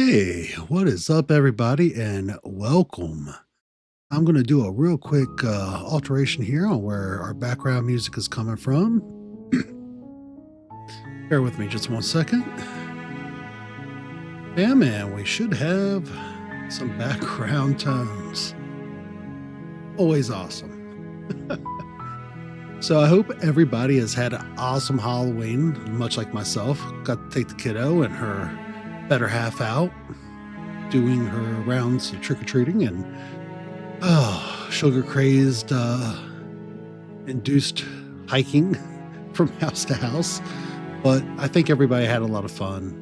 Hey, what is up, everybody, and welcome. I'm going to do a real quick alteration here on where our background music is coming from. Bear with me just one second. Yeah, man, we should have some background tones. Always awesome. So I hope everybody has had an awesome Halloween, much like myself. Got to take the kiddo and her better half out, doing her rounds of trick-or-treating and sugar-crazed, induced hiking from house to house. But I think everybody had a lot of fun.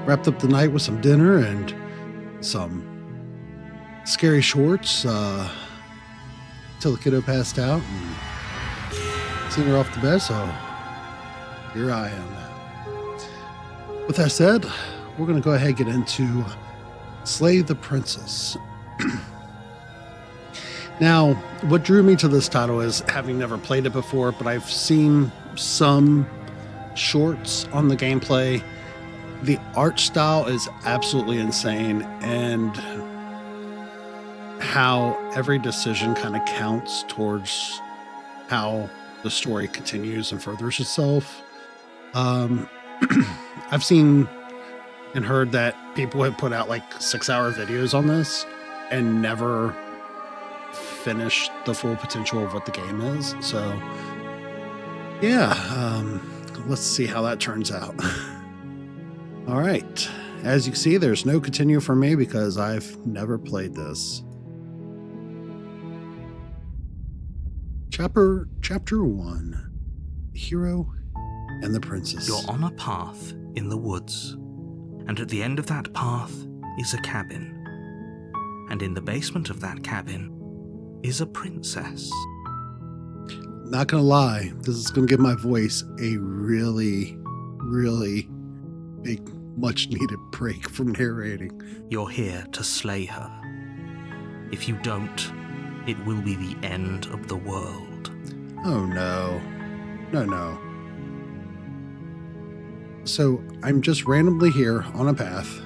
Wrapped up the night with some dinner and some scary shorts till the kiddo passed out and seen her off to bed. So here I am now. With that said, we're going to go ahead and get into Slay the Princess. Now, what drew me to this title is having never played it before, but I've seen some shorts on the gameplay. The art style is absolutely insane, and how every decision kind of counts towards how the story continues and furthers itself. I've seen and heard that people have put out like 6-hour videos on this and never finished the full potential of what the game is. So yeah, let's see how that turns out. All right. As you can see, there's no continue for me because I've never played this. Chapter 1, The Hero and the Princess. You're on a path in the woods, and at the end of that path is a cabin. And in the basement of that cabin is a princess. Not gonna lie, this is gonna give my voice a really, really big, much needed break from narrating. You're here to slay her. If you don't, it will be the end of the world. Oh no. No. So I'm just randomly here on a path,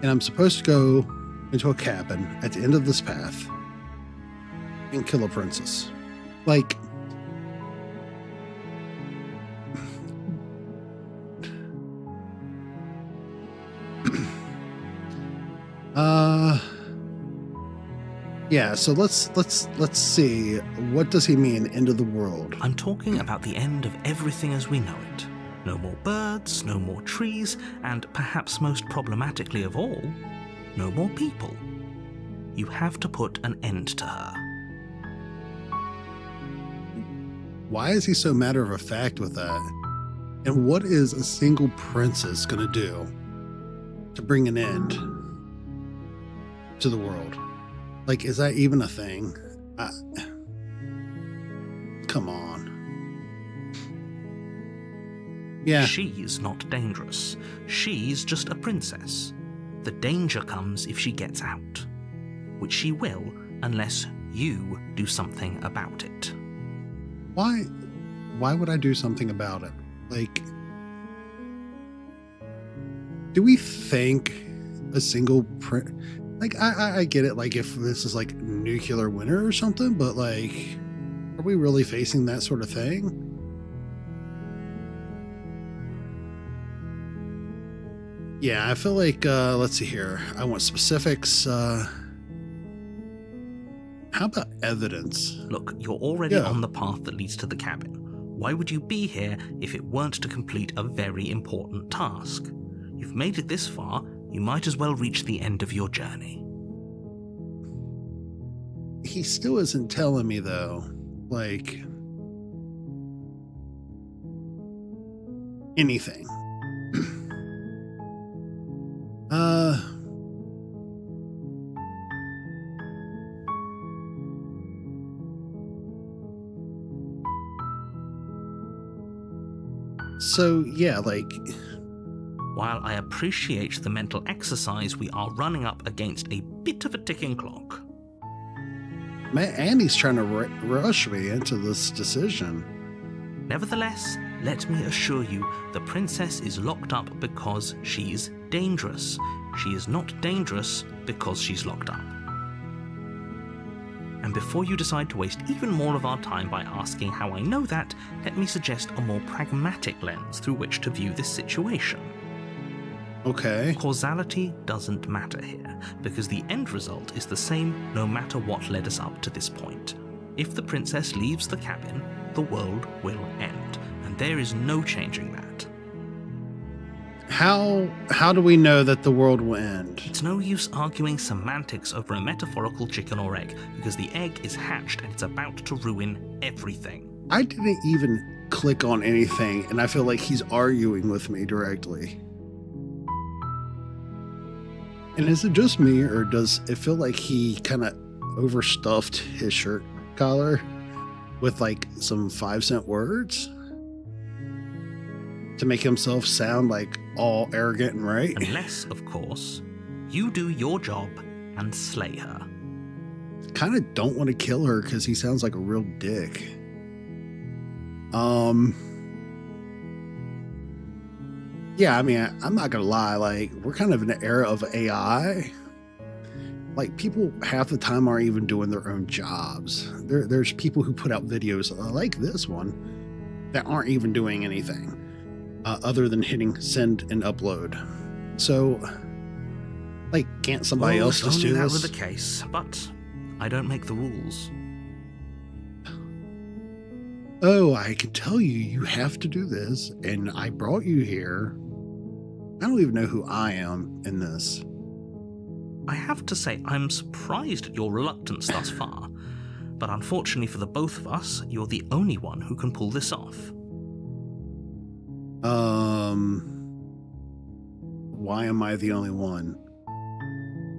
and I'm supposed to go into a cabin at the end of this path and kill a princess. Like, yeah, so let's see, what does he mean, end of the world? I'm talking about the end of everything as we know it. No more birds, no more trees, and perhaps most problematically of all, no more people. You have to put an end to her. Why is he so matter of fact with that? And what is a single princess gonna do to bring an end to the world? Like, is that even a thing? Come on. Yeah. She's not dangerous. She's just a princess. The danger comes if she gets out, which she will unless you do something about it. Why would I do something about it? Like, do we think a single like, I get it, like, if this is like nuclear winter or something, but like, are we really facing that sort of thing? Yeah, I feel like, let's see here. I want specifics. How about evidence? Look, you're already on the path that leads to the cabin. Why would you be here if it weren't to complete a very important task? You've made it this far, you might as well reach the end of your journey. He still isn't telling me, though, like, anything. So, yeah, like, While I appreciate the mental exercise, we are running up against a bit of a ticking clock. Man, Andy's trying to rush me into this decision. Nevertheless, Let me assure you, the princess is locked up because she's dangerous. She is not dangerous because she's locked up. And before you decide to waste even more of our time by asking how I know that, let me suggest a more pragmatic lens through which to view this situation. Okay. Causality doesn't matter here, because the end result is the same no matter what led us up to this point. If the princess leaves the cabin, the world will end, and there is no changing that. How do we know that the world will end? It's no use arguing semantics over a metaphorical chicken or egg, because the egg is hatched and it's about to ruin everything. I didn't even click on anything, and I feel like he's arguing with me directly. And is it just me, or does it feel like he kind of overstuffed his shirt collar with like some 5-cent words to make himself sound like all arrogant and right? Unless, of course, you do your job and slay her. Kind of don't want to kill her because he sounds like a real dick. Yeah, I mean, I'm not gonna lie, like, we're kind of in an era of AI. Like, people half the time aren't even doing their own jobs. There's people who put out videos like this one that aren't even doing anything other than hitting send and upload. So, like, can't somebody else just do this? this? That were the case, but I don't make the rules. Oh, I can tell you, you have to do this, and I brought you here. I don't even know who I am in this. I have to say, I'm surprised at your reluctance thus far, but unfortunately for the both of us, you're the only one who can pull this off. Why am I the only one?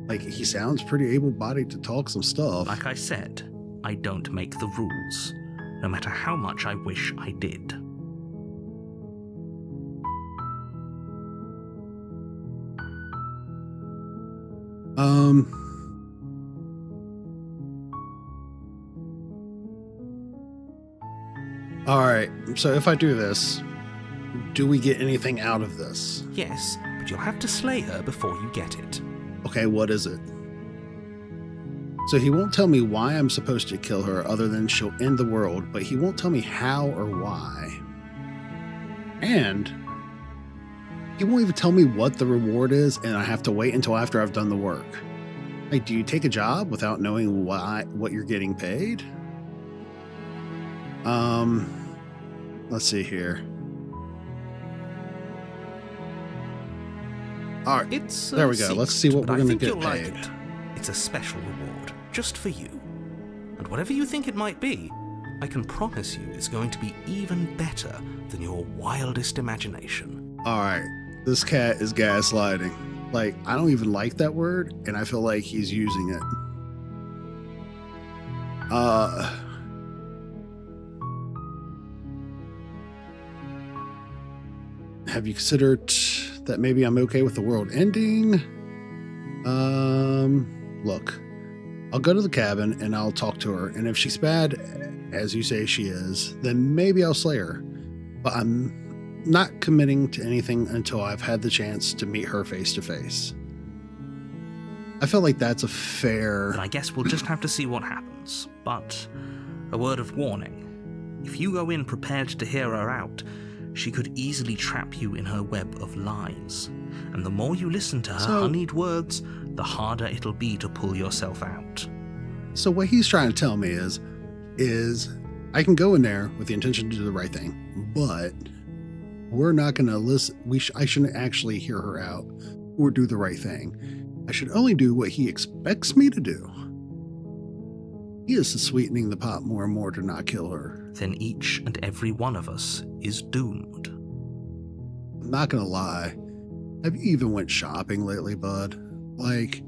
Like, he sounds pretty able-bodied to talk some stuff. Like I said, I don't make the rules, no matter how much I wish I did. All right, so if I do this, do we get anything out of this? Yes, but you'll have to slay her before you get it. Okay, what is it? So he won't tell me why I'm supposed to kill her other than she'll end the world, but he won't tell me how or why. And he won't even tell me what the reward is, and I have to wait until after I've done the work. Like, do you take a job without knowing what you're getting paid? Let's see here. All right, It's there we go. Let's see what we're going to get you'll like paid. it. It's a special reward, just for you. And whatever you think it might be, I can promise you it's going to be even better than your wildest imagination. All right, this cat is gaslighting. Like, I don't even like that word, and I feel like he's using it. Have you considered that maybe I'm okay with the world ending? Look, I'll go to the cabin and I'll talk to her, and if she's bad, as you say she is, then maybe I'll slay her. But I'm not committing to anything until I've had the chance to meet her face to face. I feel like that's a fair... And I guess we'll just have to see what happens. But a word of warning. If you go in prepared to hear her out, she could easily trap you in her web of lies. And the more you listen to her honeyed words, the harder it'll be to pull yourself out. So what he's trying to tell me is I can go in there with the intention to do the right thing, but we're not going to listen. I shouldn't actually hear her out or do the right thing. I should only do what he expects me to do. He is sweetening the pot more and more to not kill her. Then each and every one of us is doomed. I'm not going to lie. Have you even went shopping lately, bud? Like,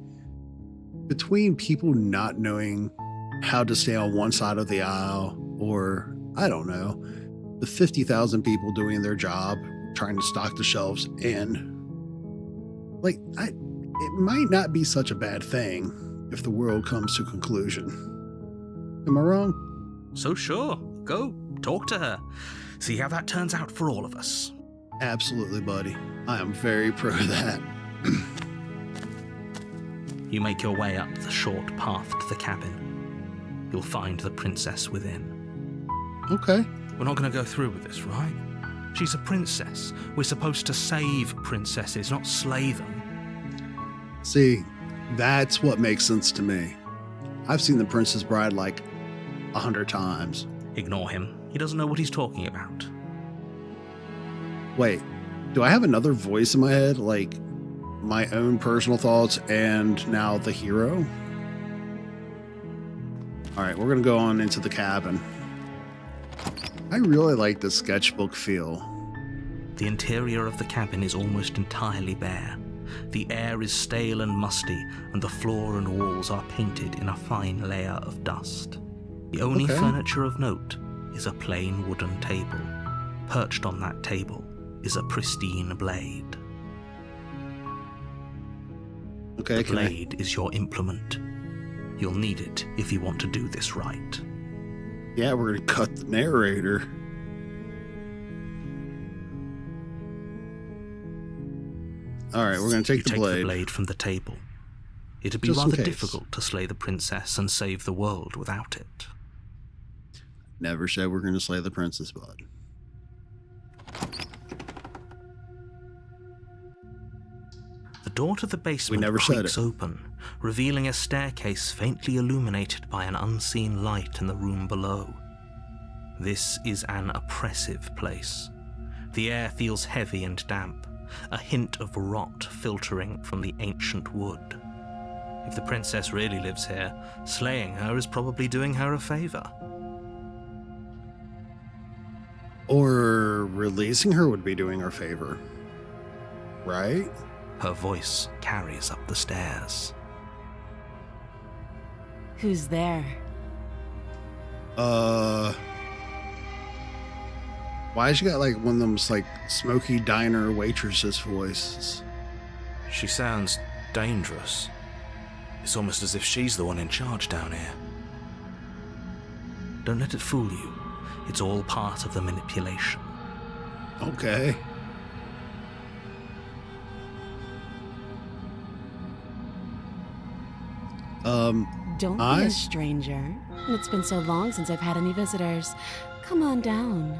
between people not knowing how to stay on one side of the aisle, or, I don't know, the 50,000 people doing their job, trying to stock the shelves, and, like, it might not be such a bad thing if the world comes to conclusion. Am I wrong? So sure, go Talk to her. See how that turns out for all of us. Absolutely, buddy. I am very pro of that. You make your way up the short path to the cabin. You'll find the princess within. Okay. We're not going to go through with this, right? She's a princess. We're supposed to save princesses, not slay them. See, that's what makes sense to me. I've seen The Princess Bride like 100 times. Ignore him. He doesn't know what he's talking about. Wait, do I have another voice in my head? Like my own personal thoughts and now the hero? All right, we're going to go on into the cabin. I really like the sketchbook feel. The interior of the cabin is almost entirely bare. The air is stale and musty, and the floor and walls are painted in a fine layer of dust. The only furniture of note is a plain wooden table. Perched on that table is a pristine blade. Okay, the blade is your implement. You'll need it if you want to do this right. Yeah, we're going to cut the narrator. All right, we're going to take the blade. Take the blade from the table. It'd be rather difficult to slay the princess and save the world without it. Never said we're going to slay the princess, bud. The door to the basement creaks open, revealing a staircase faintly illuminated by an unseen light in the room below. This is an oppressive place. The air feels heavy and damp, a hint of rot filtering from the ancient wood. If the princess really lives here, slaying her is probably doing her a favor. Or releasing her would be doing her a favor. Right? Her voice carries up the stairs. Who's there? Why she got like one of them like smoky diner waitress's voices? She sounds dangerous. It's almost as if she's the one in charge down here. Don't let it fool you. It's all part of the manipulation. Okay. Don't be a stranger. It's been so long since I've had any visitors. Come on down.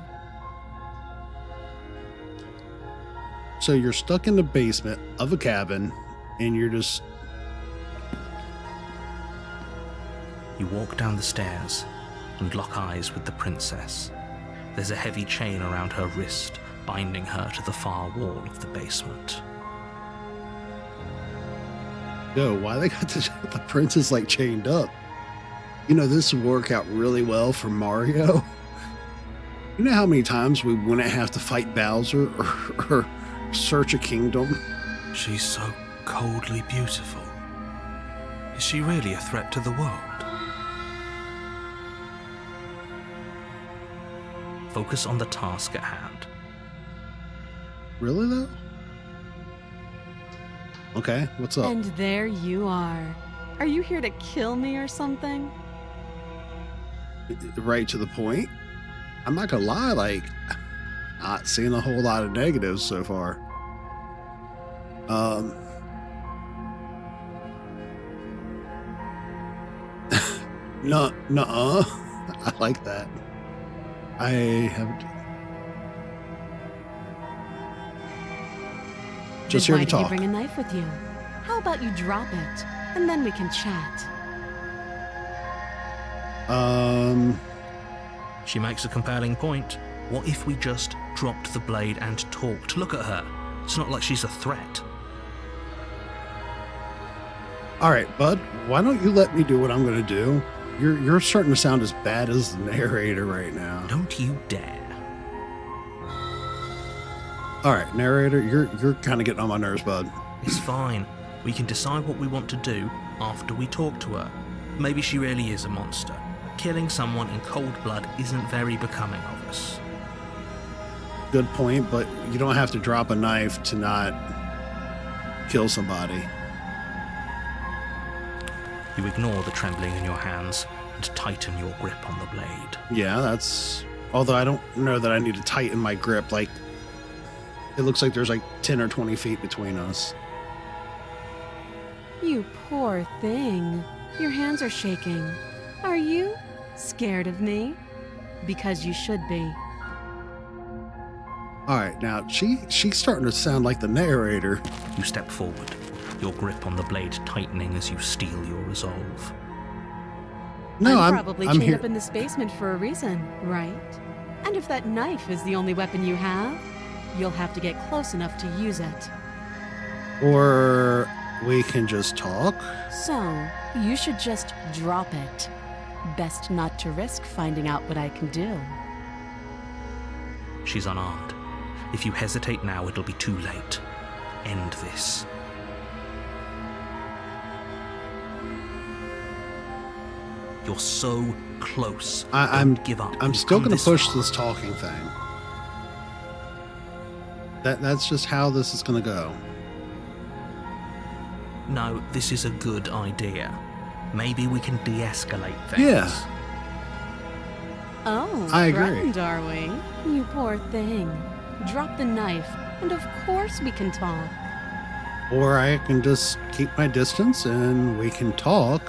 So you're stuck in the basement of a cabin, and you're just... You walk down the stairs and lock eyes with the princess. There's a heavy chain around her wrist, binding her to the far wall of the basement. Yo, why they got the princess like chained up? You know, this would work out really well for Mario. You know how many times we wouldn't have to fight Bowser or search a kingdom? She's so coldly beautiful. Is she really a threat to the world? Focus on the task at hand. Really, though? Okay, what's up? And there you are. Are you here to kill me or something? Right to the point. I'm not gonna lie, like, not seeing a whole lot of negatives so far. Nuh-uh. I like that. I haven't. Just here to talk. Why did you bring a knife with you? How about you drop it, and then we can chat? She makes a compelling point. What if we just dropped the blade and talked? Look at her. It's not like she's a threat. All right, bud, why don't you let me do what I'm going to do? You're starting to sound as bad as the narrator right now. Don't you dare. All right, narrator, you're kind of getting on my nerves, bud. It's fine. We can decide what we want to do after we talk to her. Maybe she really is a monster. Killing someone in cold blood isn't very becoming of us. Good point, but you don't have to drop a knife to not kill somebody. You ignore the trembling in your hands and tighten your grip on the blade. Yeah, that's Although I don't know that I need to tighten my grip. Like, it looks like there's like 10 or 20 feet between us. You poor thing. Your hands are shaking. Are you scared of me? Because you should be. All right, now she's starting to sound like the narrator. You step forward, your grip on the blade tightening as you steel your resolve. No, I'm probably I'm chained here. up in this basement for a reason, right? And if that knife is the only weapon you have, you'll have to get close enough to use it. Or we can just talk. So, you should just drop it. Best not to risk finding out what I can do. She's unarmed. If you hesitate now, it'll be too late. End this. You're so close. I'm Don't give up. I'm You've still come going to this push far. this talking thing. That's just how this is going to go. No, this is a good idea. Maybe we can de-escalate things. Yeah. Oh, I agree. threatened, are we? You poor thing. Drop the knife, and of course we can talk. Or I can just keep my distance and we can talk.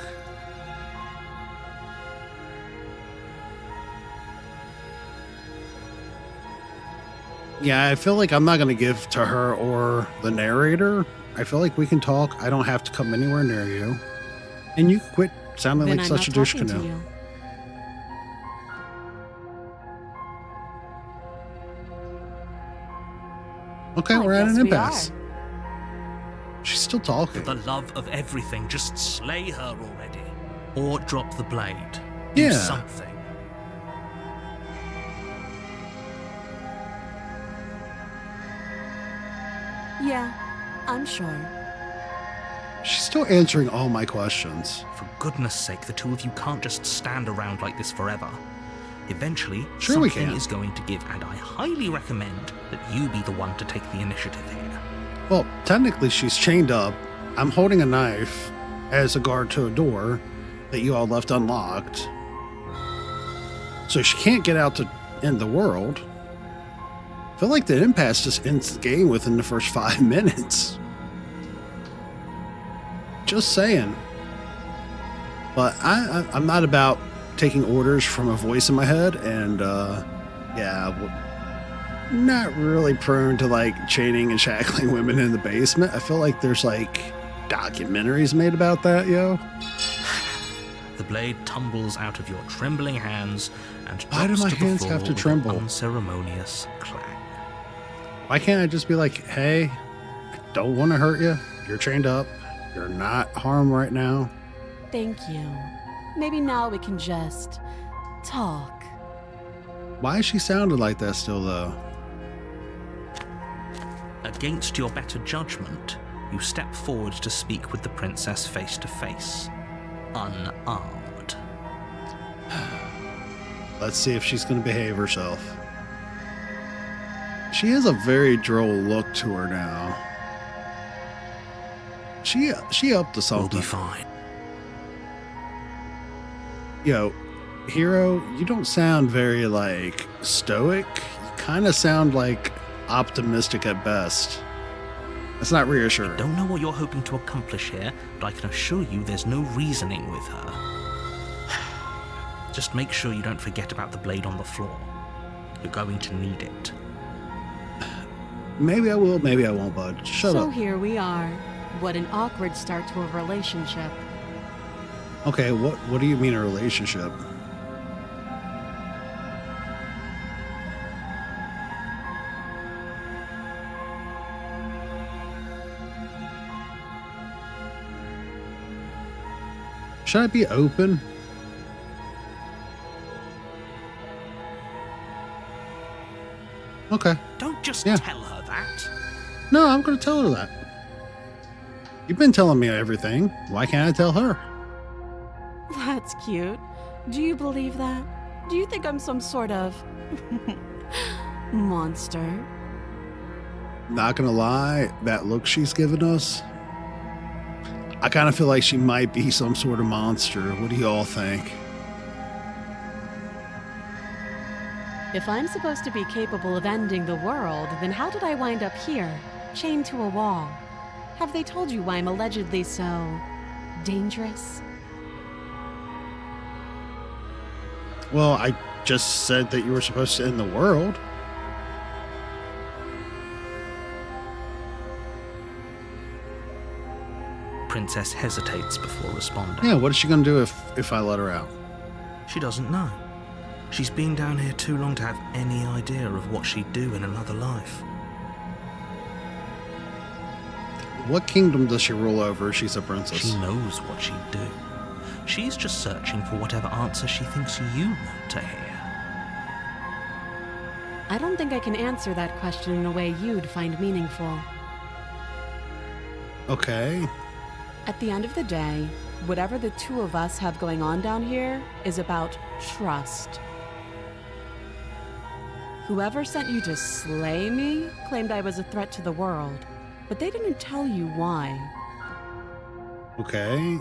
Yeah, I feel like I'm not going to give to her or the narrator. I feel like we can talk. I don't have to come anywhere near you. And you can quit sounding Then like I'm such a not douche talking to canoe. you. Okay, I we're at guess an we impasse. are. She's still talking. For the love of everything, just slay her already. Or drop the blade. Do Yeah. something. Yeah, I'm sure. She's still answering all my questions. For goodness sake, the two of you can't just stand around like this forever. Eventually, Sure we something can. is going to give, and I highly recommend that you be the one to take the initiative here. Well, technically she's chained up. I'm holding a knife as a guard to a door that you all left unlocked. So she can't get out to end the world. I feel like the impasse just ends the game within the first 5 minutes. Just saying. But I'm not about taking orders from a voice in my head, and not really prone to like chaining and shackling women in the basement. I feel like there's like documentaries made about that, yo. The blade tumbles out of your trembling hands and Why do drops my to the hands floor have to with tremble? an unceremonious clang. Why can't I just be like, hey, I don't want to hurt you. You're chained up. You're not harmed right now. Thank you. Maybe now we can just talk. Why is she sounding like that still, though? Against your better judgment, you step forward to speak with the princess face to face, unarmed. Let's see if she's going to behave herself. She has a very droll look to her now. She up to We'll something. be fine. Yo, Hero, you don't sound very, like, stoic. You kind of sound, like, optimistic at best. That's not reassuring. Don't know what you're hoping to accomplish here, but I can assure you there's no reasoning with her. Just make sure you don't forget about the blade on the floor. You're going to need it. Maybe I will, maybe I won't, bud. Shut So up. here we are. What an awkward start to a relationship. Okay, what do you mean a relationship? Should I be open? Okay. Don't just Yeah. tell her that. No, I'm going to tell her that. You've been telling me everything. Why can't I tell her? That's cute. Do you believe that? Do you think I'm some sort of monster? Not going to lie, that look she's given us, I kind of feel like she might be some sort of monster. What do you all think? If I'm supposed to be capable of ending the world, then how did I wind up here, chained to a wall? Have they told you why I'm allegedly so dangerous? Well, I just said that you were supposed to end the world. Princess hesitates before responding. Yeah, what is she going to do if I let her out? She doesn't know. She's been down here too long to have any idea of what she'd do in another life. What kingdom does she rule over if she's a princess? She knows what she'd do. She's just searching for whatever answer she thinks you want to hear. I don't think I can answer that question in a way you'd find meaningful. Okay. At the end of the day, whatever the two of us have going on down here is about trust. Whoever sent you to slay me claimed I was a threat to the world, but they didn't tell you why. Okay.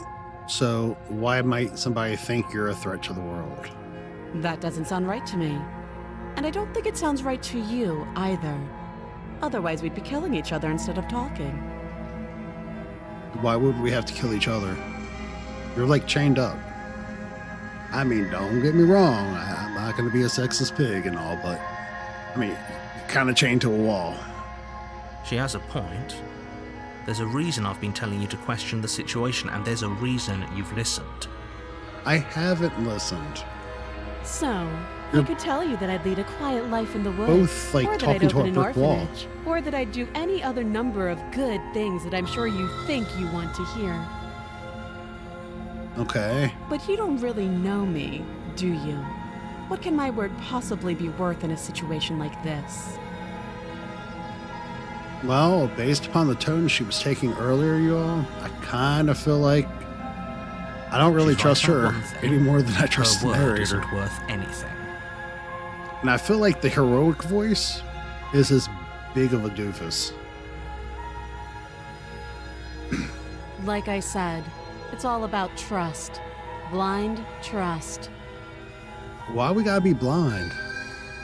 So why might somebody think you're a threat to the world? That doesn't sound right to me. And I don't think it sounds right to you either. Otherwise, we'd be killing each other instead of talking. Why would we have to kill each other? You're like chained up. I mean, don't get me wrong. I'm not going to be a sexist pig and all, but I mean, you're kind of chained to a wall. She has a point. There's a reason I've been telling you to question the situation, and there's a reason you've listened. I haven't listened. So, I You're could tell you that I'd lead a quiet life in the woods, both, like, or that talking I'd to a open an brick wall. orphanage, or that I'd do any other number of good things that I'm sure you think you want to hear. Okay. But you don't really know me, do you? What can my word possibly be worth in a situation like this? Well, based upon the tone she was taking earlier, you all, I kind of feel like I don't really She's trust right about her one thing. any more than I trust Her the word narrator. isn't worth anything. And I feel like the heroic voice is as big of a doofus. Like I said, it's all about trust. Blind trust. Why we gotta be blind?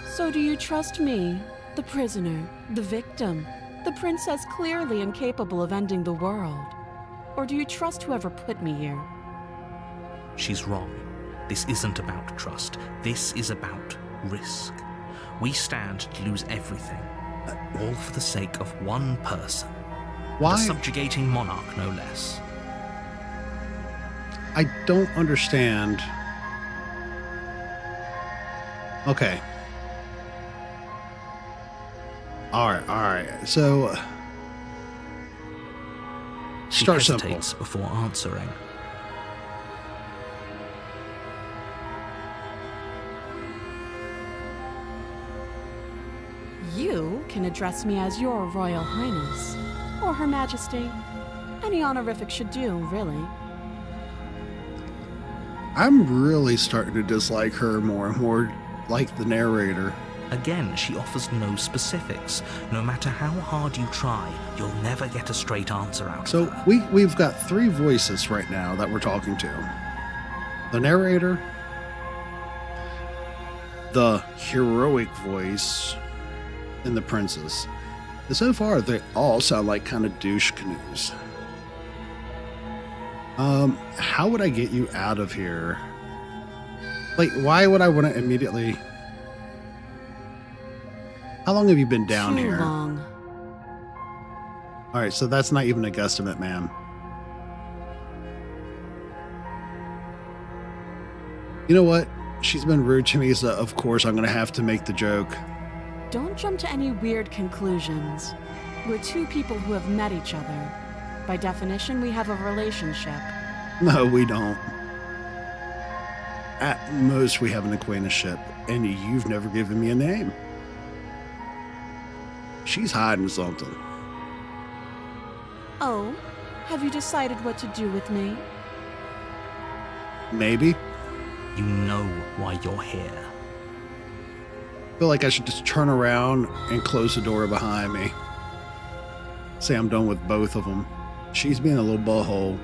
So do you trust me, the prisoner, the victim, the princess clearly incapable of ending the world? Or do you trust whoever put me here? She's wrong. This isn't about trust. This is about risk. We stand to lose everything, all for the sake of one person. Why? A subjugating monarch, no less. I don't understand. Okay. All right. So, She start simple. hesitates before answering. You can address me as Your Royal Highness, or Her Majesty. Any honorific should do, really. I'm really starting to dislike her more and more, like the narrator. Again, she offers no specifics. No matter how hard you try, you'll never get a straight answer out So of her. we've got three voices right now that we're talking to. The narrator, the heroic voice, and the princess. And so far, they all sound like kind of douche canoes. How would I get you out of here? Like, why would I want to immediately... How long have you been down Too here? long. All right, so that's not even a guesstimate, ma'am. You know what? She's been rude to me, so of course I'm going to have to make the joke. Don't jump to any weird conclusions. We're two people who have met each other. By definition, we have a relationship. No, we don't. At most, we have an acquaintanceship, and you've never given me a name. She's hiding something. Oh, have you decided what to do with me? Maybe. You know why you're here. Feel like I should just turn around and close the door behind me. Say I'm done with both of them. She's being a little butthole,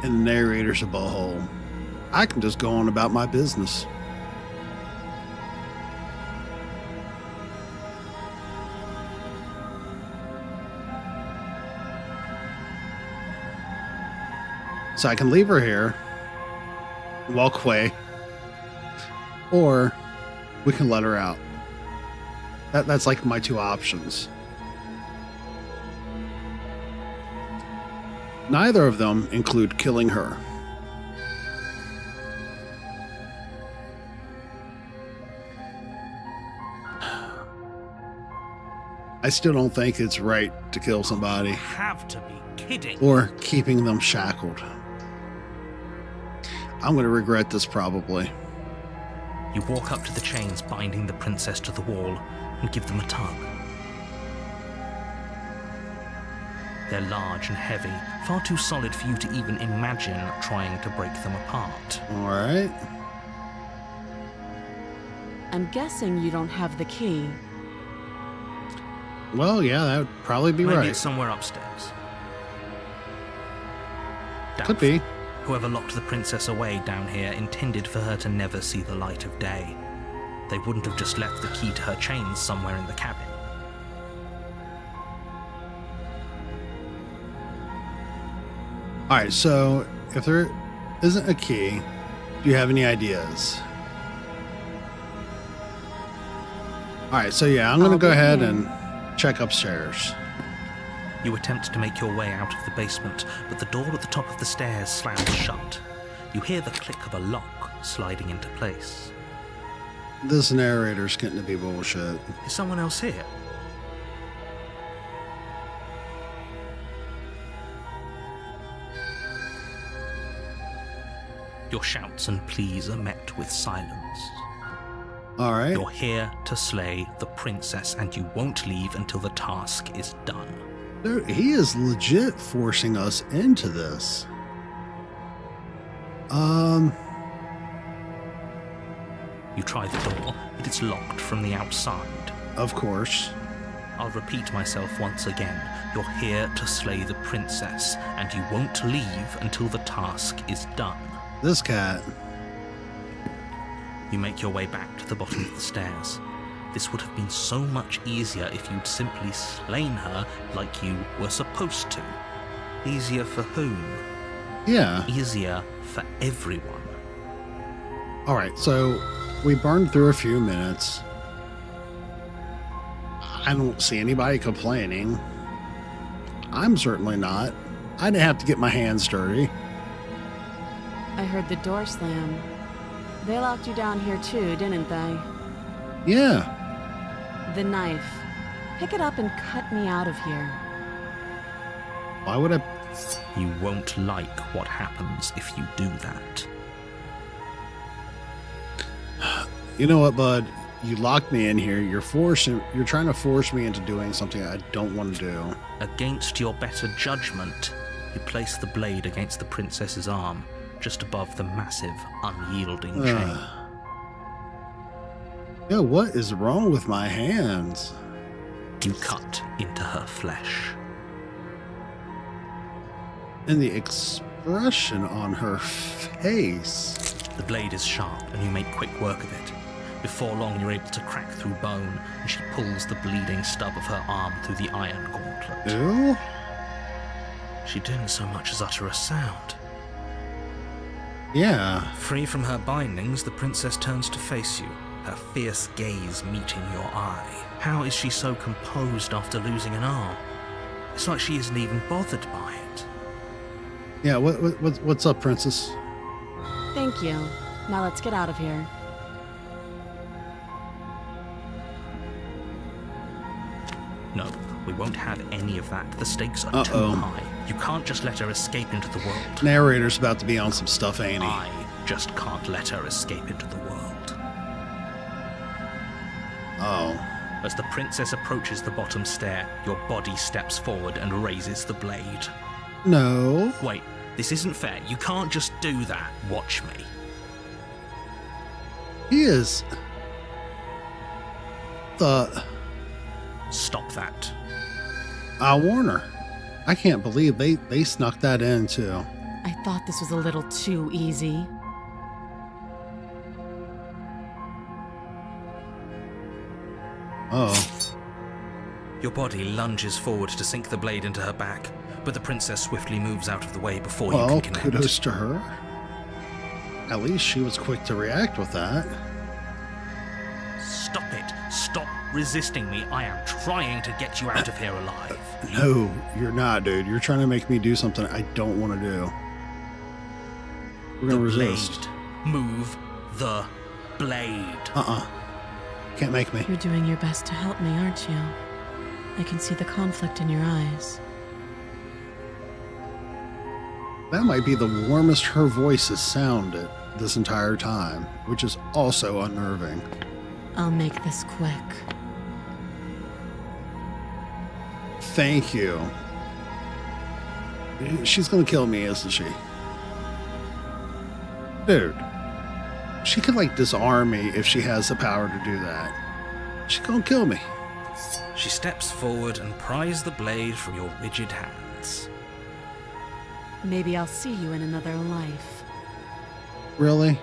and the narrator's a butthole. I can just go on about my business. So I can leave her here, walk away, or we can let her out. That's like my two options. Neither of them include killing her. I still don't think it's right to kill somebody. You have to be kidding. Or keeping them shackled. I'm going to regret this probably. You walk up to the chains binding the princess to the wall and give them a tug. They're large and heavy, far too solid for you to even imagine trying to break them apart. All right. I'm guessing you don't have the key. Well, yeah, that would probably be Maybe right. it's somewhere upstairs. Could be. Whoever locked the princess away down here intended for her to never see the light of day. They wouldn't have just left the key to her chains somewhere in the cabin. All right, so if there isn't a key, do you have any ideas? All right, so yeah, I'm going to go ahead and check upstairs. You attempt to make your way out of the basement, but the door at the top of the stairs slams shut. You hear the click of a lock sliding into place. This narrator's getting to be bullshit. Is someone else here? Your shouts and pleas are met with silence. All right. You're here to slay the princess, and you won't leave until the task is done. Dude, he is legit forcing us into this. You try the door, but it's locked from the outside. Of course. I'll repeat myself once again. You're here to slay the princess, and you won't leave until the task is done. This cat. You make your way back to the bottom of the stairs. This would have been so much easier if you'd simply slain her like you were supposed to. Easier for whom? Yeah. Easier for everyone. All right, so we burned through a few minutes. I don't see anybody complaining. I'm certainly not. I didn't have to get my hands dirty. I heard the door slam. They locked you down here too, didn't they? Yeah. The knife. Pick it up and cut me out of here. Why would I? You won't like what happens if you do that. You know what, bud? You locked me in here. You're trying to force me into doing something I don't want to do. Against your better judgment, you place the blade against the princess's arm, just above the massive, unyielding chain. Yo, what is wrong with my hands? You cut into her flesh. And the expression on her face. The blade is sharp, and you make quick work of it. Before long, you're able to crack through bone, and she pulls the bleeding stub of her arm through the iron gauntlet. Ew? She didn't so much as utter a sound. Yeah. Free from her bindings, the princess turns to face you, her fierce gaze meeting your eye. How is she so composed after losing an arm? It's like she isn't even bothered by it. Yeah, what's up, princess? Thank you. Now let's get out of here. No, we won't have any of that. The stakes are too high. You can't just let her escape into the world. Narrator's about to be on some stuff, ain't he? I just can't let her escape into the world. Oh. As the princess approaches the bottom stair, your body steps forward and raises the blade. No. Wait, this isn't fair. You can't just do that. Watch me. He is... Stop that. I'll warn her. I can't believe they snuck that in, too. I thought this was a little too easy. Oh. Your body lunges forward to sink the blade into her back, but the princess swiftly moves out of the way before you Well, can connect. kudos to her. At least she was quick to react with that. Stop it. Stop resisting me. I am trying to get you out of here alive. No, you're not, dude. You're trying to make me do something I don't want to do. We're The gonna resist. blade. Move the blade. Can't make me. You're doing your best to help me, aren't you? I can see the conflict in your eyes. That might be the warmest her voice has sounded this entire time, which is also unnerving. I'll make this quick. Thank you. She's gonna kill me, isn't she? Dude. She could, like, disarm me if she has the power to do that. She's gonna kill me. She steps forward and pries the blade from your rigid hands. Maybe I'll see you in another life. Really?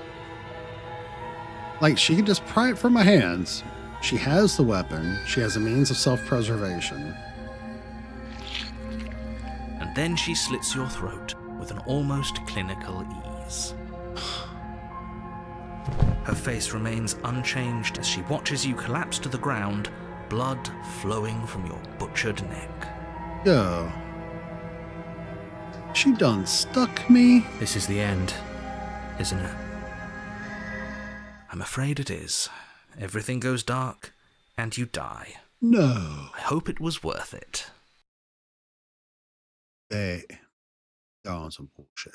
Like, she could just pry it from my hands. She has the weapon. She has a means of self-preservation. And then she slits your throat with an almost clinical ease. Her face remains unchanged as she watches you collapse to the ground, blood flowing from your butchered neck. Yo. She done stuck me. This is the end, isn't it? I'm afraid it is. Everything goes dark, and you die. No. I hope it was worth it. Hey. They're on some bullshit.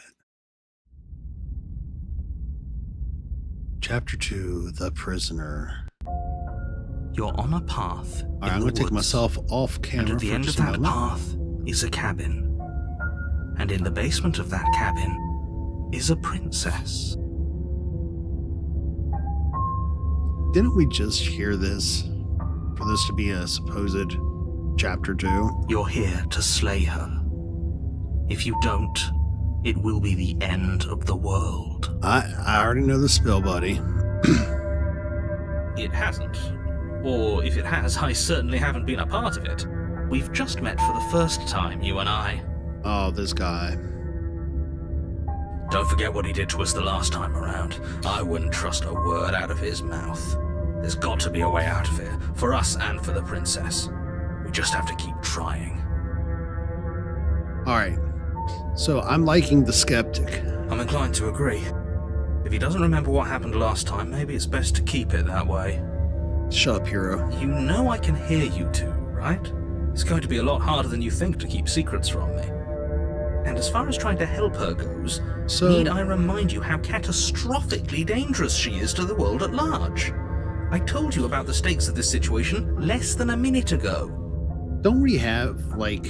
Chapter 2, The Prisoner. You're on a path. All right, I'm going to take myself off camera and at the for end of just a that moment. path is a cabin. And in the basement of that cabin is a princess. Didn't we just hear this? For this to be a supposed chapter 2? You're here to slay her. If you don't, it will be the end of the world. I already know the spill, buddy. It hasn't. Or if it has, I certainly haven't been a part of it. We've just met for the first time, you and I. Oh, this guy. Don't forget what he did to us the last time around. I wouldn't trust a word out of his mouth. There's got to be a way out of here, for us and for the princess. We just have to keep trying. Alright. So I'm liking the skeptic. I'm inclined to agree. If he doesn't remember what happened last time, maybe it's best to keep it that way. Shut up, hero. You know I can hear you two, right? It's going to be a lot harder than you think to keep secrets from me. And as far as trying to help her goes, need I remind you how catastrophically dangerous she is to the world at large? I told you about the stakes of this situation less than a minute ago. Don't we have, like,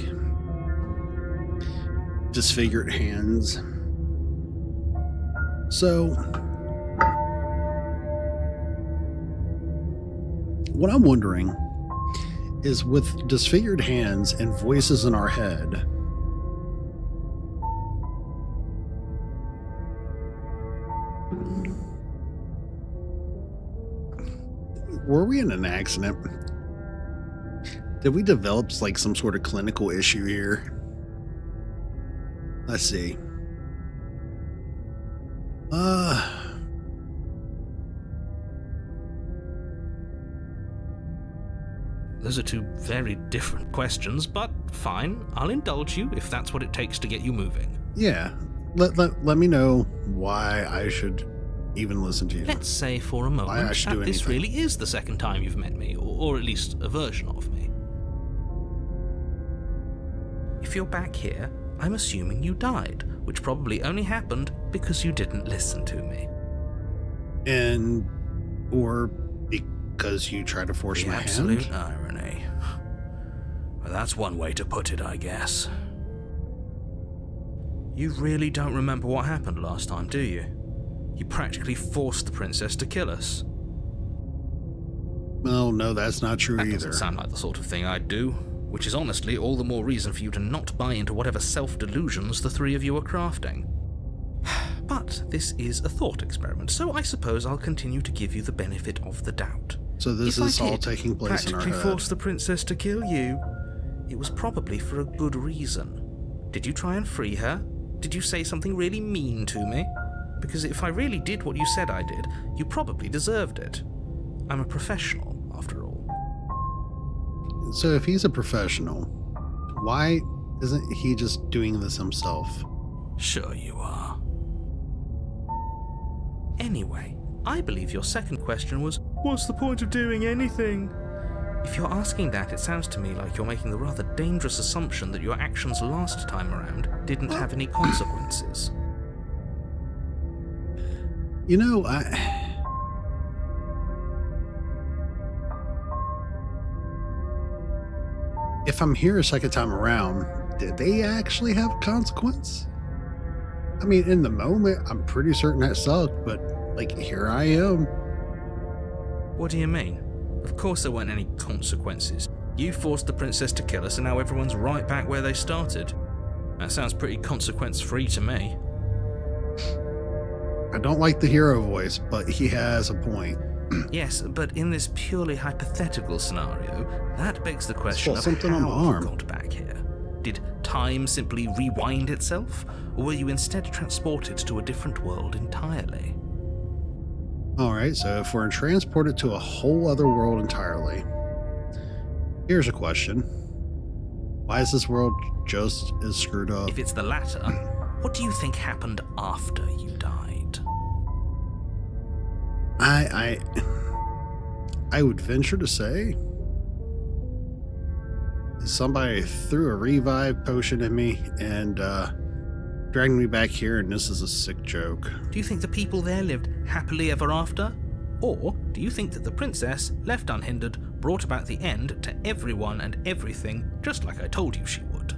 disfigured hands? So, what I'm wondering is, with disfigured hands and voices in our head, were we in an accident? Did we develop, like, some sort of clinical issue here? Let's see. Those are two very different questions, but fine. I'll indulge you if that's what it takes to get you moving. Yeah. Let me know why I should even listen to you. Let's say for a moment I should that do this anything. really is the second time you've met me, or at least a version of me. If you're back here, I'm assuming you died, which probably only happened because you didn't listen to me. Or because you tried to force The my absolute hand? irony. Well, that's one way to put it, I guess. You really don't remember what happened last time, do you? You practically forced the princess to kill us. Well, no, that's not true That either. doesn't sound like the sort of thing I'd do, which is honestly all the more reason for you to not buy into whatever self-delusions the three of you are crafting. But this is a thought experiment, so I suppose I'll continue to give you the benefit of the doubt. So this If I is all did taking place in our practically head. force the princess to kill you, it was probably for a good reason. Did you try and free her? Did you say something really mean to me? Because if I really did what you said I did, you probably deserved it. I'm a professional, after all. So if he's a professional, why isn't he just doing this himself? Sure you are. Anyway, I believe your second question was, what's the point of doing anything? If you're asking that, it sounds to me like you're making the rather dangerous assumption that your actions last time around didn't have any consequences. You know, if I'm here a second time around, did they actually have a consequence? I mean, in the moment, I'm pretty certain that sucked, but, like, here I am. What do you mean? Of course there weren't any consequences. You forced the princess to kill us and now everyone's right back where they started. That sounds pretty consequence-free to me. I don't like the hero voice, but he has a point. Yes, but in this purely hypothetical scenario, that begs the question Well, of something on my how you arm. got back here. Did time simply rewind itself, or were you instead transported to a different world entirely? Alright, so if we're transported to a whole other world entirely, here's a question. Why is this world just as screwed up? If it's the latter, what do you think happened after you died? I would venture to say somebody threw a revive potion at me and dragged me back here, and this is a sick joke. Do you think the people there lived happily ever after? Or do you think that the princess, left unhindered, brought about the end to everyone and everything, just like I told you she would?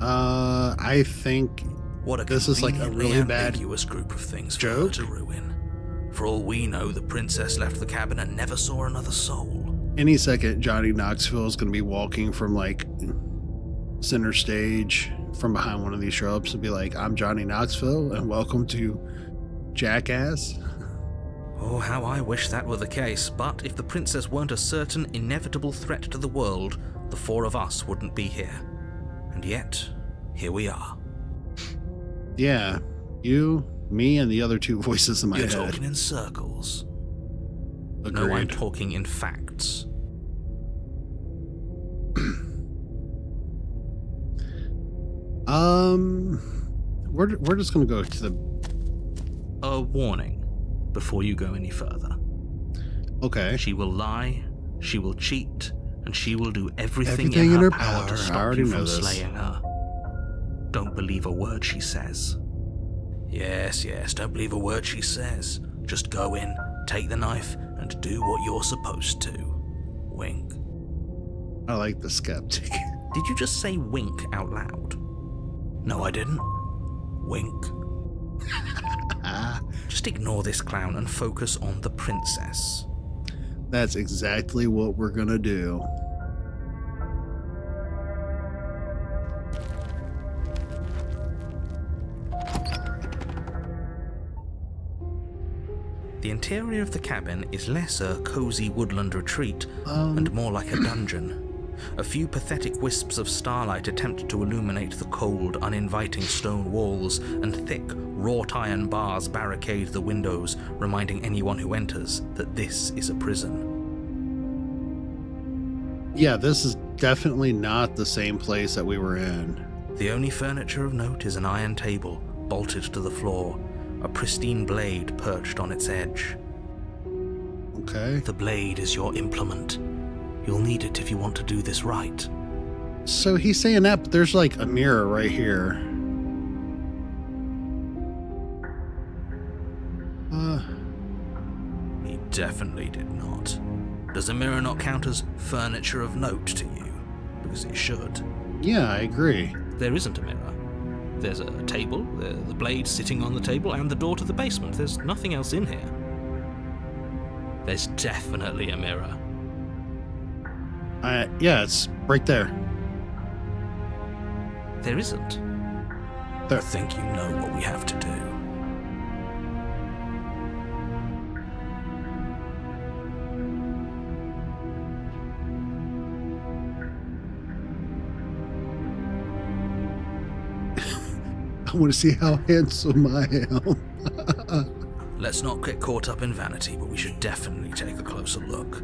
I think What a this is like a really bad ambiguous group of things for her joke. to ruin. For all we know, the princess left the cabin and never saw another soul. Any second, Johnny Knoxville is going to be walking from like center stage from behind one of these shrubs and be like, "I'm Johnny Knoxville, and welcome to Jackass." Oh, how I wish that were the case, but if the princess weren't a certain, inevitable threat to the world, the four of us wouldn't be here. And yet, here we are. Yeah, you, me, and the other two voices in my You're head. talking in circles. Agreed. No, I'm talking in facts. We're just gonna go to the. A warning before you go any further. Okay. She will lie, she will cheat, and she will do everything Everything in her power. power to I stop already you know from this. slaying her. Don't believe a word she says. Yes, don't believe a word she says. Just go in, take the knife, and do what you're supposed to. Wink. I like the skeptic. Did you just say wink out loud? No, I didn't. Wink. Just ignore this clown and focus on the princess. That's exactly what we're gonna do. The interior of the cabin is less a cozy woodland retreat and more like a dungeon. A few pathetic wisps of starlight attempt to illuminate the cold, uninviting stone walls, and thick, wrought iron bars barricade the windows, reminding anyone who enters that this is a prison. Yeah, this is definitely not the same place that we were in. The only furniture of note is an iron table, bolted to the floor, a pristine blade perched on its edge. Okay. The blade is your implement. You'll need it if you want to do this right. So he's saying that, but there's like a mirror right here. He definitely did not. Does a mirror not count as furniture of note to you? Because it should. Yeah, I agree. There isn't a mirror. There's a table, the blade sitting on the table, and the door to the basement. There's nothing else in here. There's definitely a mirror. Yeah, it's right there. There isn't. There. I think you know what we have to do. I want to see how handsome I am. Let's not get caught up in vanity, but we should definitely take a closer look.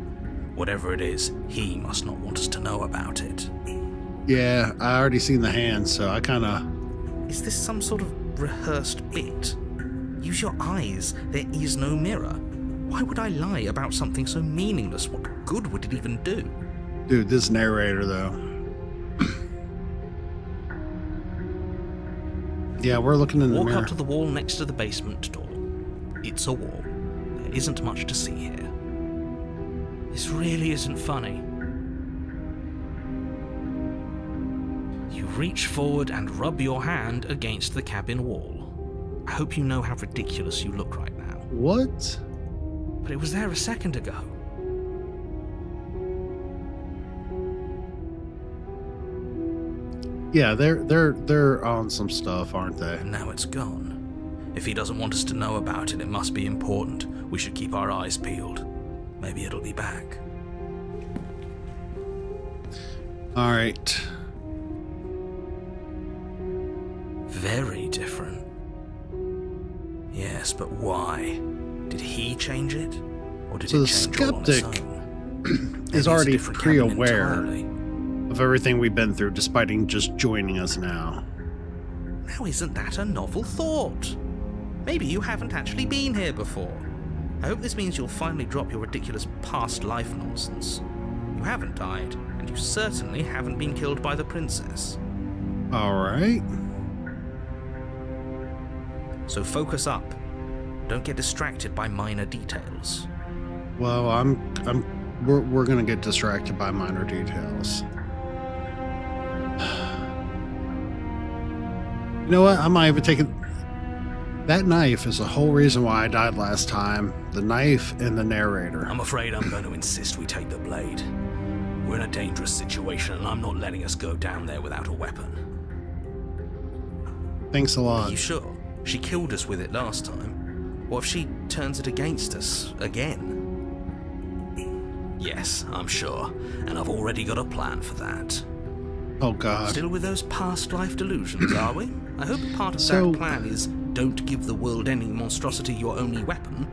Whatever it is, he must not want us to know about it. Yeah, I already seen the hands, so I kind of... Is this some sort of rehearsed bit? Use your eyes. There is no mirror. Why would I lie about something so meaningless? What good would it even do? Dude, this narrator, though. Yeah, we're looking in the mirror. Walk up to the wall next to the basement door. It's a wall. There isn't much to see here. This really isn't funny. You reach forward and rub your hand against the cabin wall. I hope you know how ridiculous you look right now. What? But it was there a second ago. Yeah, they're on some stuff, aren't they? And now it's gone. If he doesn't want us to know about it, it must be important. We should keep our eyes peeled. Maybe it'll be back. All right. Very different. Yes, but why? Did he change it? Or did So it the change all on its skeptic own? is Maybe it's a already different cabin pre-aware entirely. of everything we've been through, despite him just joining us now. Now isn't that a novel thought? Maybe you haven't actually been here before. I hope this means you'll finally drop your ridiculous past life nonsense. You haven't died, and you certainly haven't been killed by the princess. All right. So focus up. Don't get distracted by minor details. Well, we're gonna get distracted by minor details. You know what? I might even take it. That knife is the whole reason why I died last time. The knife and the narrator. I'm afraid I'm going to insist we take the blade. We're in a dangerous situation, and I'm not letting us go down there without a weapon. Thanks a Are lot. you sure? She killed us with it last time. What if she turns it against us again? Yes, I'm sure, and I've already got a plan for that. Oh God. Still with those past life delusions, are we? I hope part of So- that plan is don't give the world any monstrosity your only weapon,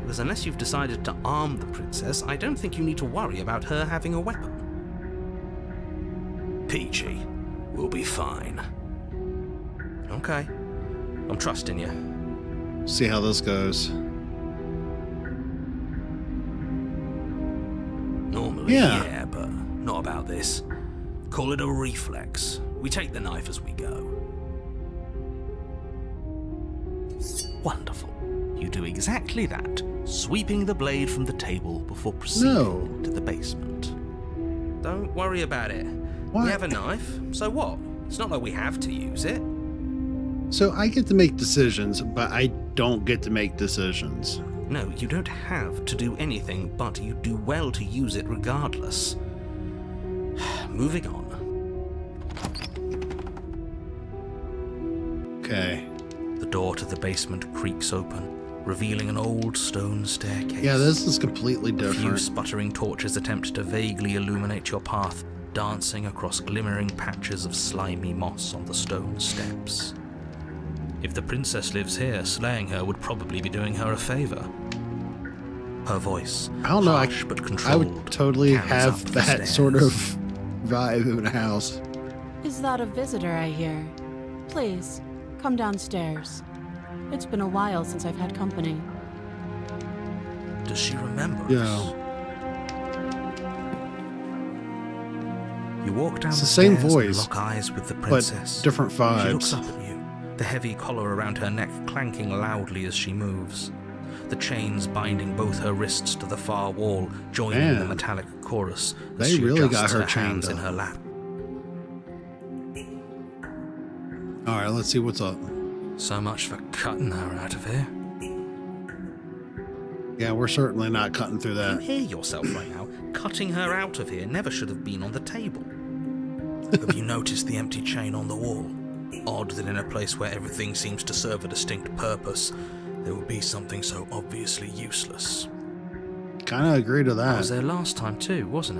because unless you've decided to arm the princess, I don't think you need to worry about her having a weapon. Peachy, we'll be fine. Okay, I'm trusting you. See how this goes. Normally, Yeah. yeah, but not about this. Call it a reflex. We take the knife as we go. Wonderful. You do exactly that, sweeping the blade from the table before proceeding to the basement. Don't worry about it. What? We have a knife, so what? It's not like we have to use it. So I get to make decisions, but I don't get to make decisions. No, you don't have to do anything, but you do well to use it regardless. Moving on. Okay. The door to the basement creaks open, revealing an old stone staircase. Yeah, this is completely A few different. sputtering torches attempt to vaguely illuminate your path, dancing across glimmering patches of slimy moss on the stone steps. If the princess lives here, slaying her would probably be doing her a favor. Her voice, I don't know. harsh but I controlled, would totally carries have up the that stairs. sort of vibe in a house. Is that a visitor I hear? Please, come downstairs. It's been a while since I've had company. Does she remember Yeah. us? You walk down It's the the same stairs voice, and lock eyes with the but princess. different She looks vibes. up at you, the heavy collar around her neck clanking loudly as she moves. The chains binding both her wrists to the far wall, joining the Man. metallic chorus as They she really adjusts got her her chained hands in up. her lap. All right, let's see what's up. So much for cutting her out of here. Yeah, we're certainly not cutting through You that. hear yourself right now. Cutting her out of here never should have been on the table. Have you noticed the empty chain on the wall? Odd that in a place where everything seems to serve a distinct purpose, there would be something so obviously useless. Kind of agree to It was that. there last time too, wasn't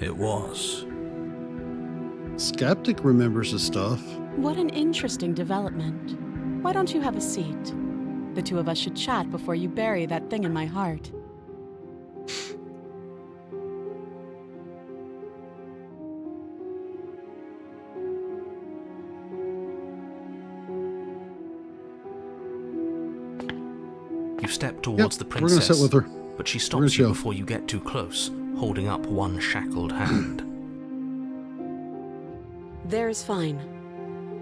it? It was. Skeptic remembers his stuff. What an interesting development. Why don't you have a seat? The two of us should chat before you bury that thing in my heart. You step towards the We're gonna princess, sit with her. but she We're stops gonna you chill. before you get too close, holding up one shackled hand. There's fine.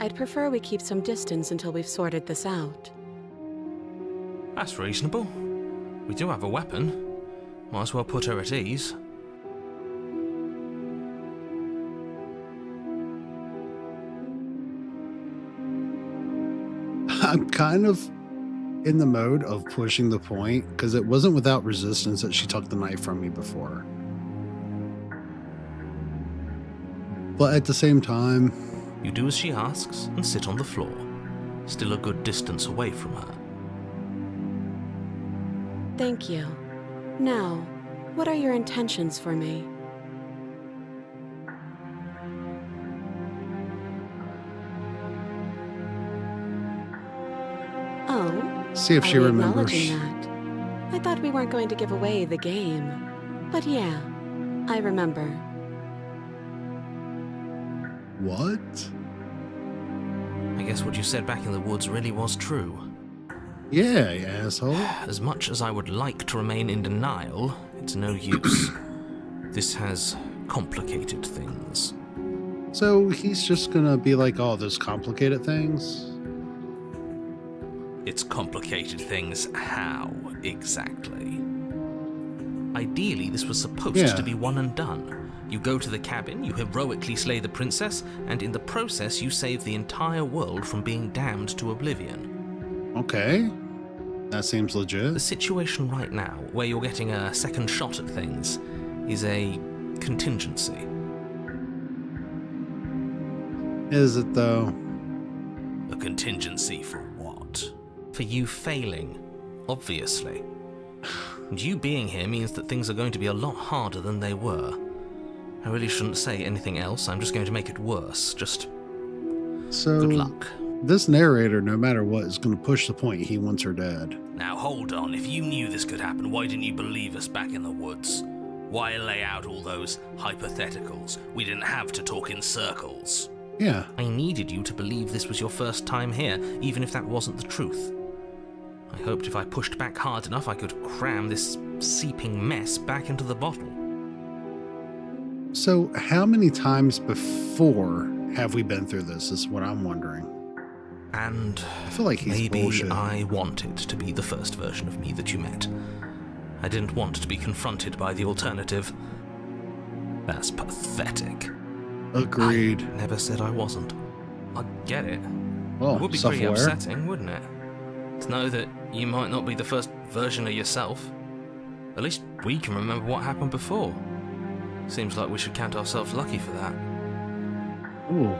I'd prefer we keep some distance until we've sorted this out. That's reasonable. We do have a weapon. Might as well put her at ease. I'm kind of in the mode of pushing the point because it wasn't without resistance that she took the knife from me before. But at the same time, You do as she asks and sit on the floor, still a good distance away from her. Thank you. Now, what are your intentions for me? Oh, see if are she we remembers. acknowledging that? I thought we weren't going to give away the game. But yeah, I remember. What? I guess what you said back in the woods really was true. Yeah, you asshole. As much as I would like to remain in denial, it's no use. This has complicated things. So he's just gonna be like all those complicated things? It's complicated things how, exactly? Ideally, this was supposed to be one and done. You go to the cabin, you heroically slay the princess, and in the process you save the entire world from being damned to oblivion. Okay. That seems legit. The situation right now, where you're getting a second shot at things, is a contingency. Is it though? A contingency for what? For you failing, obviously. And you being here means that things are going to be a lot harder than they were. I really shouldn't say anything else, I'm just going to make it worse. Just So good luck. this narrator, no matter what, is gonna push the point he wants her dead. Now hold on, if you knew this could happen, why didn't you believe us back in the woods? Why lay out all those hypotheticals? We didn't have to talk in circles. Yeah. I needed you to believe this was your first time here, even if that wasn't the truth. I hoped if I pushed back hard enough I could cram this seeping mess back into the bottle. So how many times before have we been through this is what I'm wondering. And I feel like he's maybe bullshit. I wanted to be the first version of me that you met. I didn't want to be confronted by the alternative. That's pathetic. Agreed. I never said I wasn't. I get it. Well, It would be pretty self-aware. upsetting, wouldn't it? To know that you might not be the first version of yourself. At least we can remember what happened before. Seems like we should count ourselves lucky for that. Ooh,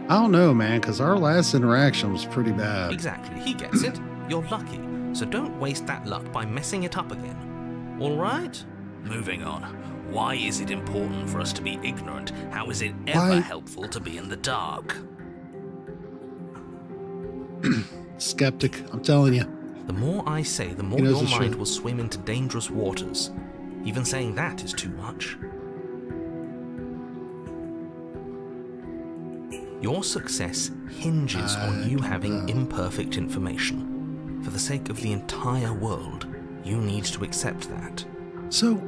I don't know, man, because our last interaction was pretty bad. Exactly, he gets it. You're lucky. So don't waste that luck by messing it up again. Alright? Moving on. Why is it important for us to be ignorant? How is it ever Why- helpful to be in the dark? Skeptic, I'm telling you. The more I say, the more He knows your his mind shit. will swim into dangerous waters. Even saying that is too much. Your success hinges on you having imperfect information. For the sake of the entire world, you need to accept that. So,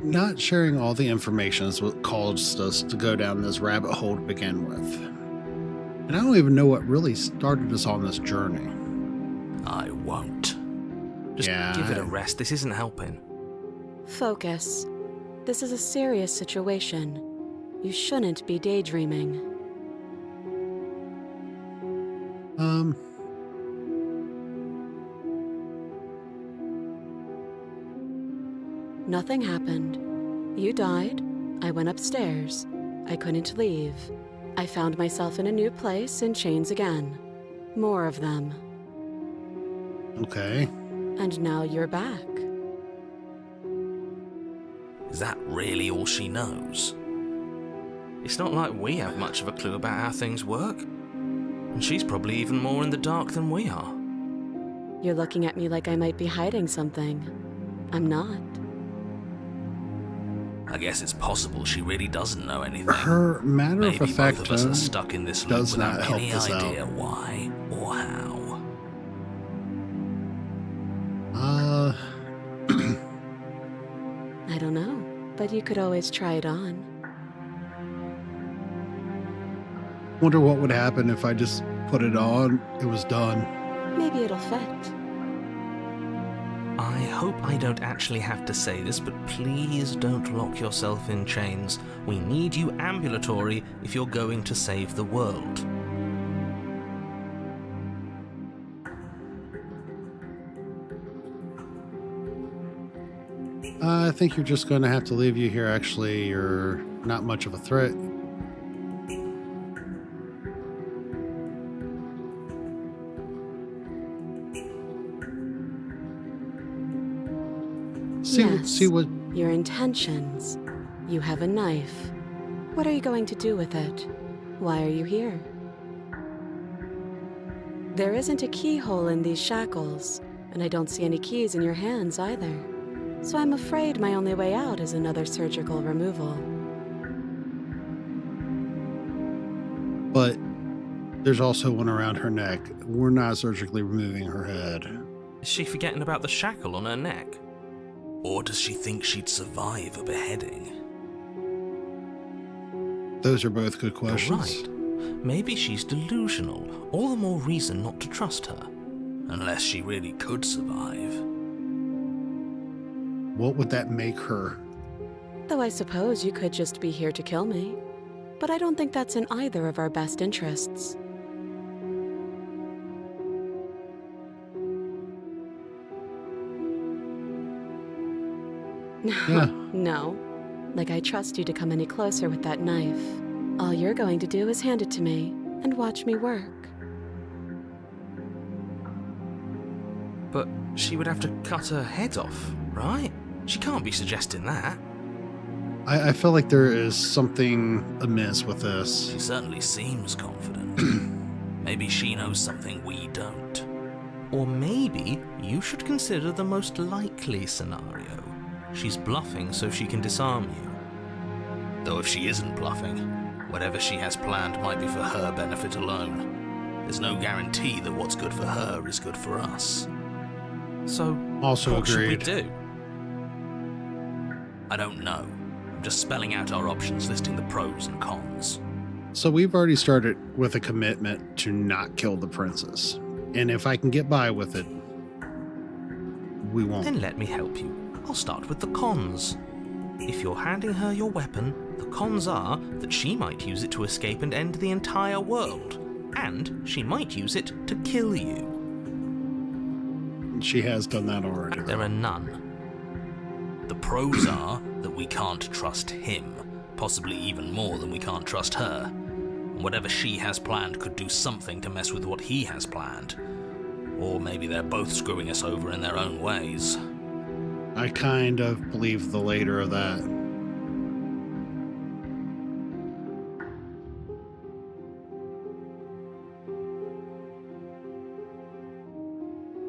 not sharing all the information is what caused us to go down this rabbit hole to begin with. And I don't even know what really started us on this journey. I won't. Just Yeah, give it a rest. This isn't helping. Focus. This is a serious situation. You shouldn't be daydreaming. Nothing happened. You died. I went upstairs. I couldn't leave. I found myself in a new place in chains again. More of them. Okay. And now you're back. Is that really all she knows? It's not like we have much of a clue about how things work. And she's probably even more in the dark than we are. You're looking at me like I might be hiding something. I'm not. I guess it's possible she really doesn't know anything. Her matter-of-fact both of us tone are stuck in this loop does not without help any this idea out. why or how. I don't know, but you could always try it on. Wonder what would happen if I just put it on, it was done. Maybe it'll fit. I hope I don't actually have to say this, but please don't lock yourself in chains. We need you ambulatory if you're going to save the world. I think you're just going to have to leave you here. Actually, you're not much of a threat. See what Your intentions. You have a knife. What are you going to do with it? Why are you here? There isn't a keyhole in these shackles, and I don't see any keys in your hands either. So I'm afraid my only way out is another surgical removal. But there's also one around her neck. We're not surgically removing her head. Is she forgetting about the shackle on her neck? Or does she think she'd survive a beheading? Those are both good questions. You're right. Maybe she's delusional. All the more reason not to trust her. Unless she really could survive. What would that make her? Though I suppose you could just be here to kill me. But I don't think that's in either of our best interests. Yeah. No. Like I trust you to come any closer with that knife. All you're going to do is hand it to me and watch me work. But she would have to cut her head off, right? She can't be suggesting that. I feel like there is something amiss with this. She certainly seems confident. Maybe she knows something we don't. Or maybe you should consider the most likely scenario. She's bluffing so she can disarm you. Though if she isn't bluffing, whatever she has planned might be for her benefit alone. There's no guarantee that what's good for her is good for us. So, Also what should we agreed. do? I don't know. I'm just spelling out our options, listing the pros and cons. So we've already started with a commitment to not kill the princess. And if I can get by with it, we won't. Then let me help you. I'll start with the cons. If you're handing her your weapon, the cons are that she might use it to escape and end the entire world. And she might use it to kill you. She has done that already. There are none. The pros are that we can't trust him, possibly even more than we can't trust her. And whatever she has planned could do something to mess with what he has planned. Or maybe they're both screwing us over in their own ways. I kind of believe the later of that.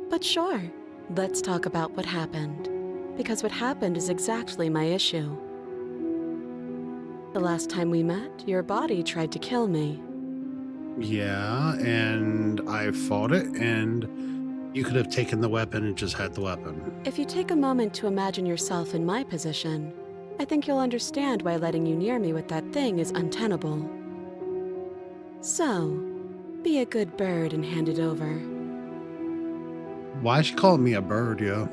But sure, let's talk about what happened. Because what happened is exactly my issue. The last time we met, your body tried to kill me. Yeah, and I fought it, and you could have taken the weapon and just had the weapon. If you take a moment to imagine yourself in my position, I think you'll understand why letting you near me with that thing is untenable. So, be a good bird and hand it over. Why is she calling me a bird, yo?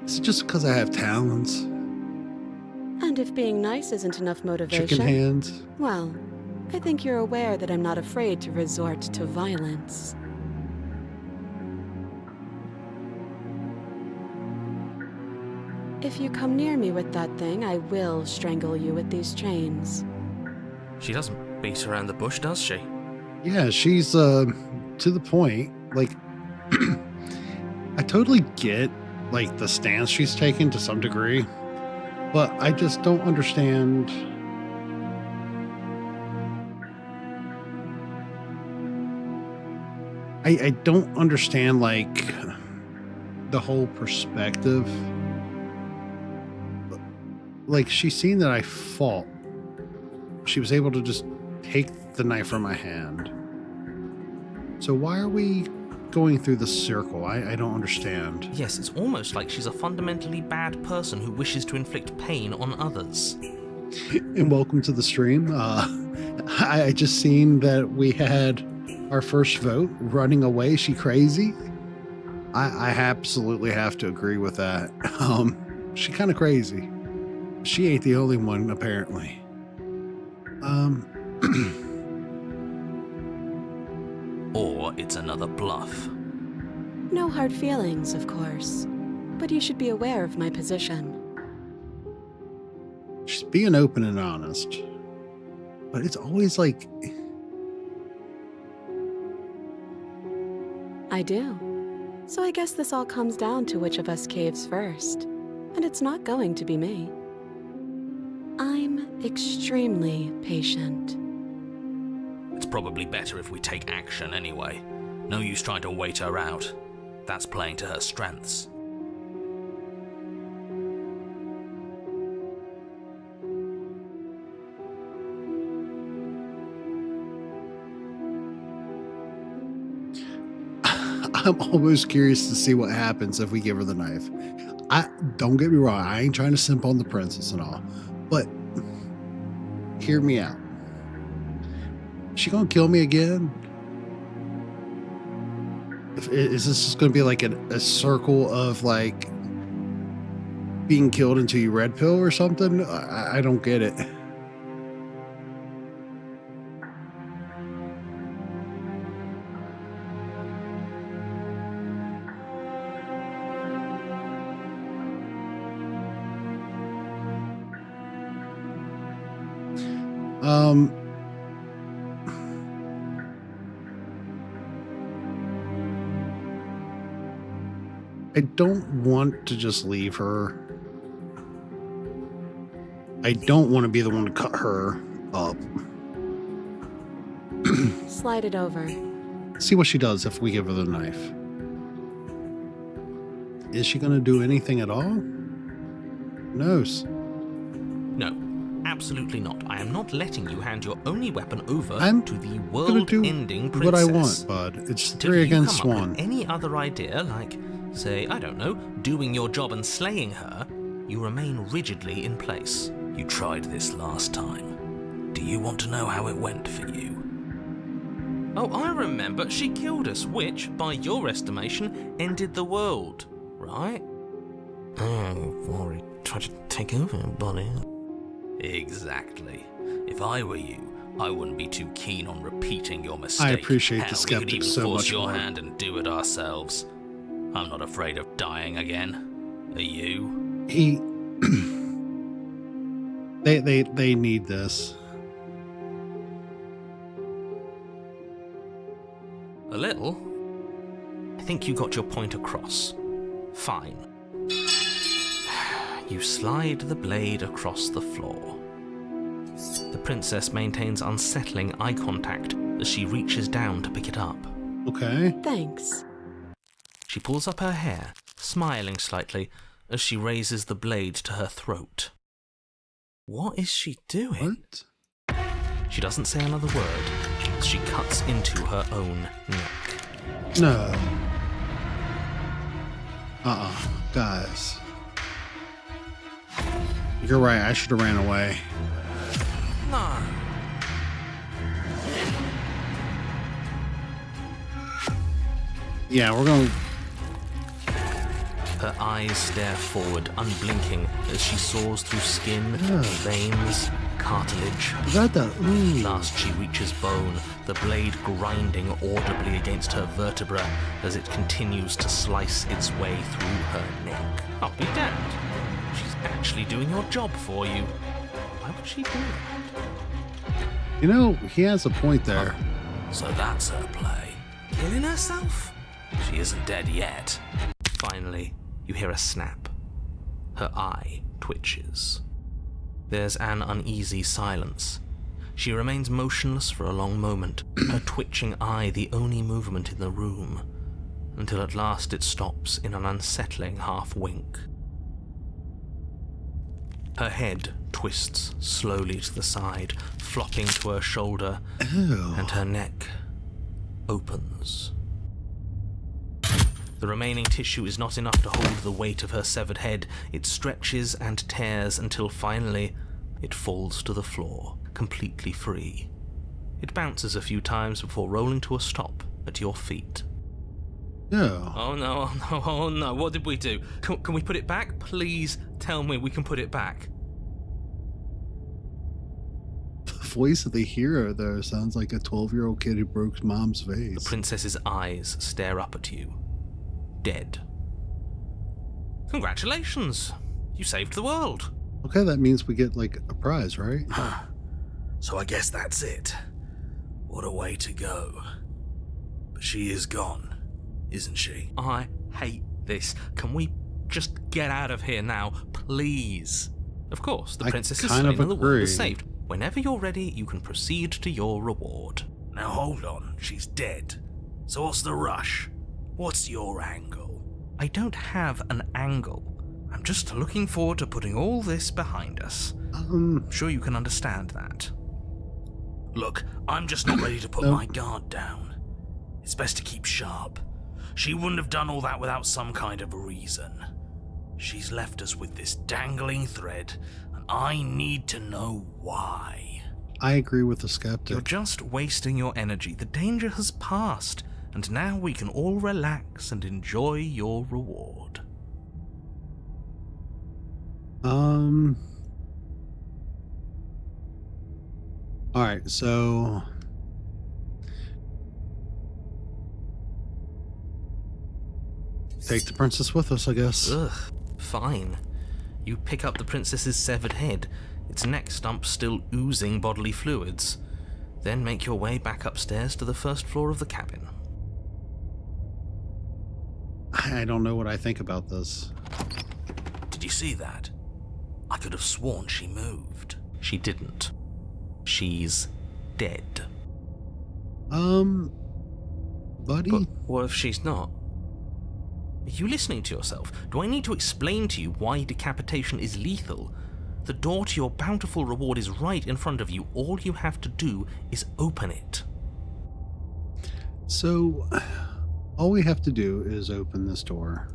Is it just because I have talons? And if being nice isn't enough motivation, Chicken hands? well, I think you're aware that I'm not afraid to resort to violence. If you come near me with that thing, I will strangle you with these chains. She doesn't beat around the bush, does she? Yeah, she's to the point. Like, I totally get like the stance she's taken to some degree. But I just don't understand. I don't understand, like, the whole perspective. Like, she's seen that I fought. She was able to just take the knife from my hand. So why are we going through the circle? I don't understand. Yes, it's almost like she's a fundamentally bad person who wishes to inflict pain on others. And welcome to the stream. I just seen that we had our first vote, running away. She crazy? I absolutely have to agree with that. She kind of crazy. She ain't the only one, apparently. Or it's another bluff. No hard feelings, of course. But you should be aware of my position. She's being open and honest. But it's always like... I do. So I guess this all comes down to which of us caves first. And it's not going to be me. I'm extremely patient. It's probably better if we take action anyway. No use trying to wait her out. That's playing to her strengths. I'm almost curious to see what happens if we give her the knife. Don't get me wrong, I ain't trying to simp on the princess and all, but hear me out. She gonna kill me again? Is this just gonna be like a circle of like being killed until you red pill or something? I don't get it. I don't want to just leave her. I don't want to be the one to cut her up. Slide it over. See what she does if we give her the knife. Is she going to do anything at all? Who knows? No, absolutely not. I am not letting you hand your only weapon over to the world-ending princess. What I want, bud. It's Until 3 you against come up 1. with any other idea, like, say, I don't know, doing your job and slaying her, you remain rigidly in place. You tried this last time. Do you want to know how it went for you? Oh, I remember. She killed us, which, by your estimation, ended the world, right? Oh, already tried to take over, buddy. Exactly. If I were you, I wouldn't be too keen on repeating your mistake. I appreciate the We could skeptic even so force much your more. hand and do it ourselves. I'm not afraid of dying again. Are you? They need this. A little? I think you got your point across. Fine. You slide the blade across the floor. The princess maintains unsettling eye contact as she reaches down to pick it up. Okay. Thanks. She pulls up her hair, smiling slightly as she raises the blade to her throat. What is she doing? What? She doesn't say another word as she cuts into her own neck. No. Guys. You're right, I should have ran away. No. Yeah, we're going... Her eyes stare forward, unblinking, as she saws through skin, veins, cartilage. Is that the... Ooh. Last she reaches bone, the blade grinding audibly against her vertebra as it continues to slice its way through her neck. I'll be damned. She's actually doing your job for you. Why would she do that? You know, he has a point there. So that's her play. Killing herself? She isn't dead yet. Finally, you hear a snap. Her eye twitches. There's an uneasy silence. She remains motionless for a long moment, her twitching eye the only movement in the room, until at last it stops in an unsettling half-wink. Her head twists slowly to the side, flopping to her shoulder, and her neck opens. The remaining tissue is not enough to hold the weight of her severed head. It stretches and tears until finally it falls to the floor, completely free. It bounces a few times before rolling to a stop at your feet. No. Oh no, oh no, oh no, what did we do? Can we put it back? Please tell me we can put it back. The voice of the hero, though, sounds like a 12-year-old kid who broke mom's vase. The princess's eyes stare up at you, dead. Congratulations! You saved the world. Okay, that means we get, like, a prize, right? So I guess that's it. What a way to go. But she is gone, isn't she? I hate this. Can we just get out of here now, please? Of course, the princess is slain and the world is saved. Whenever you're ready, you can proceed to your reward. Now hold on, she's dead. So what's the rush? What's your angle? I don't have an angle. I'm just looking forward to putting all this behind us. I'm sure you can understand that. Look, I'm just not ready to put my guard down. It's best to keep sharp. She wouldn't have done all that without some kind of reason. She's left us with this dangling thread, and I need to know why. I agree with the skeptic. You're just wasting your energy. The danger has passed, and now we can all relax and enjoy your reward. Alright, so... take the princess with us, I guess. Ugh, fine. You pick up the princess's severed head, its neck stump still oozing bodily fluids. Then make your way back upstairs to the first floor of the cabin. I don't know what I think about this. Did you see that? I could have sworn she moved. She didn't. She's dead. Buddy? But what if she's not? Are you listening to yourself? Do I need to explain to you why decapitation is lethal? The door to your bountiful reward is right in front of you. All you have to do is open it. So, all we have to do is open this door.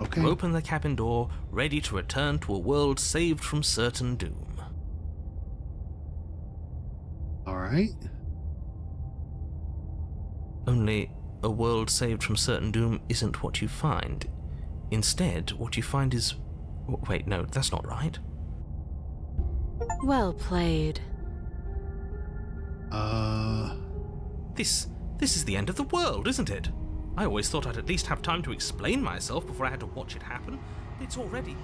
Okay. Open the cabin door, ready to return to a world saved from certain doom. Alright. Only a world saved from certain doom isn't what you find. Instead, what you find is... Wait, no, that's not right. Well played. This is the end of the world, isn't it? I always thought I'd at least have time to explain myself before I had to watch it happen. It's already...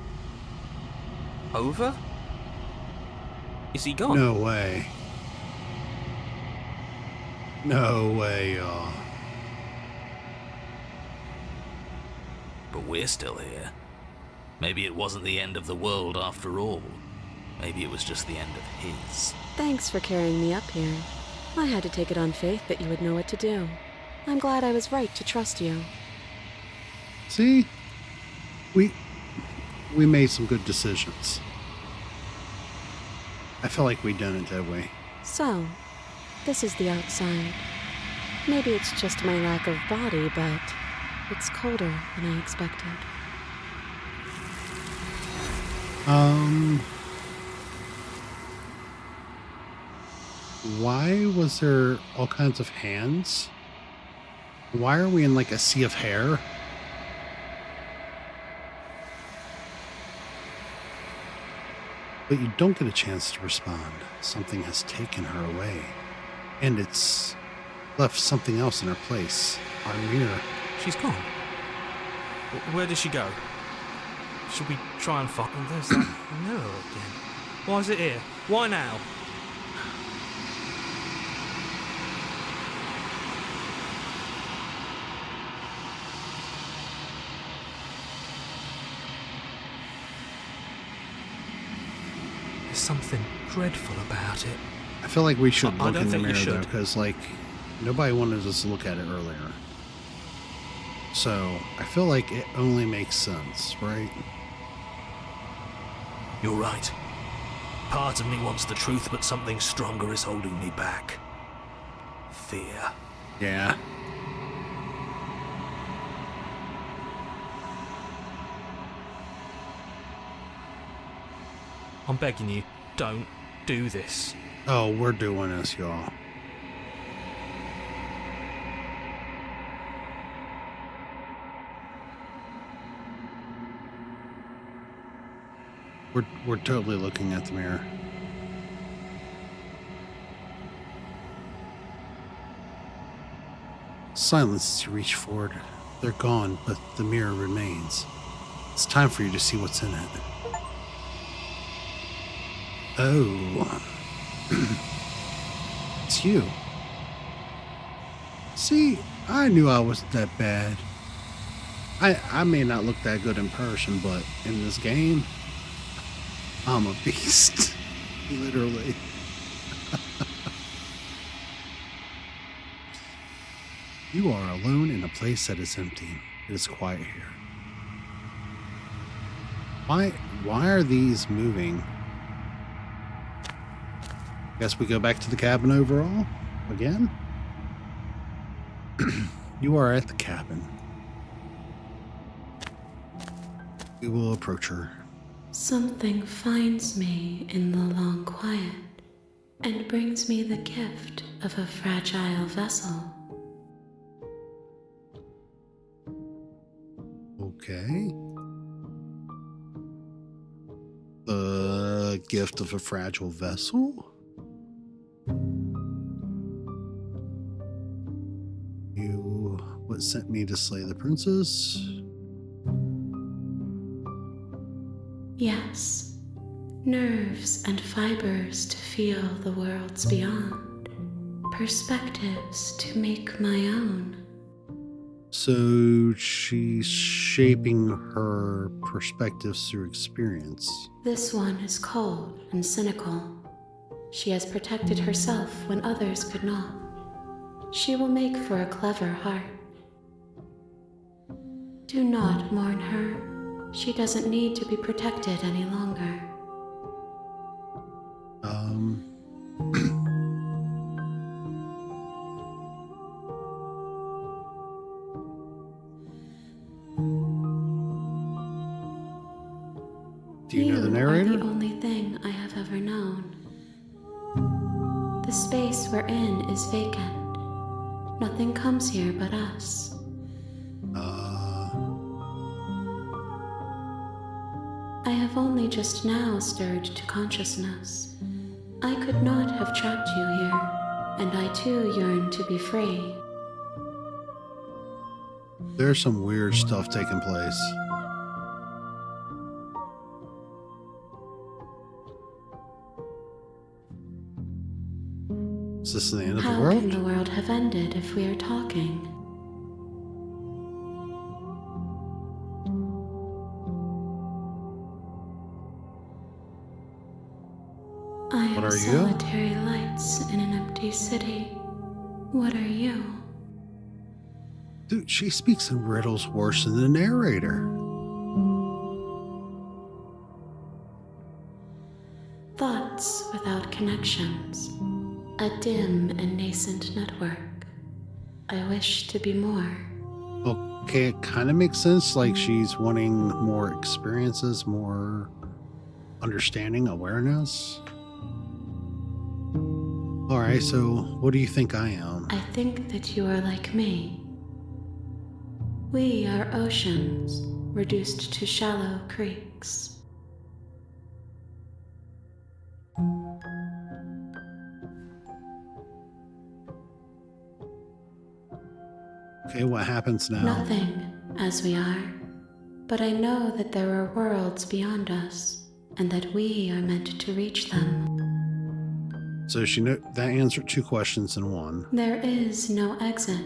over? Is he gone? No way. No way, y'all. But we're still here. Maybe it wasn't the end of the world after all. Maybe it was just the end of his. Thanks for carrying me up here. I had to take it on faith that you would know what to do. I'm glad I was right to trust you. See? We made some good decisions. I feel like we done it that way. So, this is the outside. Maybe it's just my lack of body, but it's colder than I expected. Why was there all kinds of hands? Why are we in like a sea of hair? But you don't get a chance to respond. Something has taken her away. And it's left something else in her place. Our mirror. She's gone. Where did she go? Should we try and find... There's that mirror again. Why is it here? Why now? something dreadful about it. I feel like we should I look don't in the think you mirror, though, should. because, like, nobody wanted us to look at it earlier. So, I feel like it only makes sense, right? You're right. Part of me wants the truth, but something stronger is holding me back. Fear. Yeah. I'm begging you, don't do this. Oh, we're doing this, y'all. We're totally looking at the mirror. Silence as you reach forward. They're gone, but the mirror remains. It's time for you to see what's in it. Oh. It's you. See, I knew I wasn't that bad. I may not look that good in person, but in this game, I'm a beast. Literally. You are alone in a place that is empty. It is quiet here. Why are these moving? Guess we go back to the cabin overall again. You are at the cabin. We will approach her. Something finds me in the long quiet and brings me the gift of a fragile vessel. Okay. The gift of a fragile vessel? What sent me to slay the princess? Yes, nerves and fibers to feel the worlds beyond, perspectives to make my own. So she's shaping her perspectives through experience. This one is cold and cynical. She has protected herself when others could not. She will make for a clever heart. Do not mourn her. She doesn't need to be protected any longer. Do you know the narrator? Are the only thing I have ever known. The space we're in is vacant. Nothing comes here but us. I have only just now stirred to consciousness. I could not have trapped you here, and I too yearn to be free. There's some weird stuff taking place. Is this the end of the How world? can the world have ended if we are talking? I am What are you? solitary lights in an empty city. What are you? Dude, she speaks in riddles worse than the narrator. Thoughts without connections. A dim and nascent network. I wish to be more. Okay, it kind of makes sense. Like she's wanting more experiences, more understanding, awareness. All right, so what do you think I am? I think that you are like me. We are oceans, reduced to shallow creeks. Okay, what happens now? Nothing, as we are. But I know that there are worlds beyond us, and that we are meant to reach them. So that answered two questions in one. There is no exit,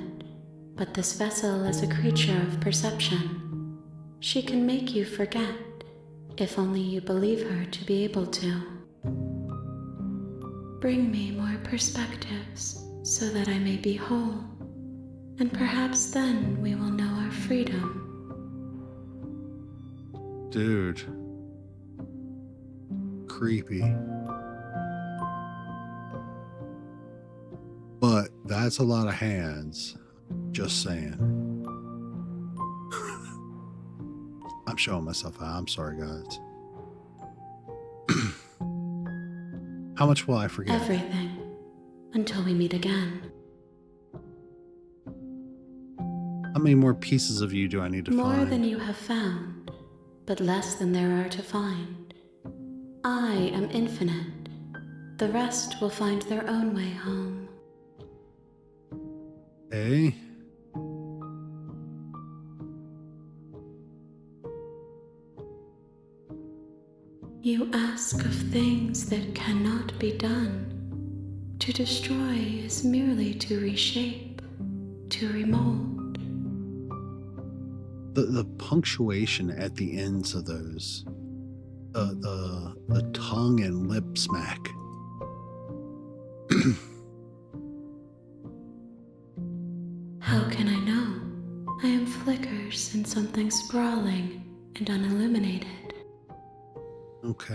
but this vessel is a creature of perception. She can make you forget, if only you believe her to be able to. Bring me more perspectives so that I may be whole, and perhaps then we will know our freedom. Dude. Creepy. But that's a lot of hands. Just saying. I'm showing myself out. I'm sorry, guys. How much will I forget? Everything, until we meet again. How many more pieces of you do I need to More find? than you have found, but less than there are to find. I am infinite. The rest will find their own way home. Okay. You ask of things that cannot be done. To destroy is merely to reshape, to remold. The punctuation at the ends of those, the tongue and lip smack. How can I know? I am flickers in something sprawling and unilluminated. Okay.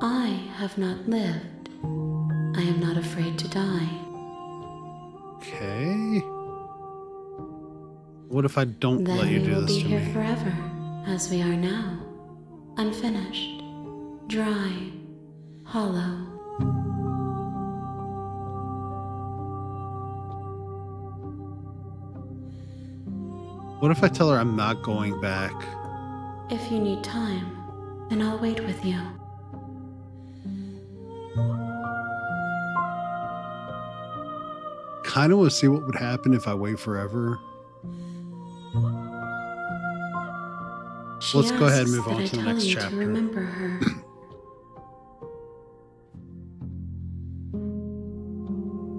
I have not lived. I am not afraid to die. Okay. What if I don't Then let you we do will this be to here me? forever, as we are now. Unfinished, dry, hollow. What if I tell her I'm not going back? If you need time, then I'll wait with you. Kind of want to see what would happen if I wait forever. She Let's go ahead and asks move that on I to the tell next you chapter. to remember her.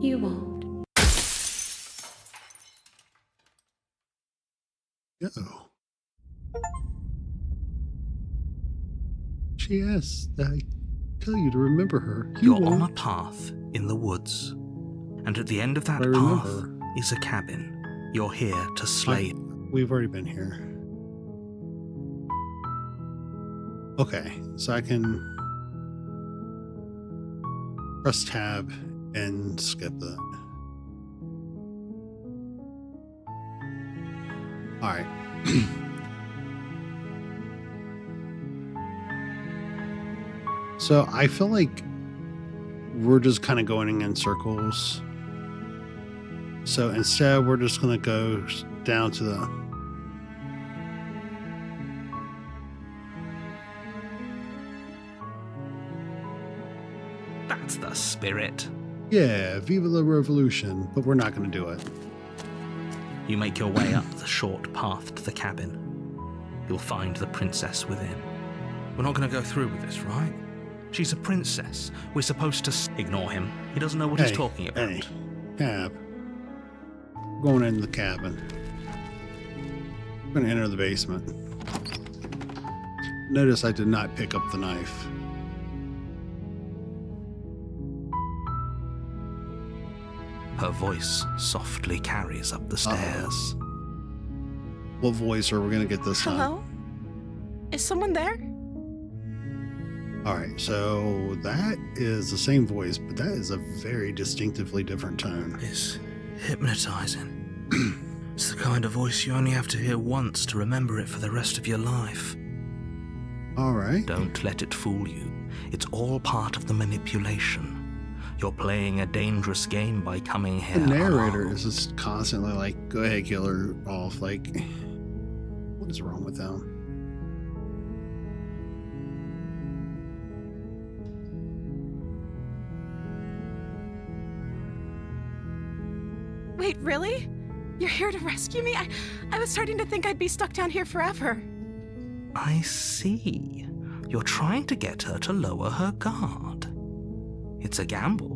You won't. Uh-oh. She asks that I tell you to remember her. You You're on a won't. path in the woods, and at the end of that I path remember. is a cabin. You're here to slay. We've already been here. Okay, so I can press tab and skip that. All right. So I feel like we're just kind of going in circles. So instead, we're just going to go down to the... That's the spirit. Yeah, Viva la Revolution, but we're not going to do it. You make your way up the short path to the cabin. You'll find the princess within. We're not going to go through with this, right? She's a princess. We're supposed to ignore him. He doesn't know what he's talking about. Hey, cab. Going into the cabin. I'm going to enter the basement. Notice I did not pick up the knife. Her voice softly carries up the stairs. What voice are we going to get this time? Hello? Is someone there? All right, so that is the same voice, but that is a very distinctively different tone. It's hypnotizing. It's the kind of voice you only have to hear once to remember it for the rest of your life. All right. Don't let it fool you. It's all part of the manipulation. You're playing a dangerous game by coming The here. narrator unarmed. is just constantly like, go ahead, kill her off. Like, what is wrong with them? Wait, really? You're here to rescue me? I was starting to think I'd be stuck down here forever. I see. You're trying to get her to lower her guard. It's a gamble,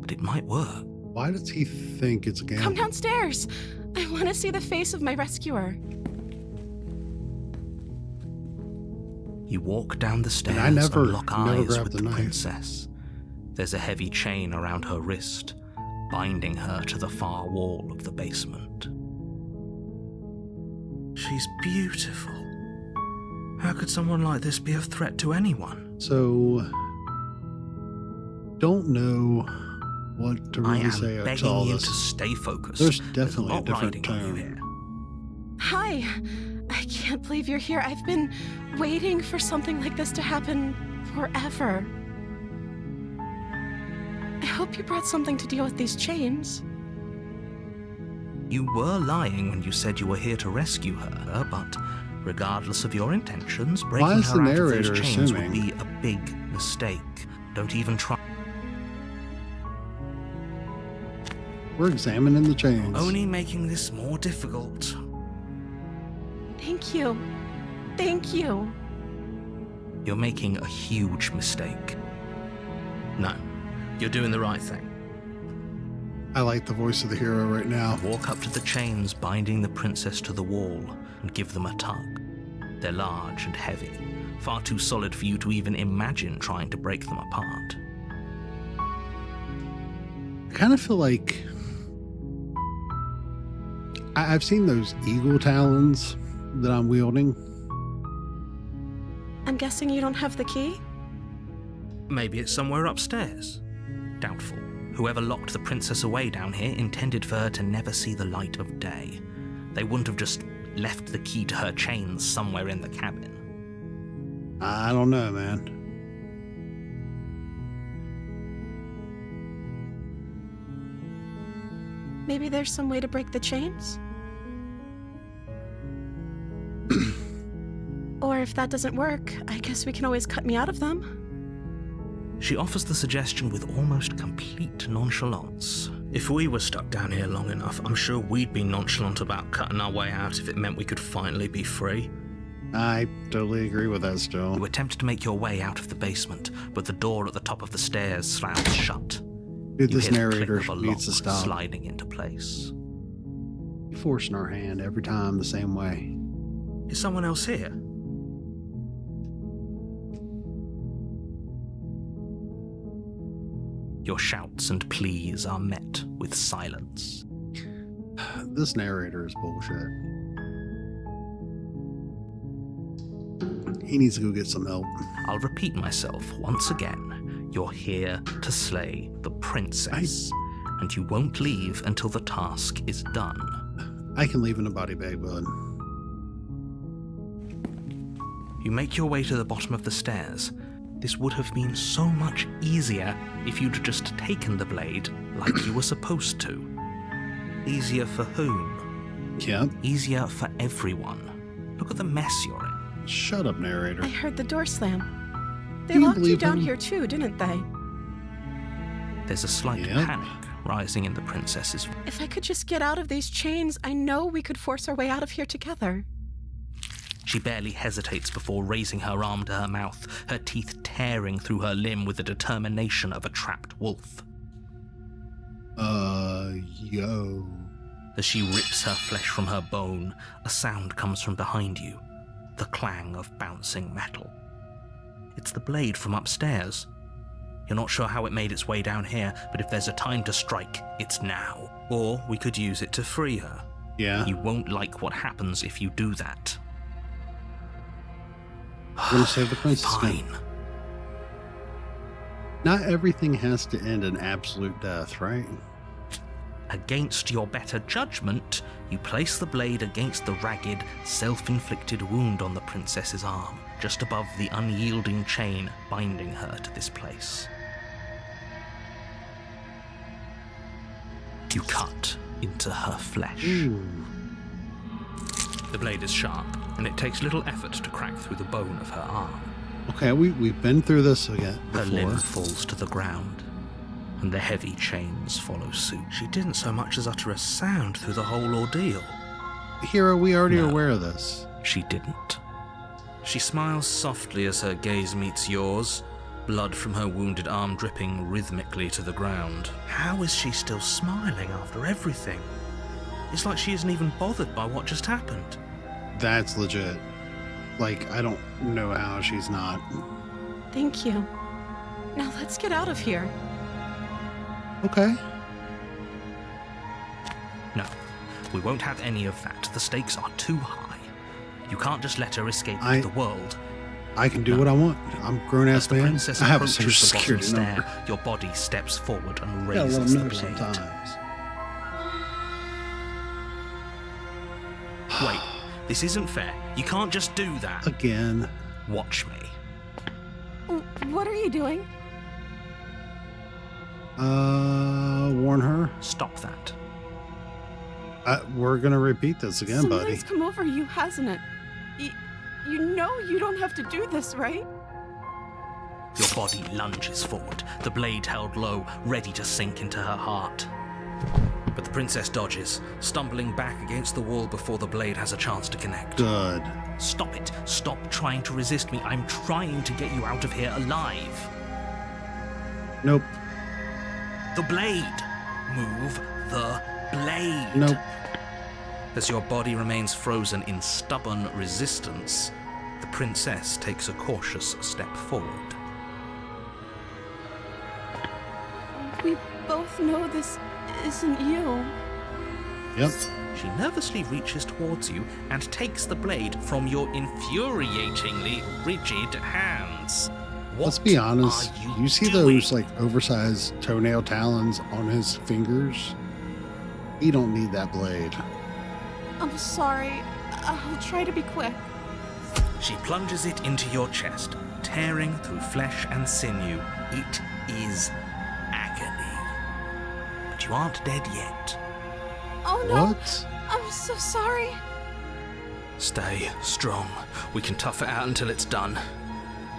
but it might work. Why does he think it's a gamble? Come downstairs. I want to see the face of my rescuer. You walk down the stairs I never lock eyes grabbed with the the knife. princess. There's a heavy chain around her wrist, binding her to the far wall of the basement. She's beautiful. How could someone like this be a threat to anyone? So, don't know what to I really am say to begging all you this. to stay focused. There's There's definitely a lot different riding on you tone. here. Hi. I can't believe you're here. I've been waiting for something like this to happen forever. I hope you brought something to deal with these chains. You were lying when you said you were here to rescue her, but regardless of your intentions, breaking is the her out of narrator those chains would assuming? be a big mistake. Don't even try. We're examining the chains. Only making this more difficult. Thank you. Thank you. You're making a huge mistake. No, you're doing the right thing. I like the voice of the hero right now. Walk up to the chains binding the princess to the wall and give them a tug. They're large and heavy, far too solid for you to even imagine trying to break them apart. I kind of feel like I've seen those eagle talons that I'm wielding. I'm guessing you don't have the key? Maybe it's somewhere upstairs. Doubtful. Whoever locked the princess away down here intended for her to never see the light of day. They wouldn't have just left the key to her chains somewhere in the cabin. I don't know, man. Maybe there's some way to break the chains? Or if that doesn't work, I guess we can always cut me out of them. She offers the suggestion with almost complete nonchalance. If we were stuck down here long enough, I'm sure we'd be nonchalant about cutting our way out if it meant we could finally be free. I totally agree with that still. You attempt to make your way out of the basement, but the door at the top of the stairs slams shut. Dude, You this hear the click narrator of a needs to lock stop. sliding into place. Forcing our hand every time the same way. Is someone else here? Your shouts and pleas are met with silence. This narrator is bullshit. He needs to go get some help. I'll repeat myself once again. You're here to slay the princess, and you won't leave until the task is done. I can leave in a body bag, bud. You make your way to the bottom of the stairs. This would have been so much easier if you'd just taken the blade like you were supposed to. Easier for whom? Yep. Easier for everyone. Look at the mess you're in. Shut up, narrator. I heard the door slam. They Can you locked you believe down him? here too, didn't they? There's a slight Yep. panic rising in the princess's voice. If I could just get out of these chains, I know we could force our way out of here together. She barely hesitates before raising her arm to her mouth, her teeth tearing through her limb with the determination of a trapped wolf. Yo. As she rips her flesh from her bone, a sound comes from behind you, the clang of bouncing metal. It's the blade from upstairs. You're not sure how it made its way down here, but if there's a time to strike, it's now. Or we could use it to free her. Yeah. You won't like what happens if you do that. We're gonna save the princess. Fine. Not everything has to end in absolute death, right? Against your better judgment, you place the blade against the ragged, self-inflicted wound on the princess's arm, just above the unyielding chain binding her to this place. You cut into her flesh. Ooh. The blade is sharp, and it takes little effort to crack through the bone of her arm. Okay, we've been through this again Her limb before. falls to the ground, and the heavy chains follow suit. She didn't so much as utter a sound through the whole ordeal. Hero, we already No. are aware of this. She didn't. She smiles softly as her gaze meets yours, blood from her wounded arm dripping rhythmically to the ground. How is she still smiling after everything? It's like she isn't even bothered by what just happened. That's legit. Like, I don't know how she's not. Thank you. Now let's get out of here. Okay. No, we won't have any of that. The stakes are too high. You can't just let her escape into the world. I can do what I want. I'm a grown-ass The man. princess I have a approaches social the bottom security stair. number. Your body steps forward and Gotta let raises them the know blade. sometimes. Wait, this isn't fair. You can't just do that. Again. Watch me. What are you doing? Warn her. Stop that. We're gonna repeat this again, buddy. Something's come over you, hasn't it? You know you don't have to do this, right? Your body lunges forward, the blade held low, ready to sink into her heart. But the princess dodges, stumbling back against the wall before the blade has a chance to connect. Good. Stop it. Stop trying to resist me. I'm trying to get you out of here alive. Nope. The blade. Move the blade. Nope. As your body remains frozen in stubborn resistance, the princess takes a cautious step forward. We both know this isn't you. Yep. She nervously reaches towards you and takes the blade from your infuriatingly rigid hands. What Let's be honest. are You see doing? those like oversized toenail talons on his fingers? He don't need that blade. I'm sorry. I'll try to be quick. She plunges it into your chest, tearing through flesh and sinew. It is agony. But you aren't dead yet. Oh no! What? I'm so sorry. Stay strong. We can tough it out until it's done.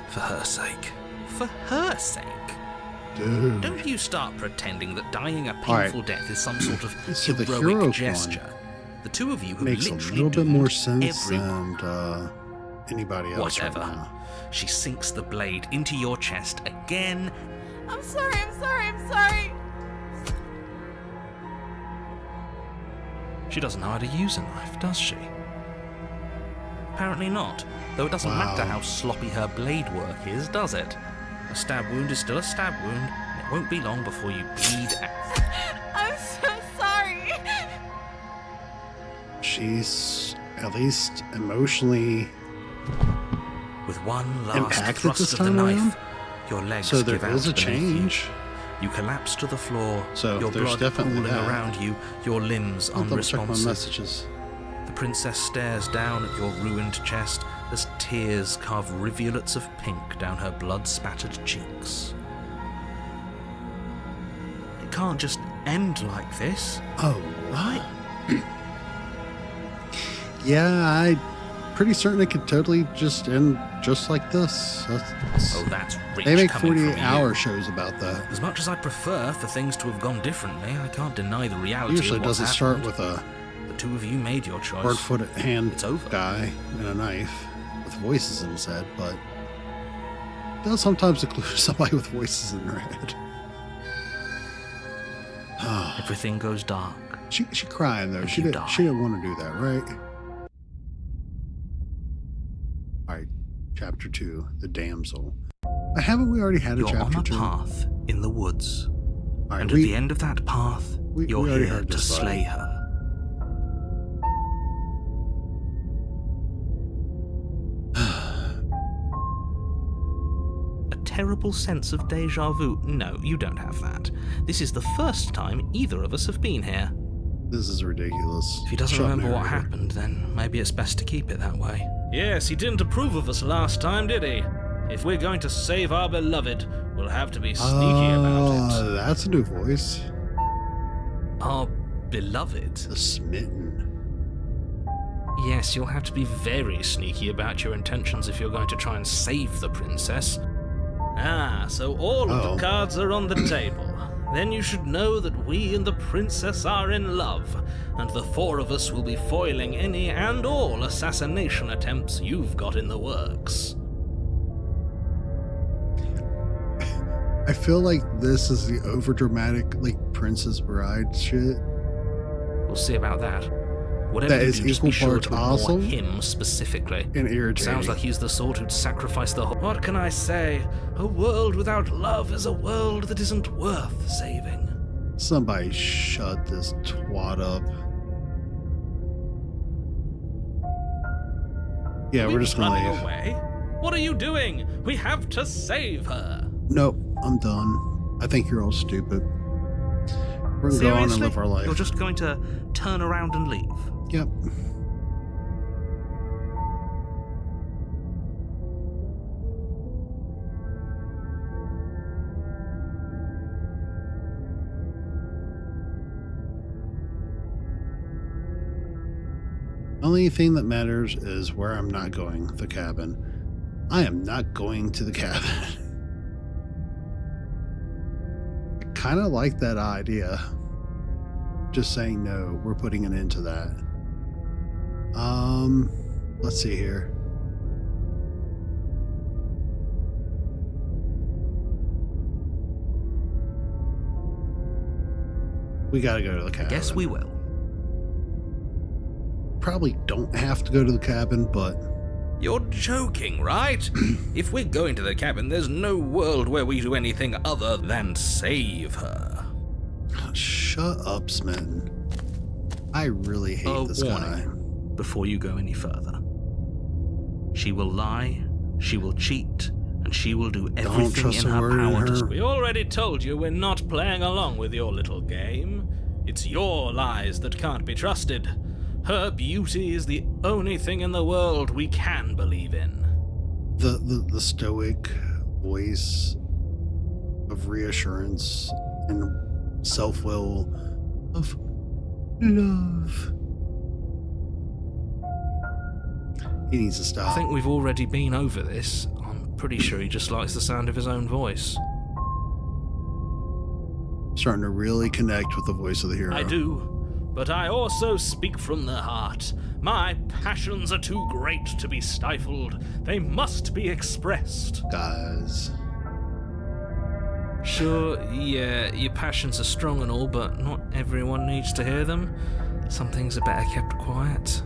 For her sake. For her sake. Dude. Don't you start pretending that dying a All right. painful death is some sort of So the heroic heroic gesture. one The two of you have Makes a literally little bit more doomed sense everyone. than anybody else Whatever. right now. She sinks the blade into your chest again. I'm sorry. I'm sorry. She doesn't know how to use a knife, does she? Apparently not, though it doesn't matter Wow. how sloppy her blade work is, does it? A stab wound is still a stab wound, and it won't be long before you bleed out. I'm so sorry. She's at least emotionally. With one last Impacted thrust this of the time knife, around? your legs So there give out is a beneath change. You collapse to the floor, So your there's blood definitely pooling that. around you, your limbs I'll double check my unresponsive. messages. The princess stares down at your ruined chest as tears carve rivulets of pink down her blood-spattered cheeks. It can't just end like this. Oh, what? Yeah, I'm pretty certain it could totally just end just like this. Oh, that's rich They make coming from 48-hour you. shows about that. As much as I'd prefer for things to have gone differently, I can't deny the reality Usually of what's doesn't start happened. with a The two of you made your choice. hard-footed hand It's over. guy and a knife with voices in his head, but it does sometimes include somebody with voices in their head. Everything goes dark. She crying though. And She you didn't. die. She didn't want to do that, right? All right, chapter 2, the damsel. Haven't we already had a You're on chapter a 2? path in the woods. All right, And at the end of that path, we you're already here heard to this, buddy. slay her. A terrible sense of deja vu. No, you don't have that. This is the first time either of us have been here. This is ridiculous. If he doesn't Shut remember what narrator. happened, then maybe it's best to keep it that way. Yes, he didn't approve of us last time, did he? If we're going to save our beloved, we'll have to be sneaky about it. That's a new voice. Our beloved. The smitten. Yes, you'll have to be very sneaky about your intentions if you're going to try and save the princess. Ah, so all of Oh. the cards are on the table. Then you should know that we and the princess are in love, and the four of us will be foiling any and all assassination attempts you've got in the works. I feel like this is the overdramatic, like, Princess Bride shit. We'll see about that. Whatever That you is do, just equal be sure parts to ignore awesome him specifically. and irritating. Sounds like he's the sort who'd sacrifice the whole... What can I say? A world without love is a world that isn't worth saving. Somebody shut this twat up. Yeah, we're just gonna leave. Away? What are you doing? We have to save her. Nope, I'm done. I think you're all stupid. We're gonna go on and live our life. You're just going to turn around and leave? Yep. Only thing that matters is where I'm not going, the cabin. I am not going to the cabin. I kind of like that idea. Just saying no, we're putting an end to that. Let's see here. We gotta go to the cabin. I guess we will. Probably don't have to go to the cabin, but You're joking, right? If we're going to the cabin, there's no world where we do anything other than save her. shut up, Smitten. I really hate this guy. Before you go any further. She will lie, she will cheat, and she will do everything in her power to... We already told you we're not playing along with your little game. It's your lies that can't be trusted. Her beauty is the only thing in the world we can believe in. The stoic voice of reassurance and self-will of love. He needs to stop. I think we've already been over this. I'm pretty sure he just likes the sound of his own voice. Starting to really connect with the voice of the hero. I do. But I also speak from the heart. My passions are too great to be stifled. They must be expressed. Guys. Sure, yeah, your passions are strong and all, but not everyone needs to hear them. Some things are better kept quiet.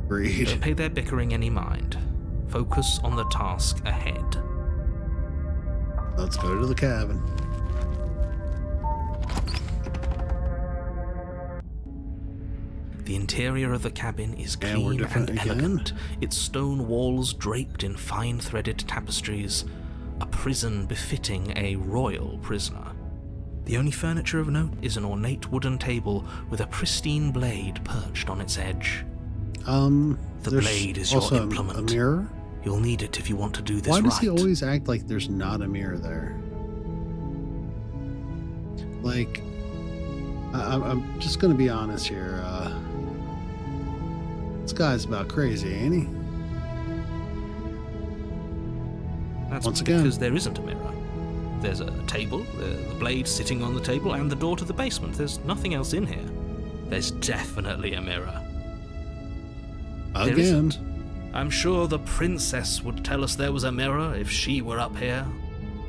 Agreed. Don't pay their bickering any mind. Focus on the task ahead. Let's go to the cabin. The interior of the cabin is clean and elegant, its stone walls draped in fine-threaded tapestries, a prison befitting a royal prisoner. The only furniture of note is an ornate wooden table with a pristine blade perched on its edge. The blade is your implement. A mirror? You'll need it if you want to do this right. Why does he always act like there's not a mirror there? Like, I'm just gonna be honest here. This guy's about crazy, ain't he? That's Once again, because there isn't a mirror. There's a table, the blade sitting on the table, and the door to the basement. There's nothing else in here. There's definitely a mirror. There again. isn't. I'm sure the princess would tell us there was a mirror if she were up here.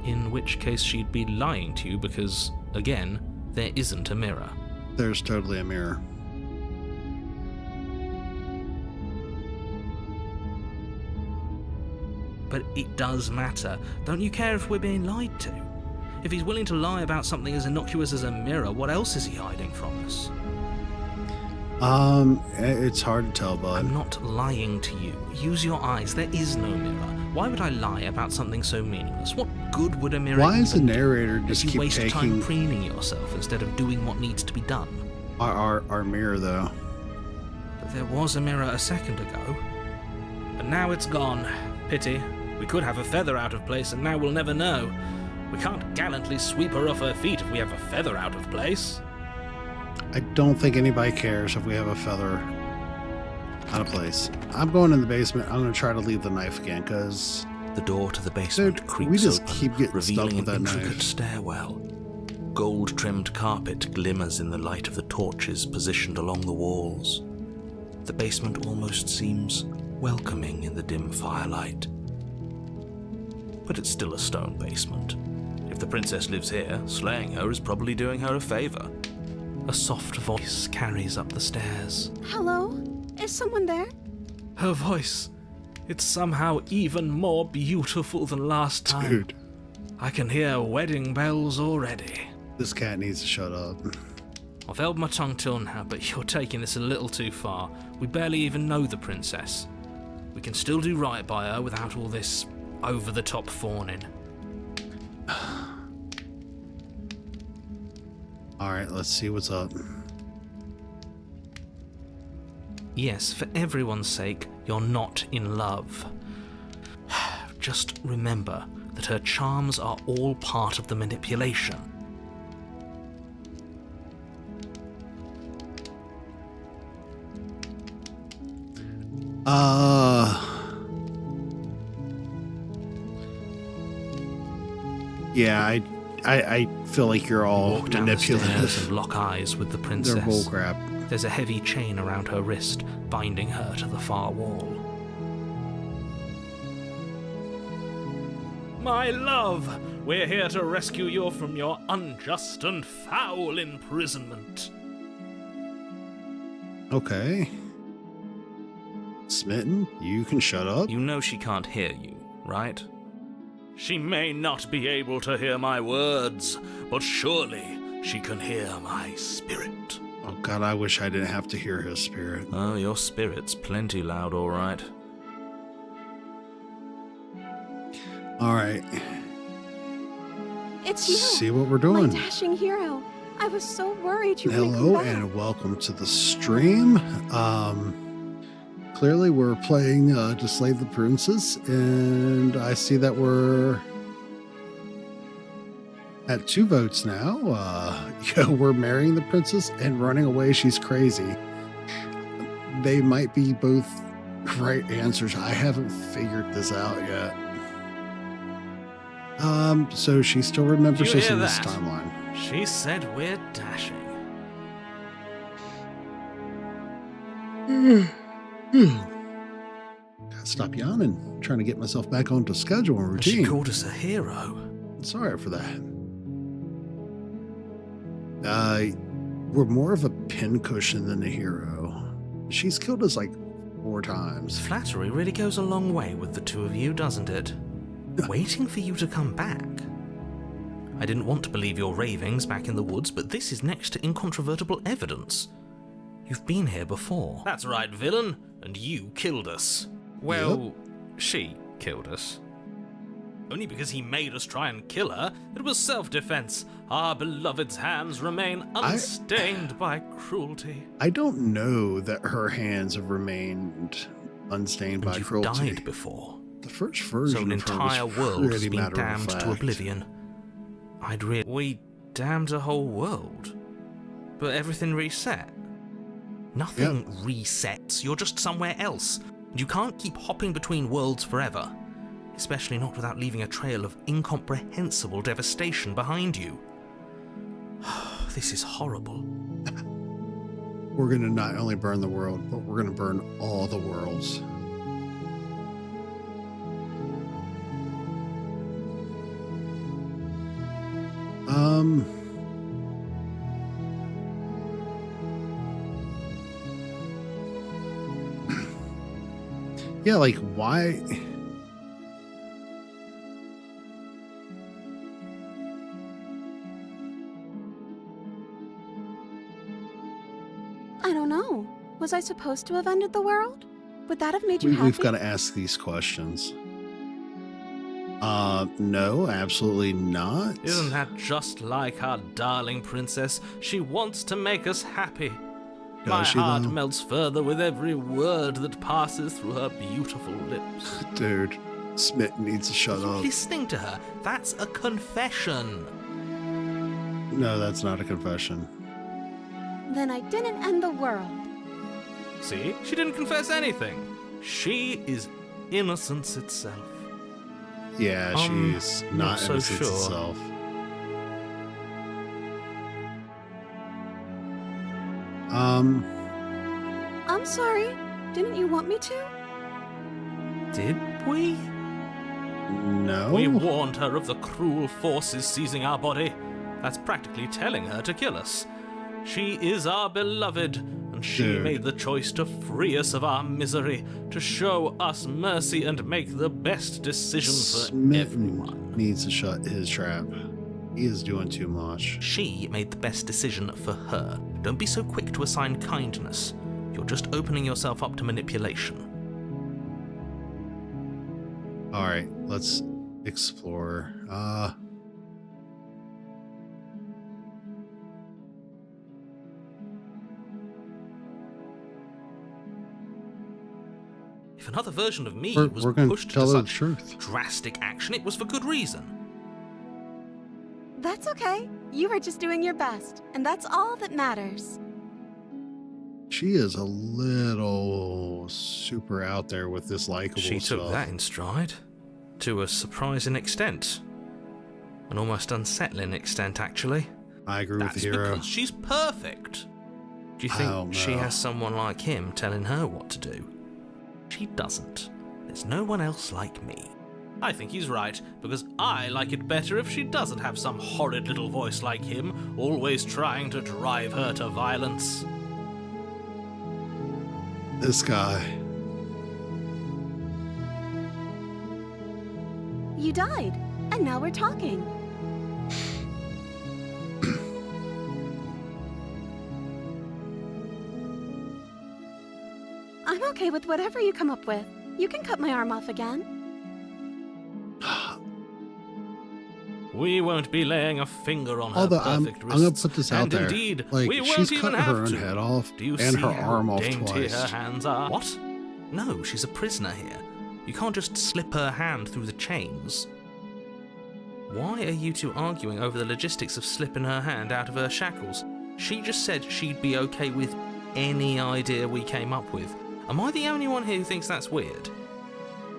In which case she'd be lying to you because, again, there isn't a mirror. There's totally a mirror. But it does matter. Don't you care if we're being lied to? If he's willing to lie about something as innocuous as a mirror, what else is he hiding from us? It's hard to tell, bud. I'm not lying to you. Use your eyes. There is no mirror. Why would I lie about something so meaningless? What good would a mirror Why is the even do? narrator just You keep waste taking time preening yourself instead of doing what needs to be done. our mirror, though? But there was a mirror a second ago. And now it's gone. Pity. We could have a feather out of place, and now we'll never know. We can't gallantly sweep her off her feet if we have a feather out of place. I don't think anybody cares if we have a feather out of place. I'm going in the basement. I'm going to try to leave the knife again, because... The door to the basement Dude, creaks we just open, keep getting stuck revealing with an that intricate knife. stairwell. Gold-trimmed carpet glimmers in the light of the torches positioned along the walls. The basement almost seems welcoming in the dim firelight. But it's still a stone basement. If the princess lives here, slaying her is probably doing her a favor. A soft voice carries up the stairs. Hello? Is someone there? Her voice, it's somehow even more beautiful than last time. Dude, I can hear wedding bells already. this cat needs to shut up. I've held my tongue till now, but you're taking this a little too far. We barely even know the princess. We can still do right by her without all this over-the-top fawning. Alright, let's see what's up. Yes, for everyone's sake, you're not in love. Just remember that her charms are all part of the manipulation. Yeah, I feel like you're all Walk down the stairs manipulative. and lock eyes with the They're princess. bullcrap. There's a heavy chain around her wrist, binding her to the far wall. My love, we're here to rescue you from your unjust and foul imprisonment. Okay. Smitten, you can shut up. You know she can't hear you, right? She may not be able to hear my words, but surely she can hear my spirit. Oh god, I wish I didn't have to hear his spirit. Oh, your spirit's plenty loud, all right. Alright, It's you. see what we're My doing. dashing hero. I was so worried you wouldn't come Hello back. and welcome to the stream. Clearly we're playing To Slay the Princess, and I see that we're at 2 votes now. Yeah, we're marrying the princess and running away. She's crazy. They might be both right answers. I haven't figured this out yet. So she still remembers You us hear in this that? timeline. She said we're dashing. Gotta stop yawning. Trying to get myself back onto schedule and And she routine. called us a hero. Sorry for that. We're more of a pincushion than a hero. She's killed us like 4 times. Flattery really goes a long way with the two of you, doesn't it? Waiting for you to come back. I didn't want to believe your ravings back in the woods, but this is next to incontrovertible evidence. You've been here before. That's right, villain, and you killed us. Well, she killed us. Only because he made us try and kill her. It was self-defense. Our beloved's hands remain unstained by cruelty. I don't know that her hands have remained unstained by And you've cruelty. died before. The first version So an of her entire was world has pretty been matter of damned to fact. oblivion. We damned a whole world. But everything reset. Nothing resets. You're just somewhere else. And you can't keep hopping between worlds forever. Especially not without leaving a trail of incomprehensible devastation behind you. This is horrible. We're going to not only burn the world, but we're going to burn all the worlds. Yeah, like why? I don't know. Was I supposed to have ended the world? Would that have made you happy? We've got to ask these questions. No, absolutely not. Isn't that just like our darling princess? She wants to make us happy. My she, heart though? melts further with every word that passes through her beautiful lips. Dude, Smith needs to shut up. Listening to her, that's a confession. No, that's not a confession. Then I didn't end the world. See, she didn't confess anything. She is innocence itself. Yeah, she's not not so innocence sure. itself. I'm sorry. Didn't you want me to? Did we? No. We warned her of the cruel forces seizing our body. That's practically telling her to kill us. She is our beloved, and she Dude. made the choice to free us of our misery, to show us mercy and make the best decision for Smitten everyone. needs to shut his trap. He is doing too much. She made the best decision for her. Don't be so quick to assign kindness. You're just opening yourself up to manipulation. All right, let's explore. If another version of me was we're gonna pushed to tell her the such truth. drastic action, it was for good reason. That's okay. You were just doing your best, and that's all that matters. She is a little super out there with this likable She stuff. took that in stride. To a surprising extent. An almost unsettling extent, actually. I agree with That's the hero. because she's perfect. Do you I think don't she know. has someone like him telling her what to do? She doesn't. There's no one else like me. I think he's right, because I like it better if she doesn't have some horrid little voice like him, always trying to drive her to violence. This guy. You died, and now we're talking. I'm okay with whatever you come up with. You can cut my arm off again. We won't be laying a finger on her Although I'm perfect gonna wrists, put this out and there. indeed, Like, we won't she's even cutting her have own to. head off Do you and see her how arm off dainty twice. her hands are? What? No, she's a prisoner here. You can't just slip her hand through the chains. Why are you two arguing over the logistics of slipping her hand out of her shackles? She just said she'd be okay with any idea we came up with. Am I the only one here who thinks that's weird?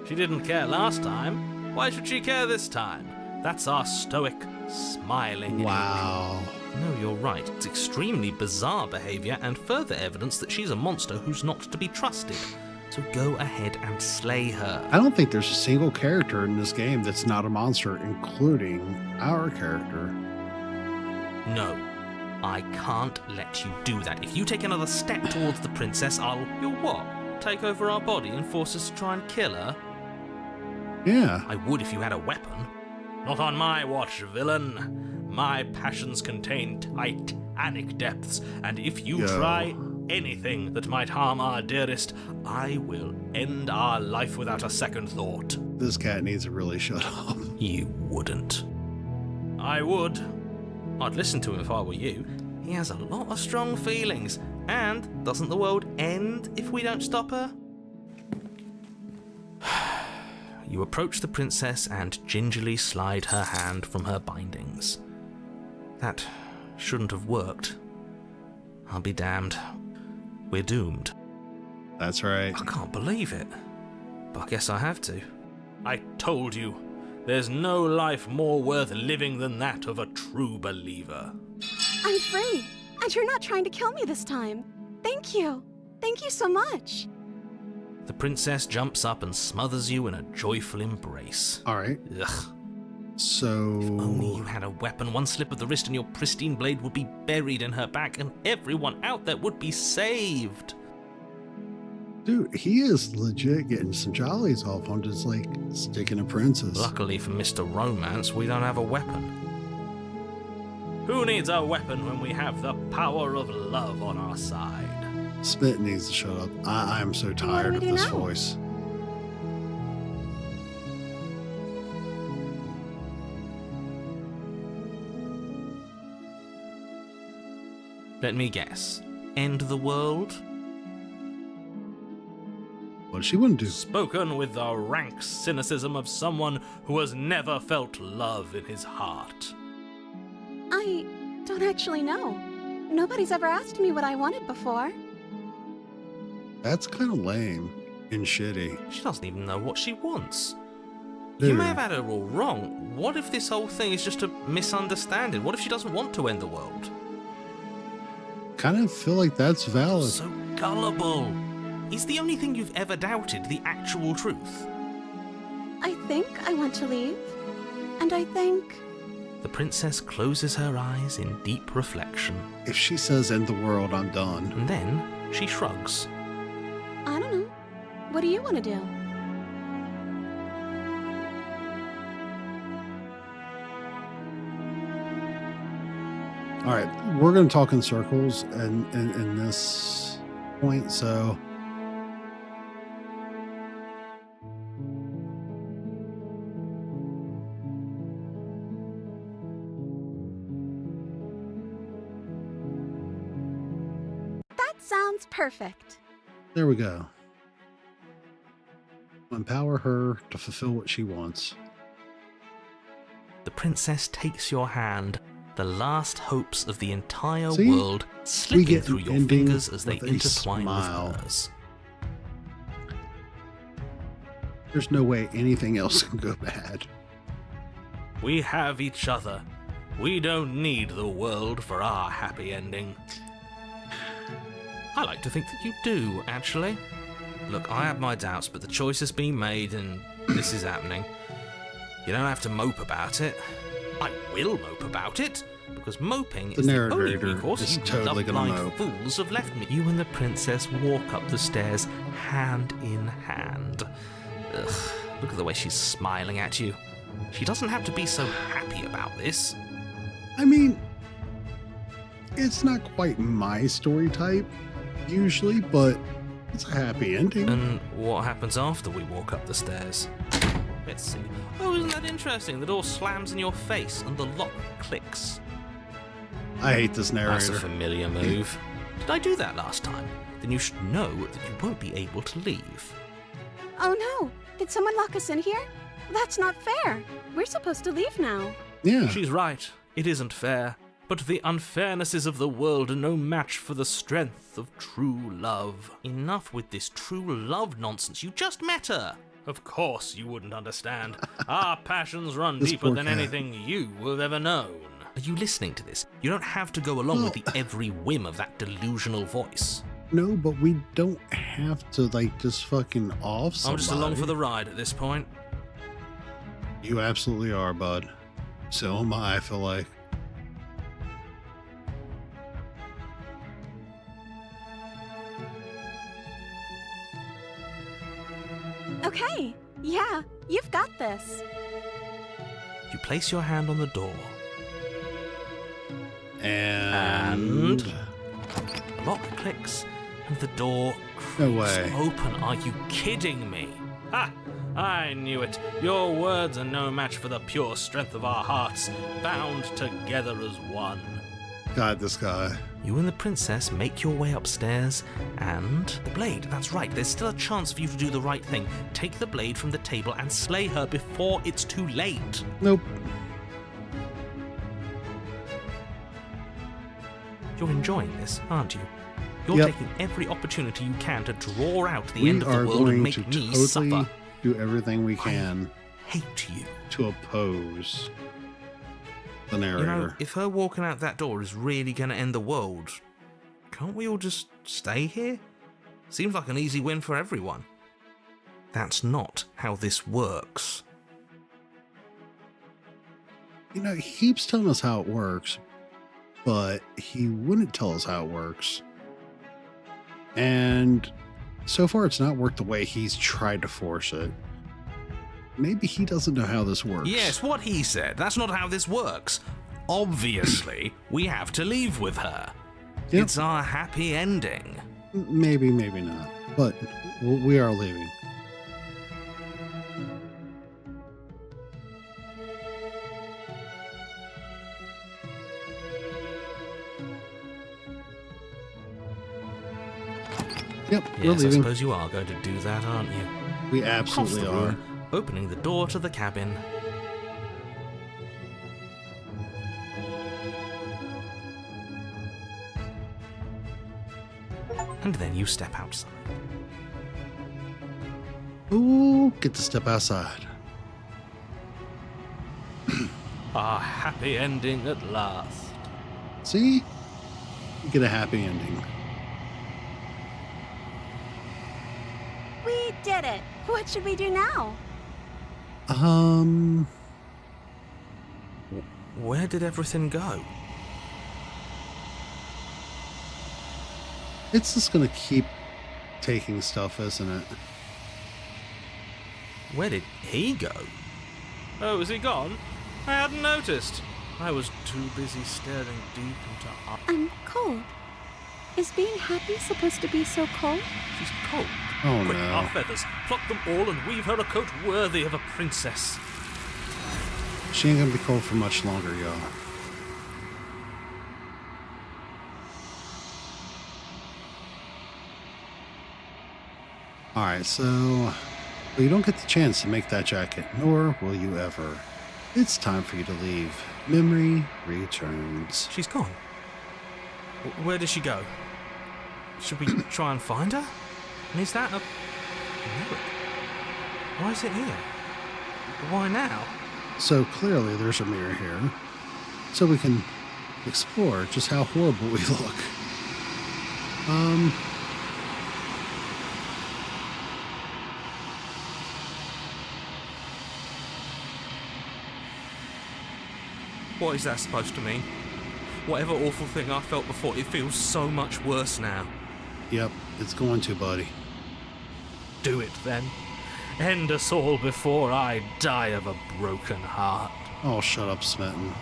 She didn't care last time. Why should she care this time? That's our stoic, smiling Wow. No, you're right. It's extremely bizarre behaviour and further evidence that she's a monster who's not to be trusted. So go ahead and slay her. I don't think there's a single character in this game that's not a monster, including our character. No, I can't let you do that. If you take another step towards the princess, You'll what? Take over our body and force us to try and kill her? Yeah. I would if you had a weapon. Not on my watch, villain. My passions contain titanic depths, and if you Yo. try anything that might harm our dearest, I will end our life without a second thought. This cat needs to really shut up. You wouldn't. I would. I'd listen to him if I were you. He has a lot of strong feelings. And doesn't the world end if we don't stop her? You approach the princess and gingerly slide her hand from her bindings. That shouldn't have worked. I'll be damned. We're doomed. That's right. I can't believe it. But I guess I have to. I told you, there's no life more worth living than that of a true believer. I'm free, and you're not trying to kill me this time. Thank you. Thank you so much. The princess jumps up and smothers you in a joyful embrace. All right. Ugh. So. Only you had a weapon, one slip of the wrist and your pristine blade would be buried in her back and everyone out there would be saved. Dude, he is legit getting some jollies off on just like sticking a princess. Luckily for Mr. Romance, we don't have a weapon. Who needs a weapon when we have the power of love on our side? Spit needs to shut up. I am so tired we of do this now? voice. Let me guess. End the world? What she wouldn't do. Spoken with the rank cynicism of someone who has never felt love in his heart. I don't actually know. Nobody's ever asked me what I wanted before. That's kind of lame and shitty. She doesn't even know what she wants. Dude. You may have had her all wrong. What if this whole thing is just a misunderstanding? What if she doesn't want to end the world? Kind of feel like that's valid. So gullible. Is the only thing you've ever doubted the actual truth? I think I want to leave. And I think... The princess closes her eyes in deep reflection, If she says end the world, I'm done. and then she shrugs. I don't know. What do you want to do? All right, we're going to talk in circles in this point, so... That sounds perfect. There we go. Empower her to fulfill what she wants. The princess takes your hand, the last hopes of the entire See? world slipping get through an your ending fingers as they with a intertwine smile. with hers. There's no way anything else can go bad. We have each other. We don't need the world for our happy ending. I like to think that you do, actually. Look, I have my doubts, but the choice has been made and this is happening. You don't have to mope about it. I will mope about it, because moping is the only narrator recourse is you totally gonna love-blind mope. fools have left me. You and the princess walk up the stairs, hand in hand. Ugh, look at the way she's smiling at you. She doesn't have to be so happy about this. I mean, it's not quite my story type, usually, but it's a happy ending. And what happens after we walk up the stairs? Let's see. Oh, isn't that interesting? The door slams in your face and the lock clicks. I hate this That's a narrator. familiar move. Did I do that last time? Then you should know that you won't be able to leave. Oh no! Did someone lock us in here? That's not fair. We're supposed to leave now. Yeah. She's right. It isn't fair. But the unfairnesses of the world are no match for the strength of true love. Enough with this true love nonsense. You just met her. Of course you wouldn't understand. Our passions run This deeper poor than cat. anything you have ever known. Are you listening to this? You don't have to go along with Well- the every whim of that delusional voice. No, but we don't have to, like, just fucking off I'm somebody. just along for the ride at this point. You absolutely are, bud. So am I feel like. Okay, yeah, you've got this. You place your hand on the door. And... The lock clicks and the door No creaks way. open. Are you kidding me? Ha! I knew it. Your words are no match for the pure strength of our hearts, bound together as one. God, this guy. You and the princess make your way upstairs, and the blade. That's right, there's still a chance for you to do the right thing. Take the blade from the table and slay her before it's too late. Nope. You're enjoying this, aren't you? You're Yep. taking every opportunity you can to draw out the We end of are the world and going make to me totally suffer. do everything we can Hate you. to oppose the You narrator. know, if her walking out that door is really going to end the world, can't we all just stay here? Seems like an easy win for everyone. That's not how this works. You know, he keeps telling us how it works, but he wouldn't tell us how it works. And so far, it's not worked the way he's tried to force it. Maybe he doesn't know how this works. Yes, what he said. That's not how this works. Obviously, we have to leave with her. Yep. It's our happy ending. Maybe, maybe not. But we are leaving. Yep, we're Yes, I leaving. suppose you are going to do that, aren't you? We Across absolutely the are. room, opening the door to the cabin. And then you step outside. Ooh, get to step outside. Our happy ending at last. See? You get a happy ending. We did it. What should we do now? Where did everything go? It's just gonna keep taking stuff, isn't it? Where did he go? Oh, is he gone? I hadn't noticed. I was too busy staring deep into I'm cold. Is being happy supposed to be so cold? She's cold. Oh Quick, no. our feathers. Pluck them all and weave her a coat worthy of a princess. She ain't gonna be cold for much longer, y'all. Alright, so... well, you don't get the chance to make that jacket, nor will you ever. It's time for you to leave. Memory returns. She's gone. Where did she go? Should we try and find her? And is that a mirror? Why is it here? Why now? So clearly there's a mirror here. So we can explore just how horrible we look. What is that supposed to mean? Whatever awful thing I felt before, it feels so much worse now. Yep, it's going to, buddy. Do it then. End us all before I die of a broken heart. Oh, shut up, Smitten.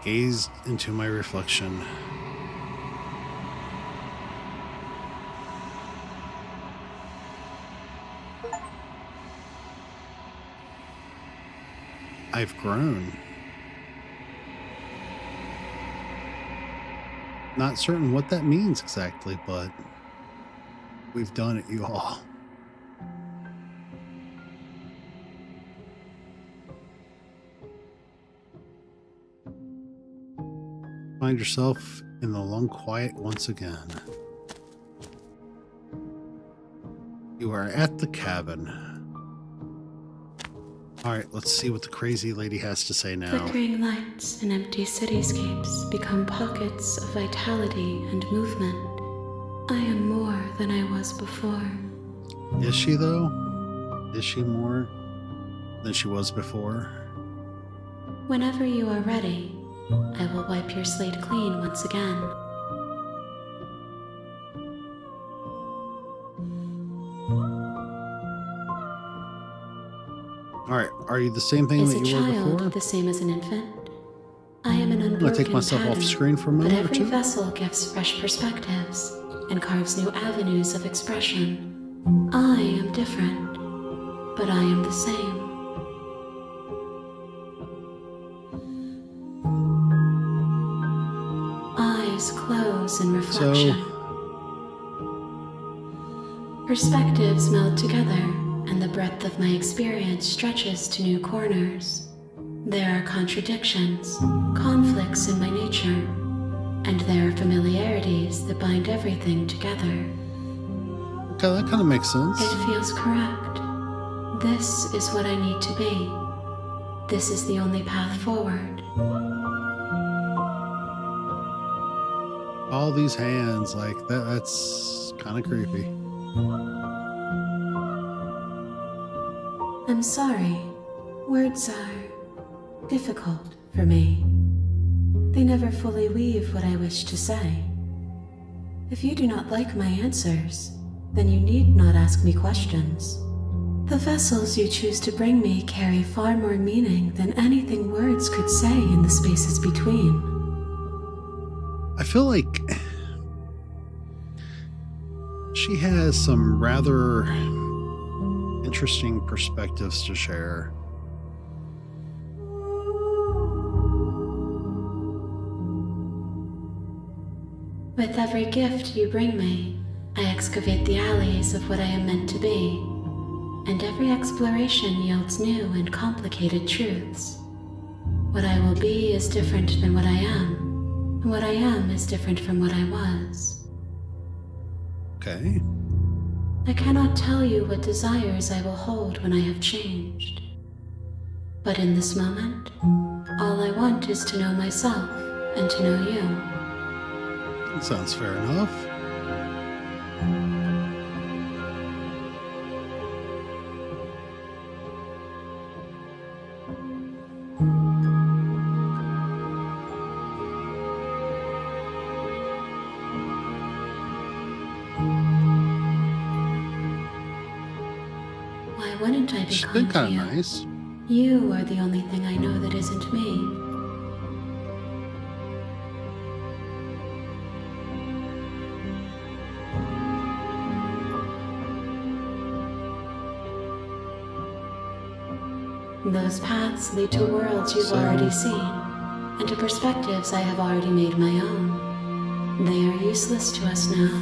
Gazed into my reflection. I've grown. Not certain what that means exactly, but we've done it, you all. Find yourself in the lone quiet once again. You are at the cabin. Alright, let's see what the crazy lady has to say now. Flickering lights and empty cityscapes become pockets of vitality and movement. I am more than I was before. Is she, though? Is she more than she was before? Whenever you are ready, I will wipe your slate clean once again. Alright, are you the same thing Is that a you were child before? the same as an infant? I am an I'm unbroken going to take myself pattern, off screen for a but minute or every two. vessel gives fresh perspectives and carves new avenues of expression. I am different, but I am the same. Eyes close in reflection. Perspectives meld together, and the breadth of my experience stretches to new corners. There are contradictions, conflicts in my nature, and there are familiarities that bind everything together. Okay, that kind of makes sense. It feels correct. This is what I need to be. This is the only path forward. All these hands, like, that's kind of creepy. I'm sorry. Words are difficult for me. They never fully weave what I wish to say. If you do not like my answers, then you need not ask me questions. The vessels you choose to bring me carry far more meaning than anything words could say in the spaces between. I feel like she has some rather interesting perspectives to share. With every gift you bring me, I excavate the alleys of what I am meant to be, and every exploration yields new and complicated truths. What I will be is different than what I am, and what I am is different from what I was. Okay. I cannot tell you what desires I will hold when I have changed. But in this moment, all I want is to know myself and to know you. That sounds fair enough. shouldn't I be She's been kind to kind you? of nice. You are the only thing I know that isn't me. Those paths lead to worlds you've already seen, and to perspectives I have already made my own. They are useless to us now,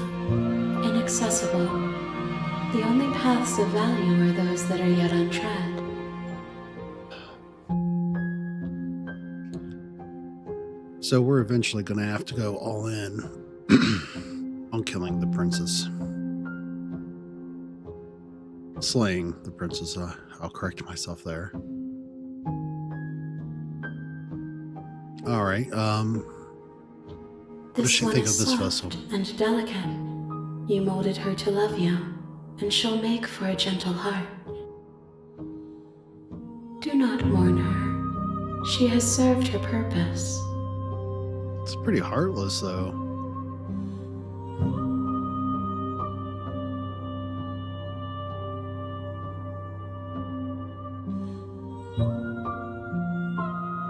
inaccessible. The only paths of value are those that are yet untread. So we're eventually going to have to go all in on killing the princess. Slaying the princess. I'll correct myself there. All right. What does she think of this vessel? And delicate. You molded her to love you, and she'll make for a gentle heart. Do not mourn her. She has served her purpose. It's pretty heartless, though.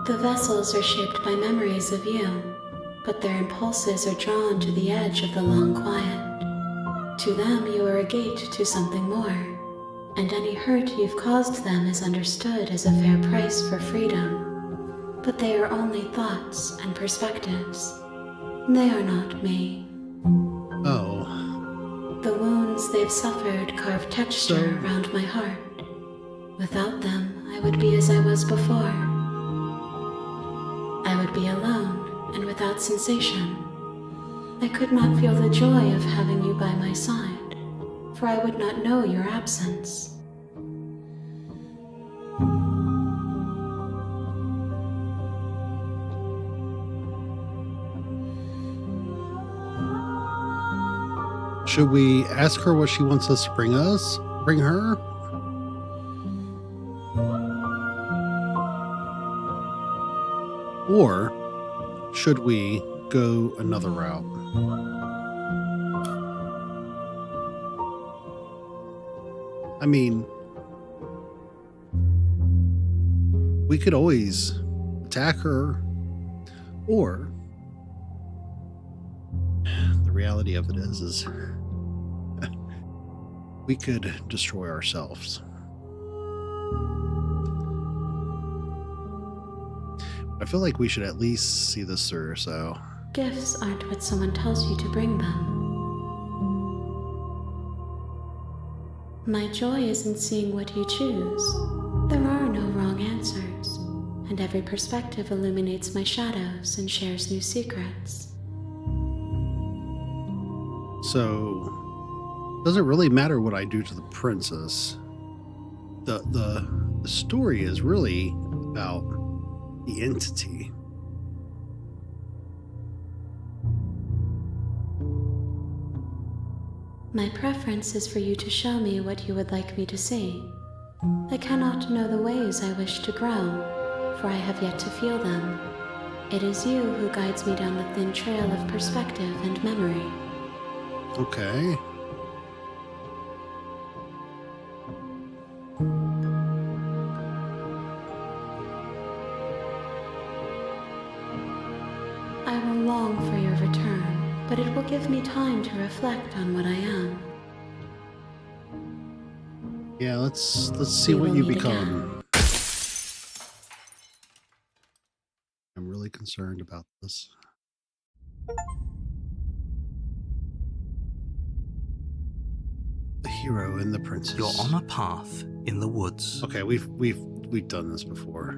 The vessels are shaped by memories of you, but their impulses are drawn to the edge of the long quiet. To them, you are a gate to something more, and any hurt you've caused them is understood as a fair price for freedom. But they are only thoughts and perspectives. They are not me. Oh. The wounds they've suffered carve texture around my heart. Without them, I would be as I was before. I would be alone and without sensation. I could not feel the joy of having you by my side, for I would not know your absence. Should we ask her what she wants us to bring us? Bring her? Or should we go another route? I mean, we could always attack her, or the reality of it is we could destroy ourselves. I feel like we should at least see this through, so... Gifts aren't what someone tells you to bring them. My joy is in seeing what you choose. There are no wrong answers, and every perspective illuminates my shadows and shares new secrets. So, does it really matter what I do to the princess? The story is really about the entity. My preference is for you to show me what you would like me to see. I cannot know the ways I wish to grow, for I have yet to feel them. It is you who guides me down the thin trail of perspective and memory. Okay. I will long for your return, but it will give me time to reflect on what I am. Yeah, let's see We what will you meet become. I'm really concerned about this. The hero and the princess. You're on a path in the woods. Okay, we've done this before.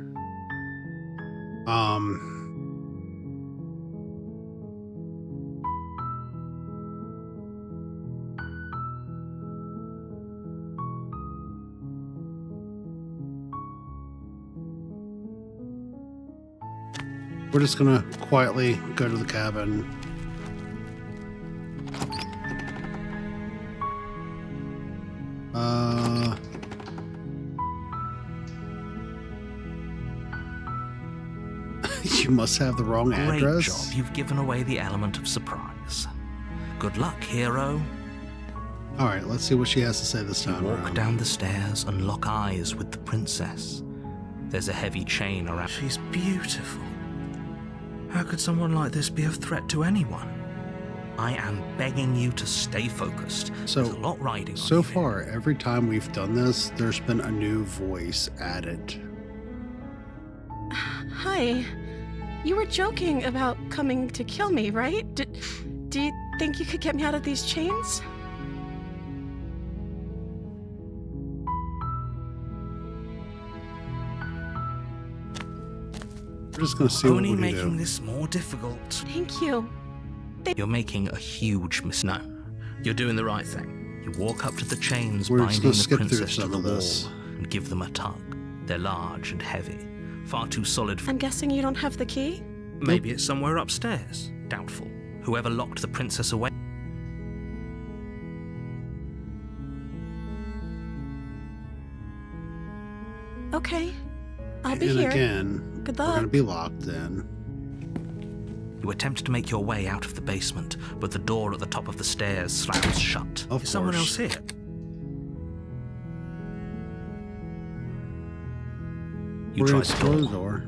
We're just gonna quietly go to the cabin. You must have the wrong Great address. job. You've given away the element of surprise. Good luck, hero. All right, let's see what she has to say this You time walk around. down the stairs and lock eyes with the princess. There's a heavy chain around. She's beautiful. How could someone like this be a threat to anyone? I am begging you to stay focused. So, There's a lot riding on So you here. far, every time we've done this, there's been a new voice added. Hi. You were joking about coming to kill me, right? Do you think you could get me out of these chains? We're just going to see Only what we making do. this more difficult. Thank you. You're making a huge mistake. No, you're doing the right thing. You walk up to the chains We're just binding gonna the skip through princess to some the of wall this. and give them a tug. They're large and heavy, far too solid for... I'm guessing you don't have the key? Maybe it's somewhere upstairs. Doubtful. Whoever locked the princess away... Okay. I'll be And here. again, Good we're going to luck. be locked in. You attempt to make your way out of the basement, but the door at the top of the stairs slams shut. Of Is someone course. else here? You We're try going to explore the to door. door.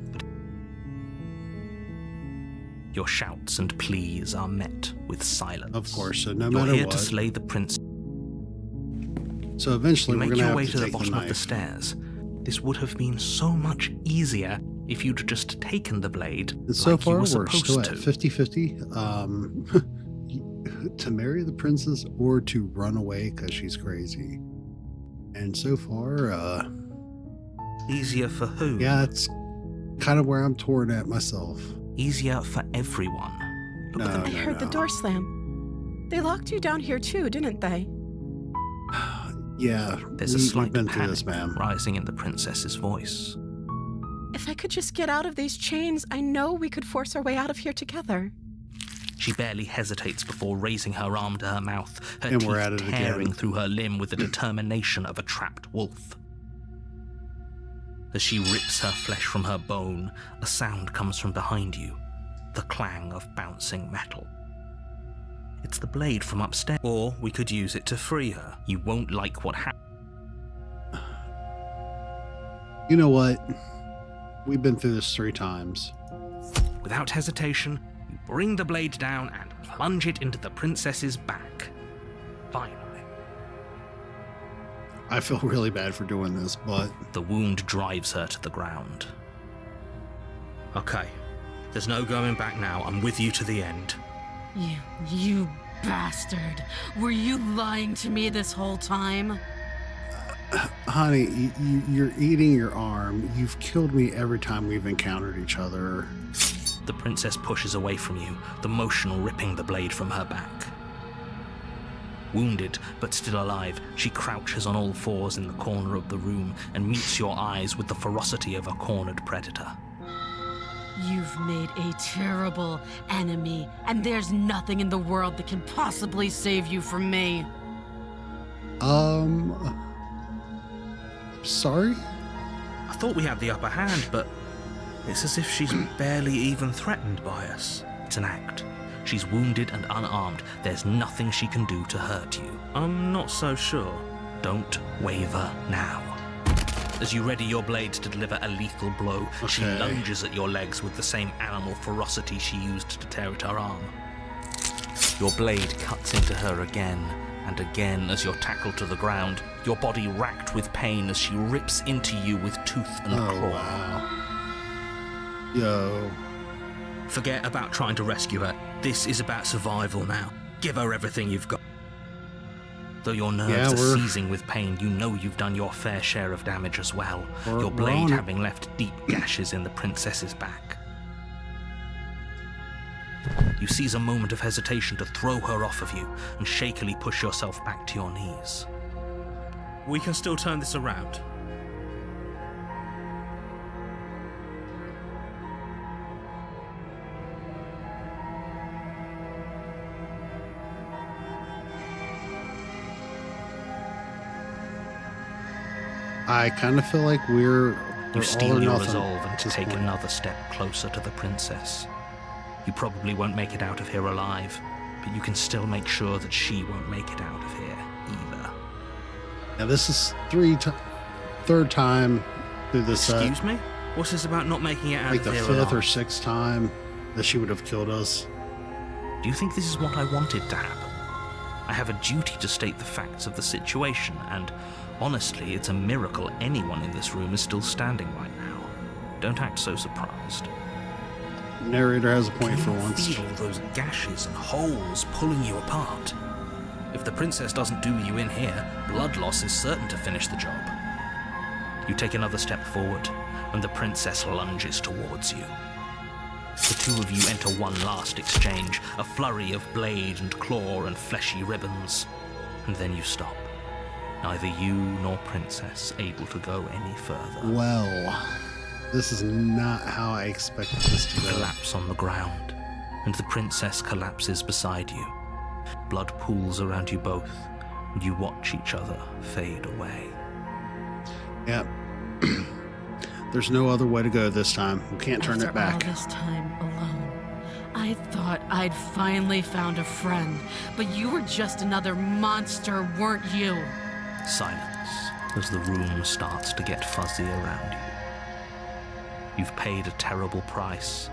Your shouts and pleas are met with silence. Of course, so no You're matter here what. to slay the prince. So eventually, You we're make going to your way have to to the take the bottom of the knife. stairs. This would have been so much easier if you'd just taken the blade And so like you far, were we're supposed still at to. 50-50. To marry the princess or to run away because she's crazy. And so far, Easier for who? yeah, it's kind of where I'm torn at myself. Easier for everyone. Look at No. them. I heard the door slam. They locked you down here too, didn't they? Yeah, There's a we've slight been through panic this, ma'am. rising in the princess's voice. If I could just get out of these chains, I know we could force our way out of here together. She barely hesitates before raising her arm to her mouth, her And teeth we're at it tearing again. through her limb with the determination of a trapped wolf. As she rips her flesh from her bone, a sound comes from behind you, the clang of bouncing metal. It's the blade from upstairs. Or we could use it to free her. You won't like what happens. You know what? We've been through this 3 times. Without hesitation, you bring the blade down and plunge it into the princess's back. Finally. I feel really bad for doing this, but The wound drives her to the ground. Okay, there's no going back now. I'm with you to the end. You bastard. Were you lying to me this whole time? honey, you're eating your arm. You've killed me every time we've encountered each other. The princess pushes away from you, the motion ripping the blade from her back. Wounded, but still alive, she crouches on all fours in the corner of the room and meets your eyes with the ferocity of a cornered predator. You've made a terrible enemy, and there's nothing in the world that can possibly save you from me. Sorry? I thought we had the upper hand, but it's as if she's barely even threatened by us. It's an act. She's wounded and unarmed. There's nothing she can do to hurt you. I'm not so sure. Don't waver now. As you ready your blades to deliver a lethal blow, she Okay. lunges at your legs with the same animal ferocity she used to tear at her arm. Your blade cuts into her again and again as you're tackled to the ground, your body racked with pain as she rips into you with tooth and Oh, claw. wow. Yo. Forget about trying to rescue her. This is about survival now. Give her everything you've got. Though your nerves are we're- seizing with pain, you know you've done your fair share of damage as well, We're- your we're blade on it. having left deep gashes in the princess's back. You seize a moment of hesitation to throw her off of you and shakily push yourself back to your knees. We can still turn this around. I kind of feel like we're You all steel or your nothing resolve at and this take point. another step closer to the princess. You probably won't make it out of here alive, but you can still make sure that she won't make it out of here either. Now this is third time through this. Excuse me? What's this about not making it out Like of the here fifth or alive? sixth time that she would have killed us. Do you think this is what I wanted to happen? I have a duty to state the facts of the situation, and honestly, it's a miracle anyone in this room is still standing right now. Don't act so surprised. Narrator has a point Can for you once. feel those gashes and holes pulling you apart? If the princess doesn't do you in here, blood loss is certain to finish the job. You take another step forward, and the princess lunges towards you. The two of you enter one last exchange, a flurry of blade and claw and fleshy ribbons, and then you stop. Neither you nor princess able to go any further. Well, this is not how I expected this to You go. collapse on the ground, and the princess collapses beside you. Blood pools around you both, and you watch each other fade away. Yep. There's no other way to go this time. We can't turn After it back. all this time alone, I thought I'd finally found a friend, but you were just another monster, weren't you? Silence as the room starts to get fuzzy around you. You've paid a terrible price,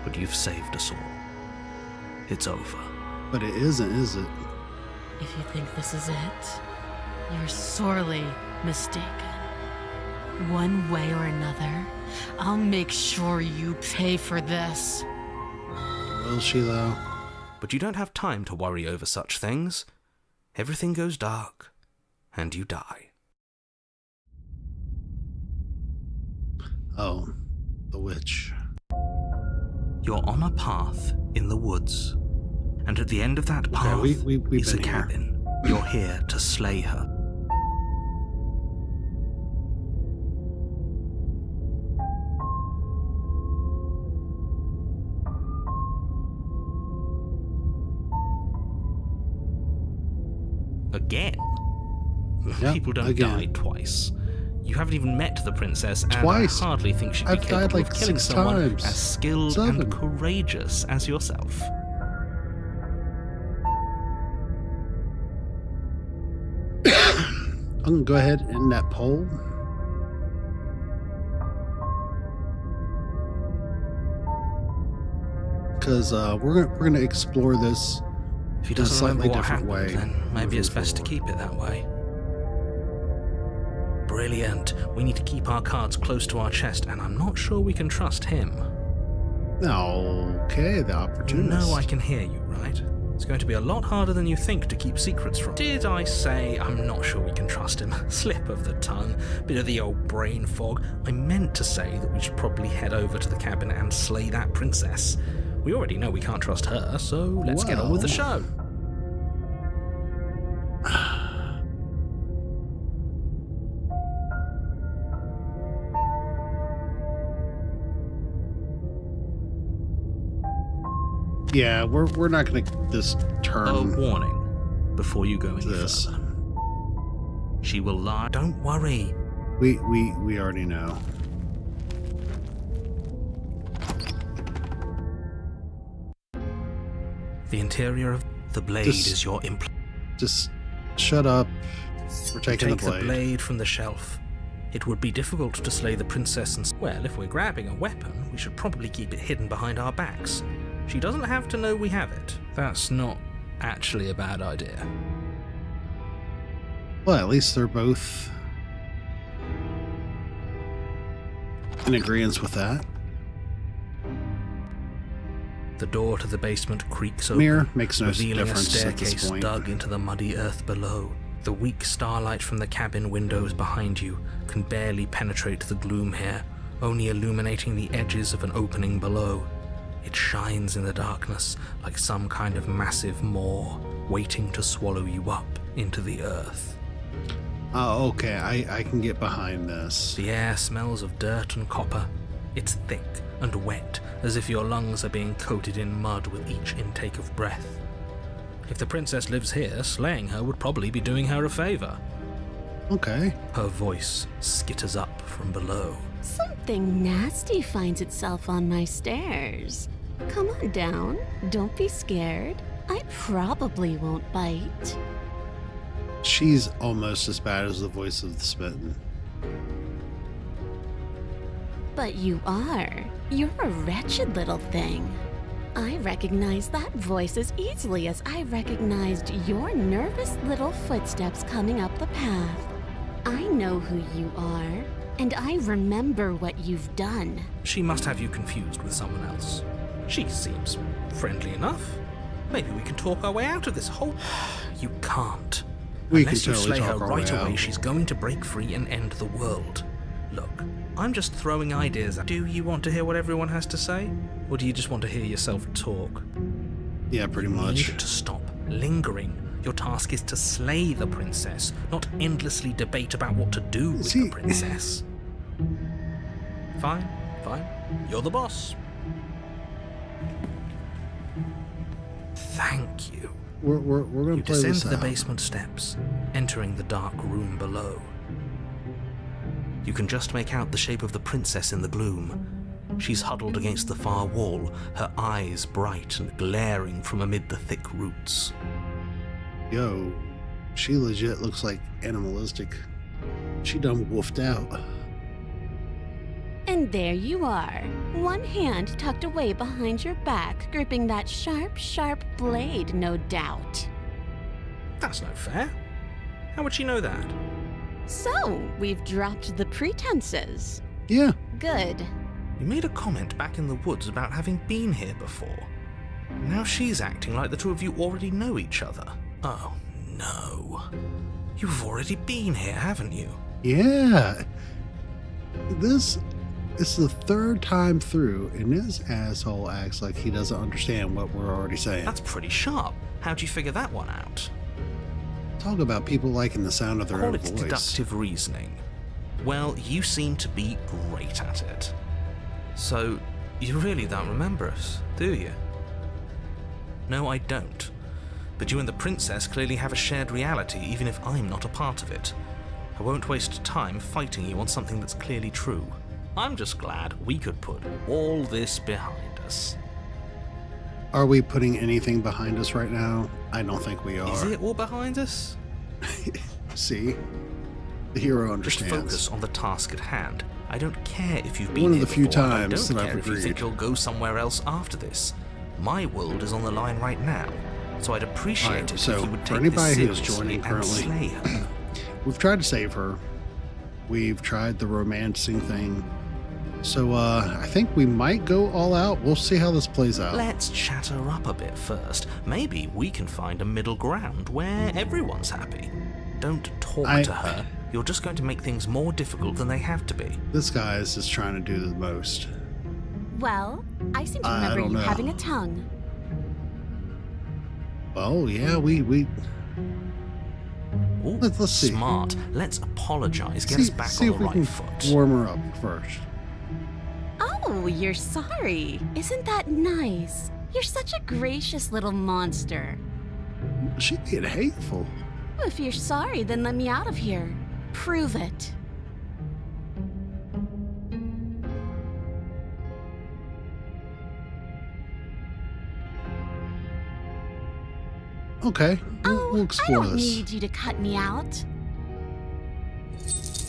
but you've saved us all. It's over. But it isn't, is it? If you think this is it, you're sorely mistaken. One way or another, I'll make sure you pay for this. Will she, though? But you don't have time to worry over such things. Everything goes dark, and you die. Oh, the witch. You're on a path in the woods, and at the end of that path we've is a been here. cabin. You're here to slay her. Again? Yep, People don't again. die twice. You haven't even met the princess, and Twice? I hardly think she'd be I've died capable like of killing 6 someone times. as skilled 7. and courageous as yourself. I'm going to go ahead and end that poll. Because we're gonna explore this If he in a doesn't slightly remember what different happened, way. then maybe moving it's best to forward. keep it that way. Brilliant. We need to keep our cards close to our chest, and I'm not sure we can trust him. Okay, the You opportunist. know I can hear you, right? It's going to be a lot harder than you think to keep secrets from. Did I say I'm not sure we can trust him? Slip of the tongue, bit of the old brain fog. I meant to say that we should probably head over to the cabin and slay that princess. We already know we can't trust her, so let's get on with the show. Yeah, we're not gonna this A turn warning before you go any this. further. She will lie. Don't worry. We already know. The interior of the blade Just- is your implant. Just shut up. We're taking Take the blade. the blade from the shelf. It would be difficult to slay the princess and... Well, if we're grabbing a weapon, we should probably keep it hidden behind our backs. She doesn't have to know we have it. That's not actually a bad idea. Well, at least they're both in agreement with that. The door to the basement creaks open, Mirror makes no revealing a difference at this staircase point. dug into the muddy earth below. The weak starlight from the cabin windows behind you can barely penetrate the gloom here, only illuminating the edges of an opening below. It shines in the darkness like some kind of massive maw waiting to swallow you up into the earth. Oh, okay. I can get behind this. The air smells of dirt and copper. It's thick and wet, as if your lungs are being coated in mud with each intake of breath. If the princess lives here, slaying her would probably be doing her a favor. Okay. Her voice skitters up from below. Something nasty finds itself on my stairs. Come on down. Don't be scared. I probably won't bite. She's almost as bad as the voice of the Smitten. But you are. You're a wretched little thing. I recognize that voice as easily as I recognized your nervous little footsteps coming up the path. I know who you are, and I remember what you've done. She must have you confused with someone else. She seems friendly enough. Maybe we can talk our way out of this whole... You can't. We Unless can you totally slay her talk our right way away, out. she's going to break free and end the world. Look, I'm just throwing ideas out. Do you want to hear what everyone has to say? Or do you just want to hear yourself talk? Yeah, pretty You much. need to stop lingering. Your task is to slay the princess, not endlessly debate about what to do with See- the princess. Fine, fine. You're the boss. Thank you. We're going You to play descend this the out. basement steps, entering the dark room below. You can just make out the shape of the princess in the gloom. She's huddled against the far wall, her eyes bright and glaring from amid the thick roots. Yo, she legit looks like animalistic. She done woofed out. And there you are, one hand tucked away behind your back, gripping that sharp, sharp blade, no doubt. That's no fair. How would she know that? So, we've dropped the pretenses. Yeah, Good. You made a comment back in the woods about having been here before. Now she's acting like the two of you already know each other. Oh, no. You've already been here, haven't you? yeah. This is the third time through, and this asshole acts like he doesn't understand what we're already saying. That's pretty sharp. How'd you figure that one out? Talk about people liking the sound of their Call own it voice. deductive reasoning. Well, you seem to be great at it. So, you really don't remember us, do you? No, I don't. But you and the princess clearly have a shared reality, even if I'm not a part of it. I won't waste time fighting you on something that's clearly true. I'm just glad we could put all this behind us. Are we putting anything behind us right now? I don't think we are. Is it all behind us? See? The hero Just understands. focus on the task at hand. I don't care if you've been One of here the few before, and I times don't that I've care if you think agreed. you'll go somewhere else after this. My world is on the line right now, so I'd appreciate Alright, it so if you would for take anybody this who's seriously joining and currently- slay her. We've tried to save her. We've tried the romancing thing. So I think we might go all out. We'll see how this plays out. Let's chat her up a bit first. Maybe we can find a middle ground where everyone's happy. Don't talk to her. You're just going to make things more difficult than they have to be. This guy is just trying to do the most. Well, I seem to I remember don't you know. having a tongue. Well, yeah, we Ooh, Let's see. Smart. Let's apologize. Get us back see on if the we can right foot. warm her up first. Oh, you're sorry. Isn't that nice? You're such a gracious little monster. She's being hateful. If you're sorry, then let me out of here. Prove it. Okay, we'll I explore don't this. need you to cut me out.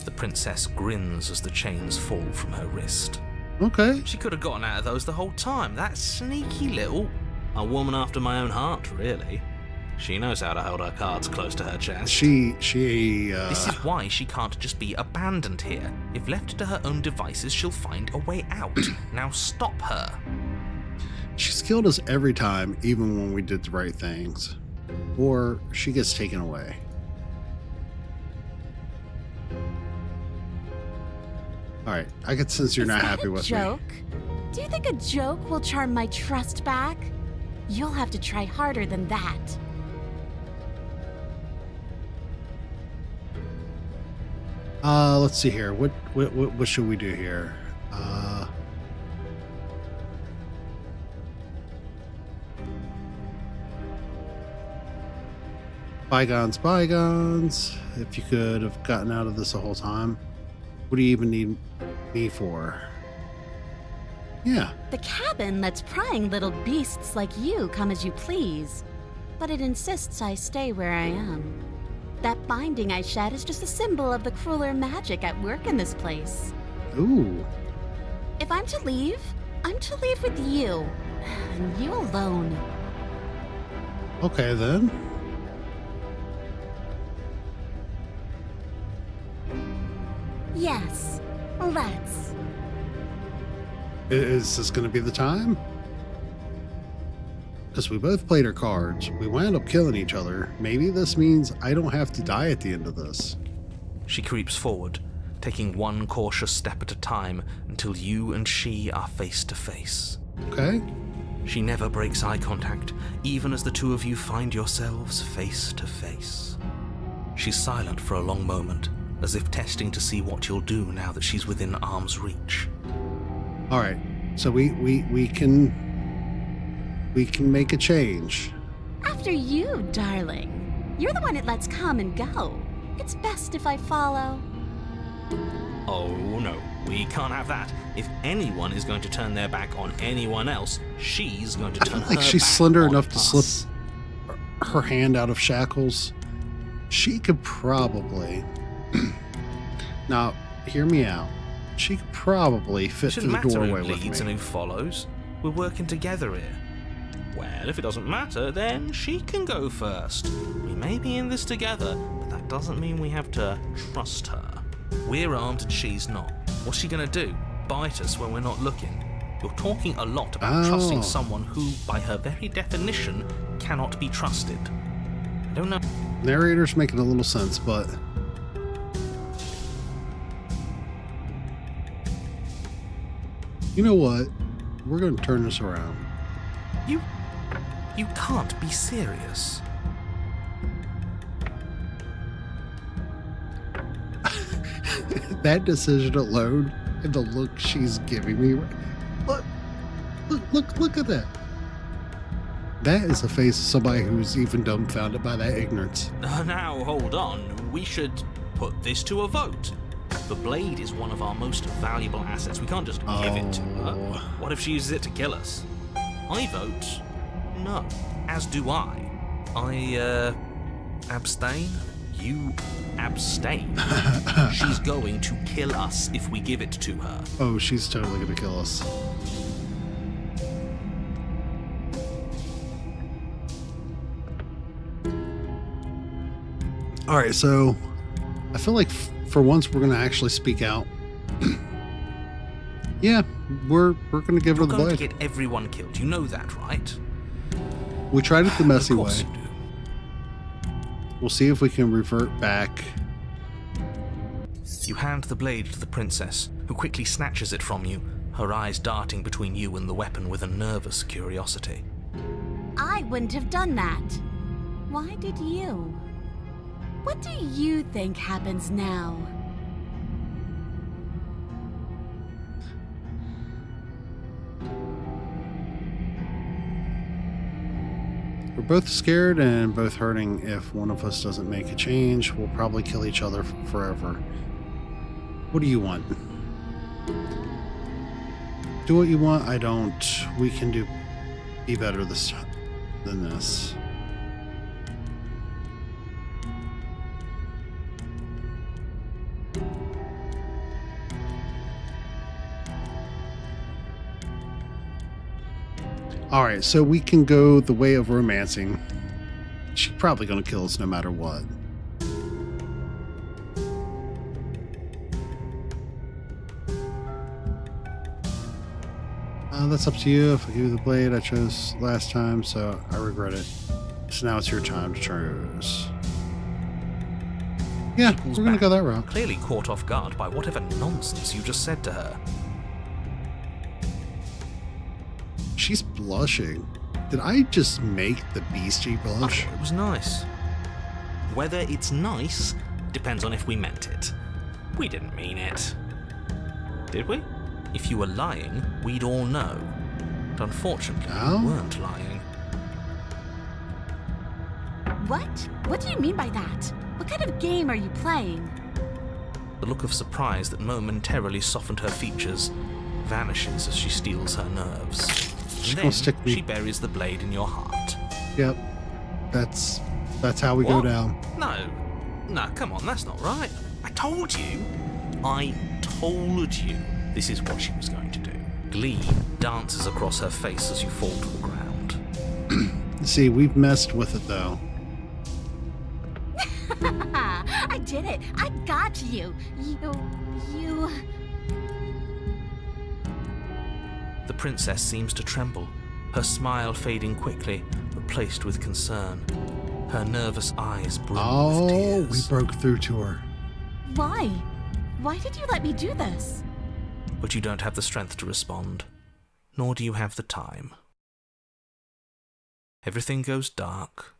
The princess grins as the chains fall from her wrist. Okay, She could have gotten out of those the whole time. That sneaky little... A woman after my own heart, really. She knows how to hold her cards close to her chest. she This is why she can't just be abandoned here. If left to her own devices, she'll find a way out. Now stop her. she's killed us every time, even when we did the right things. Or she gets taken away. Alright, I can sense you're Is not that happy a with joke? Do you think a joke will charm my trust back? You'll have to try harder than that. me. Let's see here. What should we do here? Bygones, bygones. If you could have gotten out of this the whole time, what do you even need me for? Yeah, The cabin lets prying little beasts like you come as you please, but it insists I stay where I am. That binding I shed is just a symbol of the crueler magic at work in this place. Ooh. If I'm to leave, I'm to leave with you. And you alone. Okay, then. Yes, let's. Is this going to be the time? Because we both played our cards. We wound up killing each other. Maybe this means I don't have to die at the end of this. She creeps forward, taking one cautious step at a time until you and she are face to face. Okay. She never breaks eye contact, even as the two of you find yourselves face to face. She's silent for a long moment, as if testing to see what you'll do now that she's within arm's reach. All right. So we can make a change. After you, darling. You're the one it lets come and go. It's best if I follow. Oh no, we can't have that. If anyone is going to turn their back on anyone else, she's going to turn I feel like her she's back slender on enough to us. slip her hand out of shackles. She could probably... Now, hear me out. She could probably fit through Shouldn't the matter doorway who with leads and me. who follows. We're working together here. Well, if it doesn't matter, then she can go first. We may be in this together, but that doesn't mean we have to trust her. We're armed and she's not. What's she gonna do? Bite us when we're not looking? You're talking a lot about trusting someone who, by her very definition, cannot be trusted. I don't know. Narrator's making a little sense, but... You know what? We're going to turn this around. You can't be serious. That decision alone and the look she's giving me. Look at that. That is the face of somebody who's even dumbfounded by that ignorance. Now, hold on. We should put this to a vote. The blade is one of our most valuable assets. We can't just give it to her. What if she uses it to kill us? I vote no, as do I. I abstain. You abstain. She's going to kill us if we give it to her. Oh, she's totally going to kill us. All right, so I feel like for once we're going to actually speak out. Yeah, we're going to give her the We're going blade. to get everyone killed. You know that, right? We tried it the messy Of way. course you do. We'll see if we can revert back. You hand the blade to the princess, who quickly snatches it from you, her eyes darting between you and the weapon with a nervous curiosity. I wouldn't have done that. Why did you? What do you think happens now? We're both scared and both hurting. If one of us doesn't make a change, we'll probably kill each other forever. What do you want? Do what you want. I don't. We can be better this time than this. Alright, so we can go the way of romancing. She's probably going to kill us no matter what. That's up to you. If I give you the blade I chose last time, so I regret it. So now it's your time to choose. Yeah, we're going to go that route. Clearly caught off guard by whatever nonsense you just said to her. She's blushing. Did I just make the beastie I blush? thought it was nice. Whether it's nice depends on if we meant it. We didn't mean it. Did we? If you were lying, we'd all know. But unfortunately, No? you weren't lying. What? What do you mean by that? What kind of game are you playing? The look of surprise that momentarily softened her features vanishes as she steals her nerves. She's And gonna then stick me. she buries the blade in your heart. Yep. That's how we go What? down. No, No, come on, that's not right. I told you. I told you this is what she was going to do. Glee dances across her face as you fall to the ground. See, we've messed with it, though. I did it. I got you. You... The princess seems to tremble, her smile fading quickly, replaced with concern. Her nervous eyes brim with tears. We broke through to her. Why? Why did you let me do this? But you don't have the strength to respond, nor do you have the time. Everything goes dark,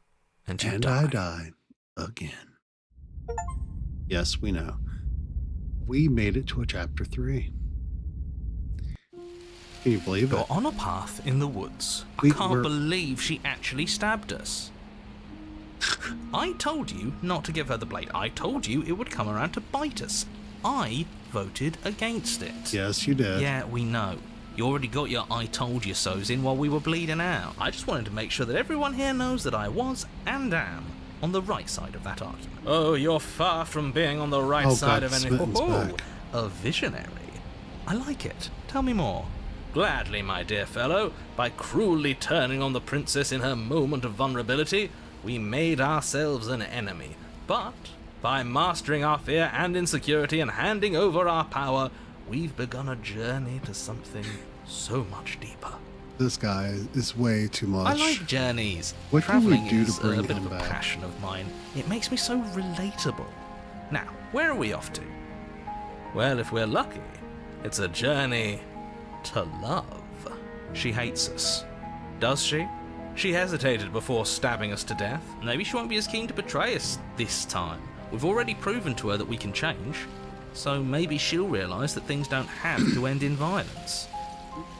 and you die. I die again. Yes, we know. We made it to a chapter 3. Can you believe You're it? on a path in the woods. I can't believe she actually stabbed us. I told you not to give her the blade. I told you it would come around to bite us. I voted against it. Yes, you did. Yeah, we know. You already got your I told you so's in while we were bleeding out. I just wanted to make sure that everyone here knows that I was and am on the right side of that argument. Oh, you're far from being on the right side of anything. Oh, a visionary. I like it. Tell me more. Gladly, my dear fellow. By cruelly turning on the princess in her moment of vulnerability, we made ourselves an enemy. But by mastering our fear and insecurity and handing over our power, we've begun a journey to something so much deeper. This guy is way too much. I like journeys. What can we Traveling do is to bring a bit him of a back? passion of mine. It makes me so relatable. Now, where are we off to? Well, if we're lucky, it's a journey to love. She hates us. Does she? She hesitated before stabbing us to death. Maybe she won't be as keen to betray us this time. We've already proven to her that we can change. So maybe she'll realise that things don't have to end in violence.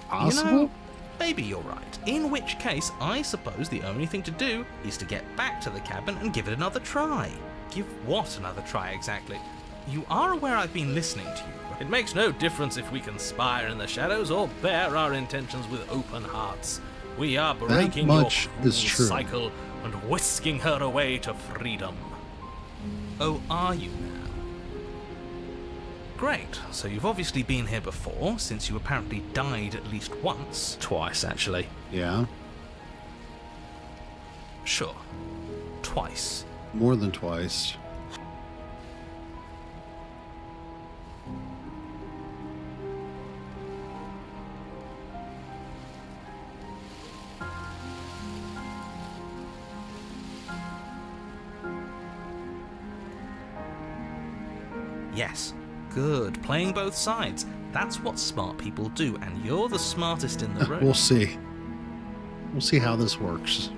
Possible? You know, maybe you're right. In which case, I suppose the only thing to do is to get back to the cabin and give it another try. Give what another try exactly? You are aware I've been listening to you. It makes no difference if we conspire in the shadows or bear our intentions with open hearts. We are breaking your cruel cycle and whisking her away to freedom. Oh, are you now? Great, so you've obviously been here before, since you apparently died at least once. Twice, actually. Yeah. Sure. Twice. More than twice. Yes. Good. Playing both sides. That's what smart people do, and you're the smartest in the room. We'll see. We'll see how this works.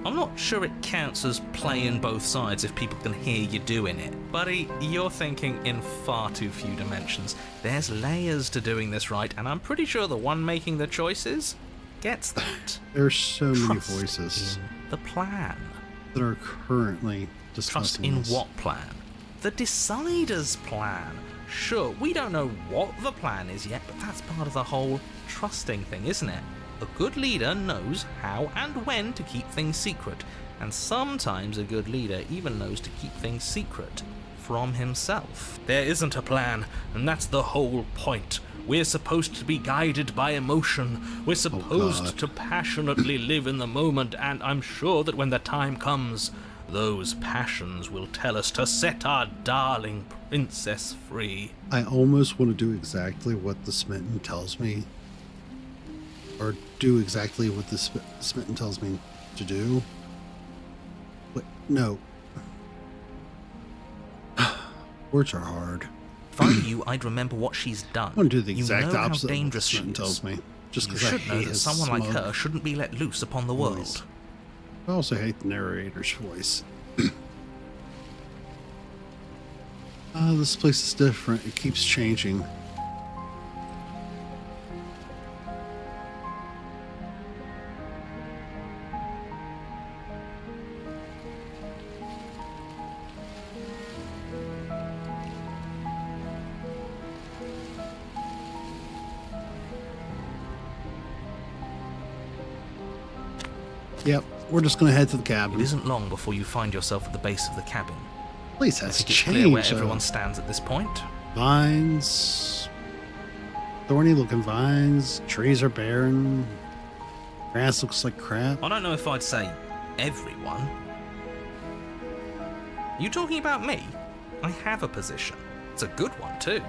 I'm not sure it counts as playing both sides if people can hear you doing it. Buddy, you're thinking in far too few dimensions. There's layers to doing this right, and I'm pretty sure the one making the choices gets that. There's so many Trust voices in the plan. that are currently Trust discussing in this. what plan? The decider's plan. Sure, we don't know what the plan is yet, but that's part of the whole trusting thing, isn't it? A good leader knows how and when to keep things secret, and sometimes a good leader even knows to keep things secret from himself. There isn't a plan, and that's the whole point. We're supposed to be guided by emotion. We're supposed to passionately live in the moment, and I'm sure that when the time comes, those passions will tell us to set our darling princess free. I almost want to do exactly what the Smitten tells me. Or do exactly what the Smitten tells me to do. But no. Words are hard. If I were you, I'd remember what she's done. I want to do the You exact know how opposite of what the dangerous she Smitten is. tells me. Just You because I should know hate that his someone like smug her shouldn't be let loose upon the world. voice. I also hate the narrator's voice. This place is different. It keeps changing. Yep, we're just going to head to the It cabin. isn't long before you find yourself at the base of the cabin. place I has think it's clear where changed. everyone stands at this point. Vines, thorny looking vines, trees are barren, grass looks like crap. I don't know if I'd say everyone. You talking about me? I have a position. It's a good one, too.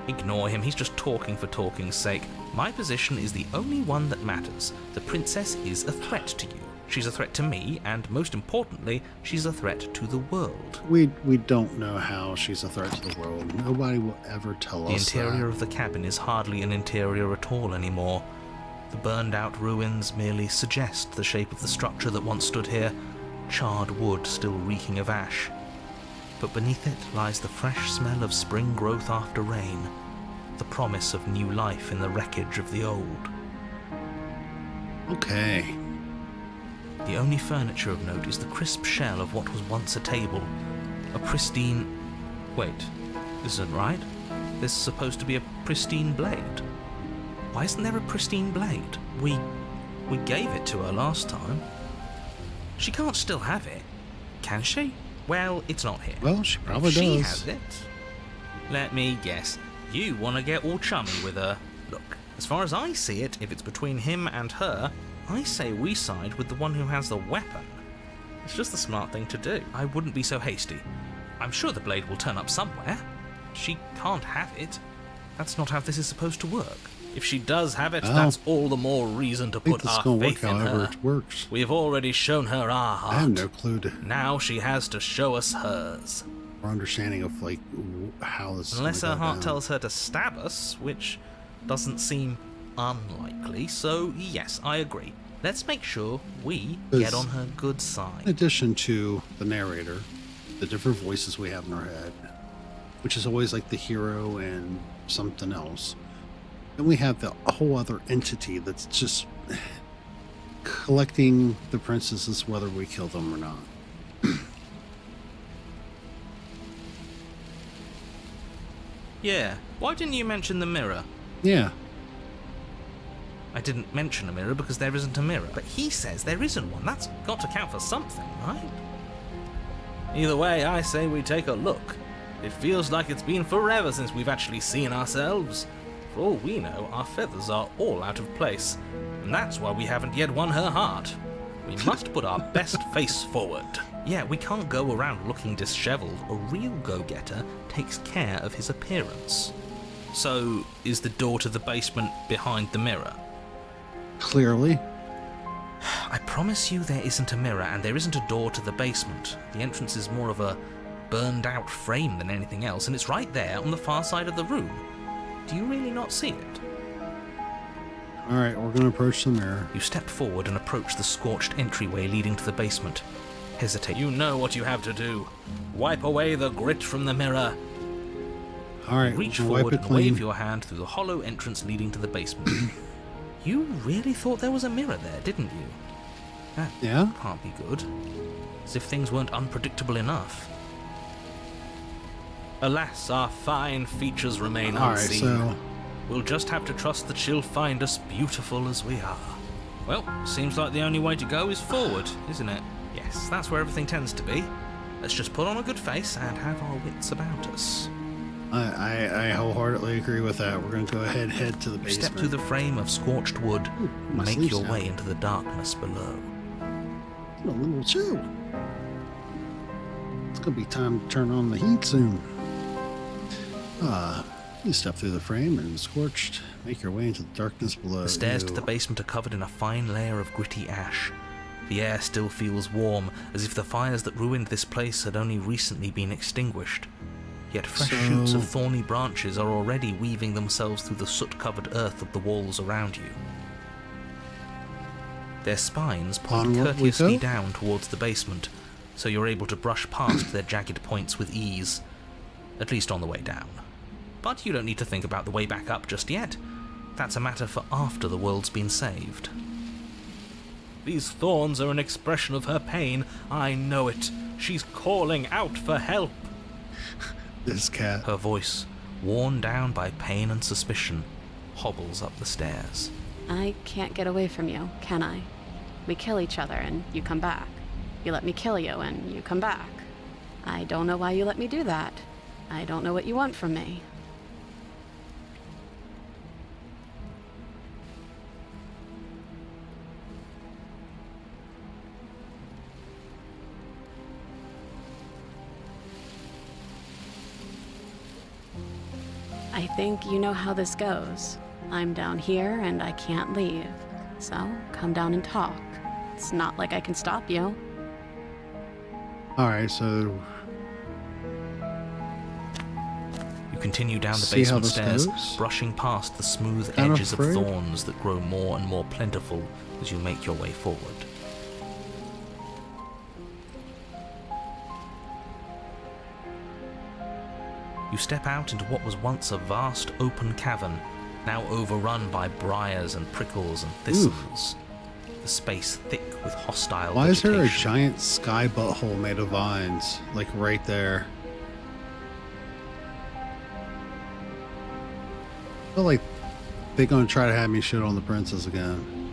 Ignore him, he's just talking for talking's sake. My position is the only one that matters. The princess is a threat to you. She's a threat to me, and most importantly, she's a threat to the world. We don't know how she's a threat to the world. Nobody will ever tell The us interior that. of the cabin is hardly an interior at all anymore. The burned-out ruins merely suggest the shape of the structure that once stood here, charred wood still reeking of ash. But beneath it lies the fresh smell of spring growth after rain, the promise of new life in the wreckage of the old. Okay. The only furniture of note is the crisp shell of what was once a table, a pristine... Wait, this isn't right. This is supposed to be a pristine blade. Why isn't there a pristine blade? We gave it to her last time. She can't still have it, can she? Well, it's not here. Well, she probably If she does. has it. Let me guess. You want to get all chummy with her. Look, as far as I see it, if it's between him and her, I say we side with the one who has the weapon. It's just the smart thing to do. I wouldn't be so hasty. I'm sure the blade will turn up somewhere. She can't have it. That's not how this is supposed to work. If she does have it, Well, that's all the more reason to I think put this is our going to work faith in however her. it works. We have already shown her our I have heart. no clue to Now she has to show us hers. our understanding of like how this Unless is her gonna go heart down. tells her to stab us, which doesn't seem unlikely. So yes, I agree. Let's make sure we get on her good In side. addition to the narrator, the different voices we have in our head, which is always like the hero and something else. And we have the whole other entity that's just collecting the princesses whether we kill them or not. Yeah, why didn't you mention the mirror? Yeah. I didn't mention a mirror because there isn't a mirror, but he says there isn't one. That's got to count for something, right? Either way, I say we take a look. It feels like it's been forever since we've actually seen ourselves. For all we know, our feathers are all out of place, and that's why we haven't yet won her heart. We must put our best face forward. Yeah, we can't go around looking disheveled. A real go-getter takes care of his appearance. So, is the door to the basement behind the mirror? Clearly. I promise you there isn't a mirror, and there isn't a door to the basement. The entrance is more of a burned-out frame than anything else, and it's right there on the far side of the room. Do you really not see it? Alright, we're going to approach the mirror. You step forward and approach the scorched entryway leading to the basement. Hesitate. You know what you have to do. Wipe away the grit from the mirror. Alright, Reach we'll wipe forward it and clean. wave your hand through the hollow entrance leading to the basement. You really thought there was a mirror there, didn't you? That Yeah? can't be good. As if things weren't unpredictable enough. Alas, our fine features remain Alright, unseen. so We'll just have to trust that she'll find us beautiful as we are. Well, seems like the only way to go is forward, isn't it? Yes, that's where everything tends to be. Let's just put on a good face and have our wits about us. I wholeheartely agree with that. We're going to go ahead and head to the You basement. step through the frame of scorched wood Ooh, and my make sleeves your down. way into the darkness below. A little chill. It's going to be time to turn on the heat soon. You step through the frame and scorched, make your way into the darkness below. The stairs to Ew. the basement are covered in a fine layer of gritty ash. The air still feels warm, as if the fires that ruined this place had only recently been extinguished. Yet fresh shoots of thorny branches are already weaving themselves through the soot-covered earth of the walls around you. Their spines point Onward we courteously go? down towards the basement, so you're able to brush past their jagged points with ease, at least on the way down. But you don't need to think about the way back up just yet. That's a matter for after the world's been saved. These thorns are an expression of her pain. I know it. She's calling out for help. This cat. Her voice, worn down by pain and suspicion, hobbles up the stairs. I can't get away from you, can I? We kill each other and you come back. You let me kill you and you come back. I don't know why you let me do that. I don't know what you want from me. I think you know how this goes. I'm down here and I can't leave. So, come down and talk. It's not like I can stop you. Alright, so You continue down the See how basement this stairs, goes? brushing past the smooth Kinda edges of afraid? thorns that grow more and more plentiful as you make your way forward. You step out into what was once a vast open cavern, now overrun by briars and prickles and thistles. The space thick with hostile why is there a vegetation. giant sky butthole made of vines? Like right there. I feel like they're gonna try to have me shit on the princess again.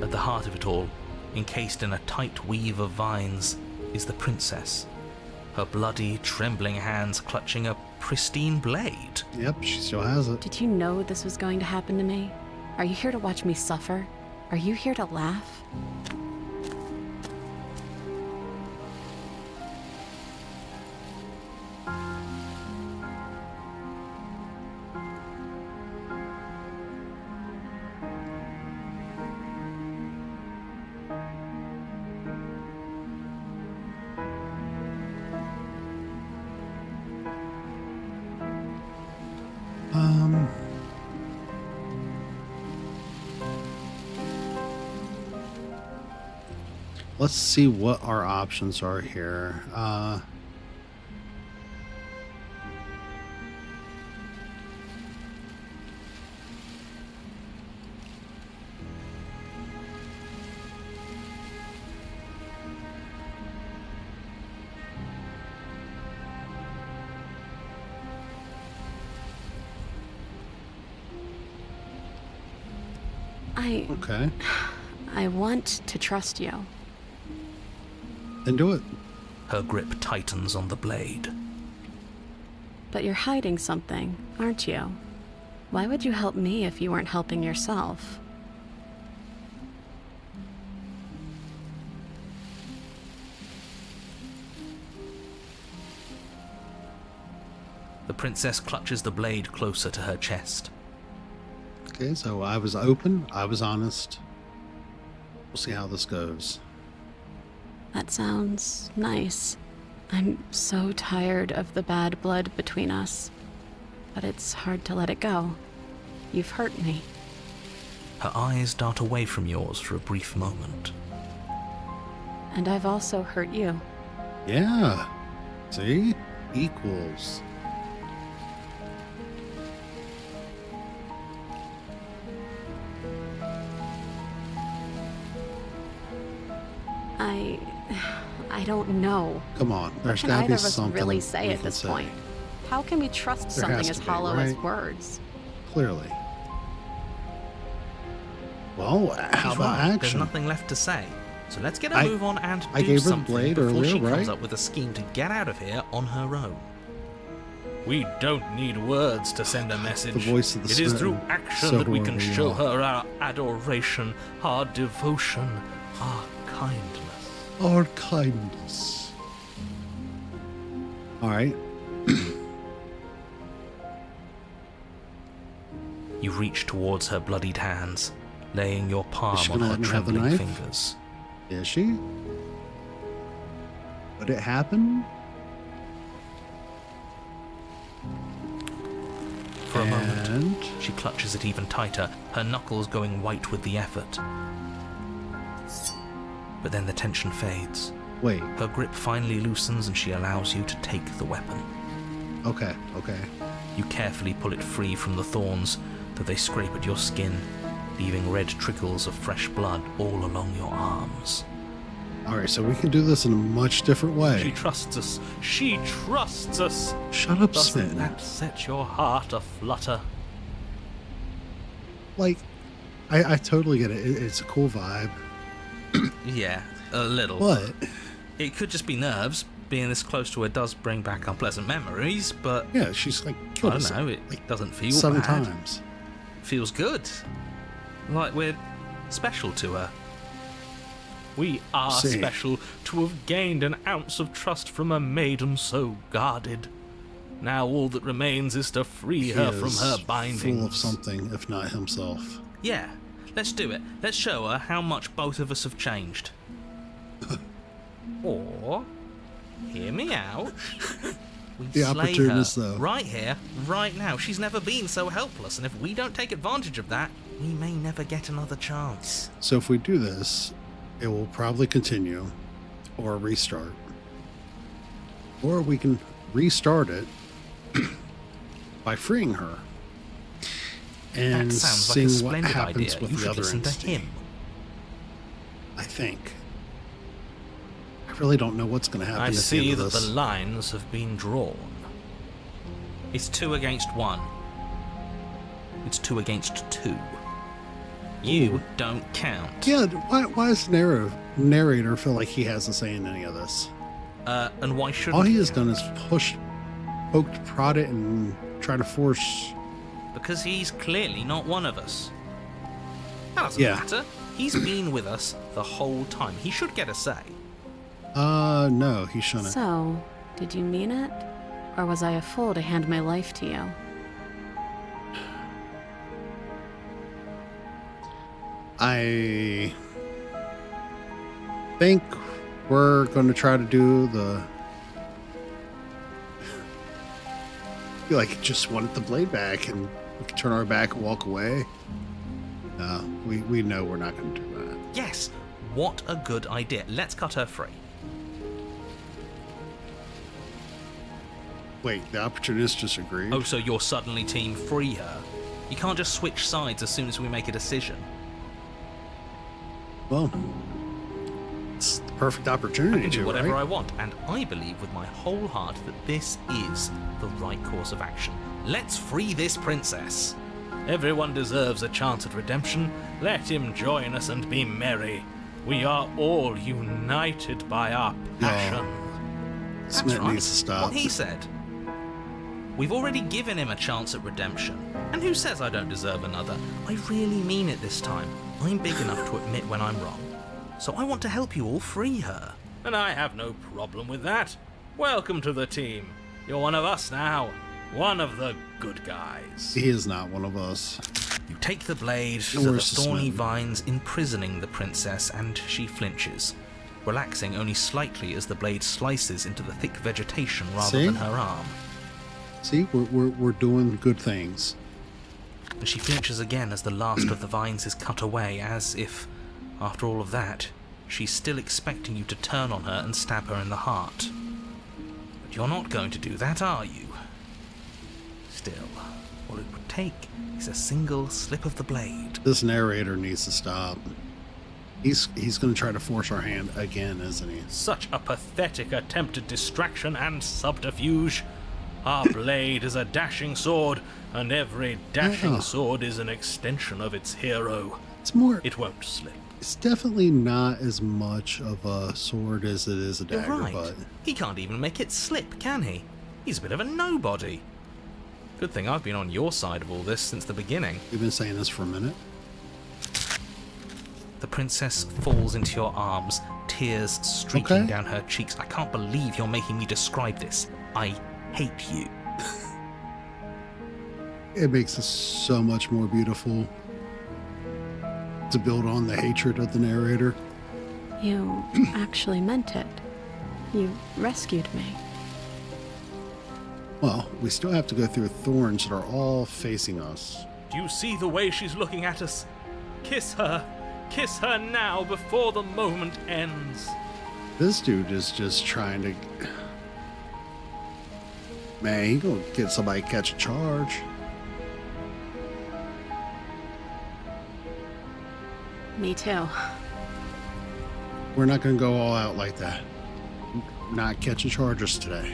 At the heart of it all, encased in a tight weave of vines, is the princess. Her bloody, trembling hands clutching a pristine blade. Yep, she still has it. Did you know this was going to happen to me? Are you here to watch me suffer? Are you here to laugh? Let's see what our options are here. Okay, I want to trust you. then do it. Her grip tightens on the blade. But you're hiding something, aren't you? Why would you help me if you weren't helping yourself? The princess clutches the blade closer to her chest. Okay, so I was open, I was honest. We'll see how this goes. That sounds nice. I'm so tired of the bad blood between us. But it's hard to let it go. You've hurt me. Her eyes dart away from yours for a brief moment. And I've also hurt you. Yeah, see? Equals. I don't know. Come on, What there's can gotta either be of us something really we say at can this say. point? How can we trust There something has as to be, hollow as right? words? Clearly. Well, how She's about right. There's action? nothing left to say. So let's get a I- move on and I do gave her the something blade before earlier, she comes right? up with a scheme to get out of here on her own. We don't need words to send a message. The voice of the It is through smitten, action so that we do can we show all. her our adoration, our devotion, our kindness. Our kindness. Alright. You reach towards her bloodied hands, laying your palm she on gonna her let me have the trembling knife? fingers. Is she? Would it happen? For a moment, And she clutches it even tighter, her knuckles going white with the effort. But then the tension fades. wait. Her grip finally loosens and she allows you to take the weapon. Okay, okay. You carefully pull it free from the thorns, though they scrape at your skin, leaving red trickles of fresh blood all along your arms. Alright, so we can do this in a much different She way. trusts us. She trusts us. Shut up, Doesn't Smitten. that set your heart aflutter? Like, I totally get it. It's a cool vibe. Yeah, a little. But It could just be nerves. being this close to her does bring back unpleasant memories, but Yeah, she's like I killed don't us know, it like doesn't feel 7 bad. times. Feels good. Like we're special to her. We are See. special to have gained an ounce of trust from a maiden so guarded. Now all that remains is to free He her from is her bindings. full of something, if not himself. Yeah, let's do it. Let's show her how much both of us have changed. Or, hear me out, we The slay her opportunist, though. right here, right now. She's never been so helpless, and if we don't take advantage of that, we may never get another chance. So if we do this, it will probably continue or restart. Or we can restart it by freeing her and That sounds like seeing a what splendid happens idea. with You the should other listen to entity. him. I think. I really don't know what's going to happen I at the see end that of the this. lines have been drawn. It's 2 against 1. It's 2 against 2. You don't count. Yeah, why does the narrator feel like he has a say in any of this? And why shouldn't All he you? has done is poked, prodded, and try to force. Because he's clearly not one of us. That doesn't Yeah. matter. He's been with us the whole time. He should get a say. No, he shouldn't. So, did you mean it? Or was I a fool to hand my life to you? I think we're going to try to do the. I feel like just wanted the blade back and we can turn our back and walk away. No, we know we're not going to do that. Yes, what a good idea. Let's cut her free. Wait, the opportunist just agreed? Oh, so you're suddenly team free her? You can't just switch sides as soon as we make a decision. Well, it's the perfect I opportunity can do to, whatever right? I want, and I believe with my whole heart that this is the right course of action. Let's free this princess. Everyone deserves a chance at redemption. Let him join us and be merry. We are all united by our passion. That's Smith right, needs to stop. what he said. We've already given him a chance at redemption. And who says I don't deserve another? I really mean it this time. I'm big enough to admit when I'm wrong. So I want to help you all free her. And I have no problem with that. Welcome to the team. You're one of us now. One of the good guys. He is not one of us. You take the blade to Nor the is the thorny Smith. vines imprisoning the princess, and she flinches, relaxing only slightly as the blade slices into the thick vegetation rather See? than her arm. See, we're doing good things. And she flinches again as the last of the vines is cut away, as if, after all of that, she's still expecting you to turn on her and stab her in the heart. But you're not going to do that, are you? Still, all it would take is a single slip of the blade. This narrator needs to stop. He's going to try to force our hand again, isn't he? Such a pathetic attempt at distraction and subterfuge. Our blade is a dashing sword, and every dashing Yeah. sword is an extension of its hero. It's more. It won't slip. It's definitely not as much of a sword as it is a You're dagger, right. but He can't even make it slip, can he? He's a bit of a nobody. Good thing I've been on your side of all this since the beginning. we've been saying this for a minute. The princess falls into your arms, tears streaking Okay. down her cheeks. I can't believe you're making me describe this. I hate you. It makes it so much more beautiful to build on the hatred of the narrator. You actually meant it. You rescued me. Well, we still have to go through thorns that are all facing us. Do you see the way she's looking at us? Kiss her. Kiss her now before the moment ends. This dude is just trying to. Man, he gonna get somebody to catch a charge. Me too. We're not gonna go all out like that. Not catching charges today.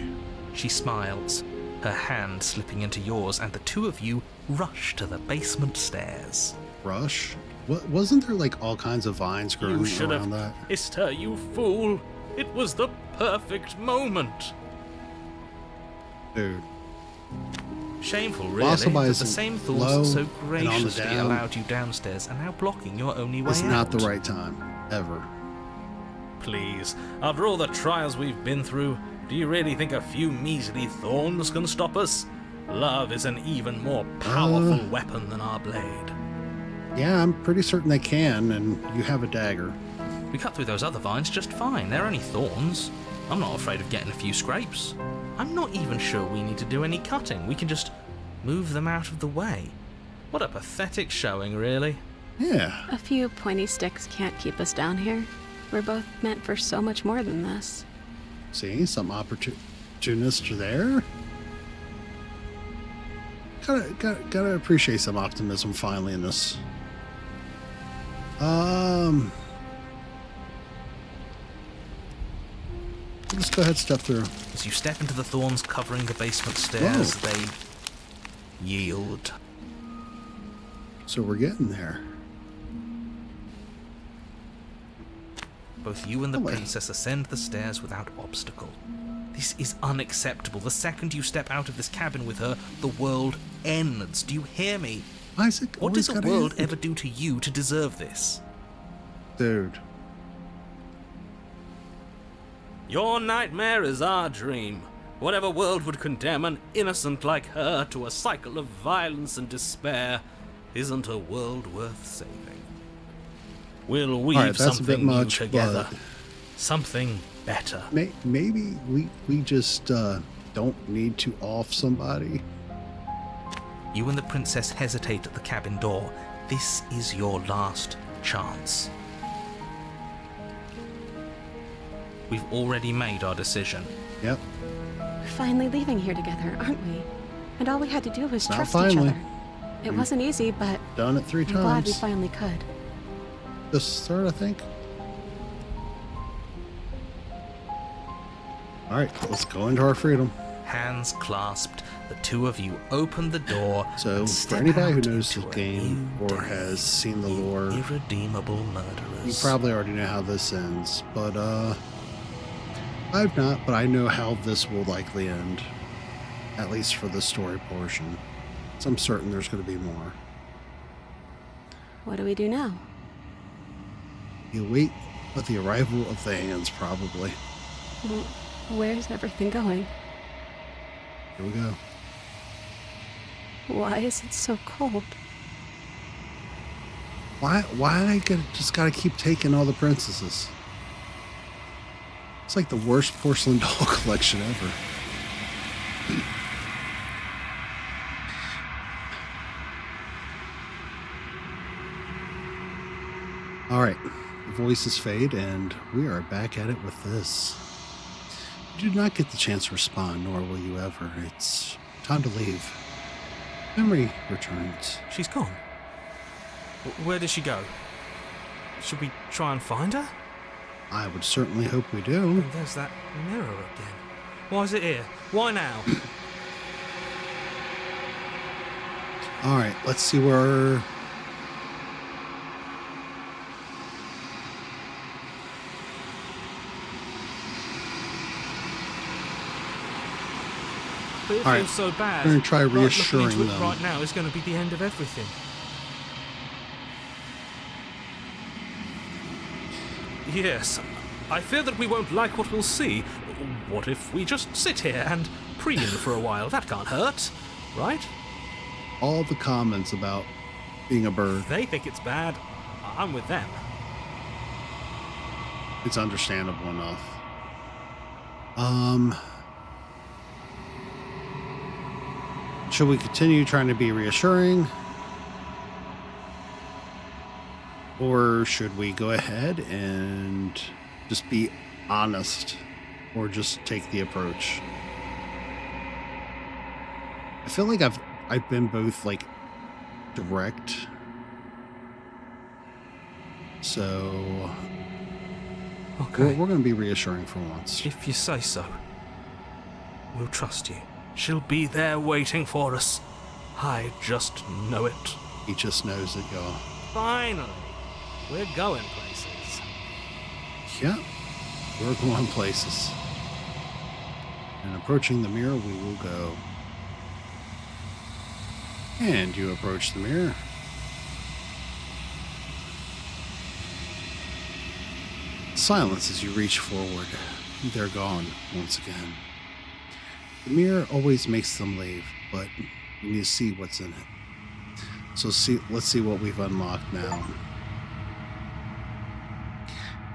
She smiles, her hand slipping into yours, and the two of you rush to the basement stairs. Rush? What, wasn't there like all kinds of vines growing You should around have that? kissed her, you fool. It was the perfect moment. Dude. Shameful, Also really, by that the some same low thoughts so and on the graciously down allowed you downstairs are now blocking your only way It's out. not the right time, ever. Please, after all the trials we've been through, do you really think a few measly thorns can stop us? Love is an even more powerful weapon than our blade. Yeah, I'm pretty certain they can, and you have a dagger. We cut through those other vines just fine. They're only thorns. I'm not afraid of getting a few scrapes. I'm not even sure we need to do any cutting. We can just move them out of the way. What a pathetic showing, really. Yeah. A few pointy sticks can't keep us down here. We're both meant for so much more than this. See, some opportunists are there. Gotta appreciate some optimism finally in this. Let's go ahead and step through. As you step into the thorns covering the basement stairs, they yield. So we're getting there. Both you and the Oh, wait. princess ascend the stairs without obstacle. This is unacceptable. The second you step out of this cabin with her, the world ends. Do you hear me? Isaac, What always did the gotta world end. ever do to you to deserve this? Dude. Your nightmare is our dream. Whatever world would condemn an innocent like her to a cycle of violence and despair isn't a world worth saving. We'll weave Alright, that's a bit something much, new together. but Something better. maybe we just don't need to off somebody. You and the princess hesitate at the cabin door. This is your last chance. We've already made our decision. Yep. We're finally leaving here together, aren't we? And all we had to do was Not trust finally. each other. It wasn't easy, but Done it 3 I'm glad we times. finally could. This third, I think. Alright, let's go into our freedom. Hands clasped, the two of you open the door. So, and for step anybody who out knows into the a game new or day, has seen the you lore, irredeemable you murderers. probably already know how this ends. But, I've not, but I know how this will likely end. At least for the story portion. So I'm certain there's going to be more. What do we do now? You wait with the arrival of the hands, probably. Where's everything going? Here we go. Why is it so cold? Why I just gotta keep taking all the princesses? It's like the worst porcelain doll collection ever. Alright, voices fade, and we are back at it with this. You do not get the chance to respond, nor will you ever. It's time to leave. Memory returns. She's gone. Where did she go? Should we try and find her? I would certainly hope we do. And there's that mirror again. Why is it here? Why now? Alright, let's see where... But it All right, feels so bad. we're gonna try Like, looking reassuring into it them. right now is going to be the end of everything. Yes, I fear that we won't like what we'll see. What if we just sit here and preen for a while? That can't hurt, right? all the comments about being a bird. They think it's bad. I'm with them. It's understandable enough. Should we continue trying to be reassuring? Or should we go ahead and just be honest? Or just take the approach? I feel like I've been both like direct. So Okay. we're going to be reassuring for once. If you say so. We'll trust you. She'll be there waiting for us. I just know it. He just knows it, y'all. Finally, we're going places. Yeah, we're going places. And approaching the mirror, we will go. And you approach the mirror. Silence as you reach forward. They're gone once again. The mirror always makes them leave, but you need to see what's in it. So let's see what we've unlocked now.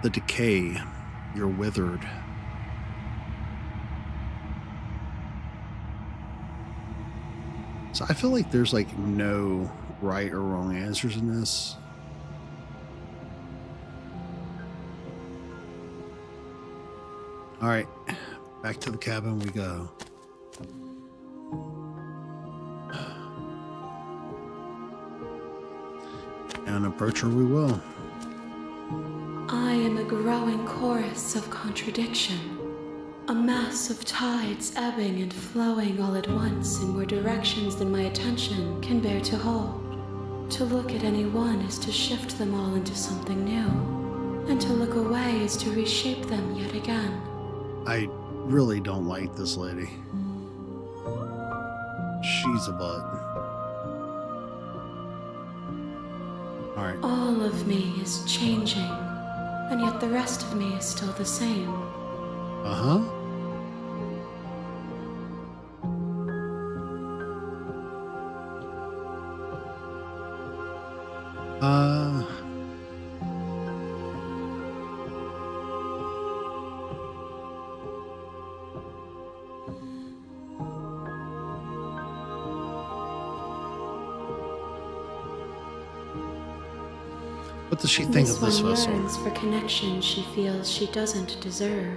The decay. You're withered. So I feel like there's like no right or wrong answers in this. All right, back to the cabin we go. And approach her we will. I am a growing chorus of contradiction, a mass of tides ebbing and flowing all at once in more directions than my attention can bear to hold. To look at any one is to shift them all into something new, and to look away is to reshape them yet again. I really don't like this lady. She's a butt. Alright. All of me is changing, and yet the rest of me is still the same. Uh-huh. What does she think of this one vessel? yearns for connection she feels she doesn't deserve.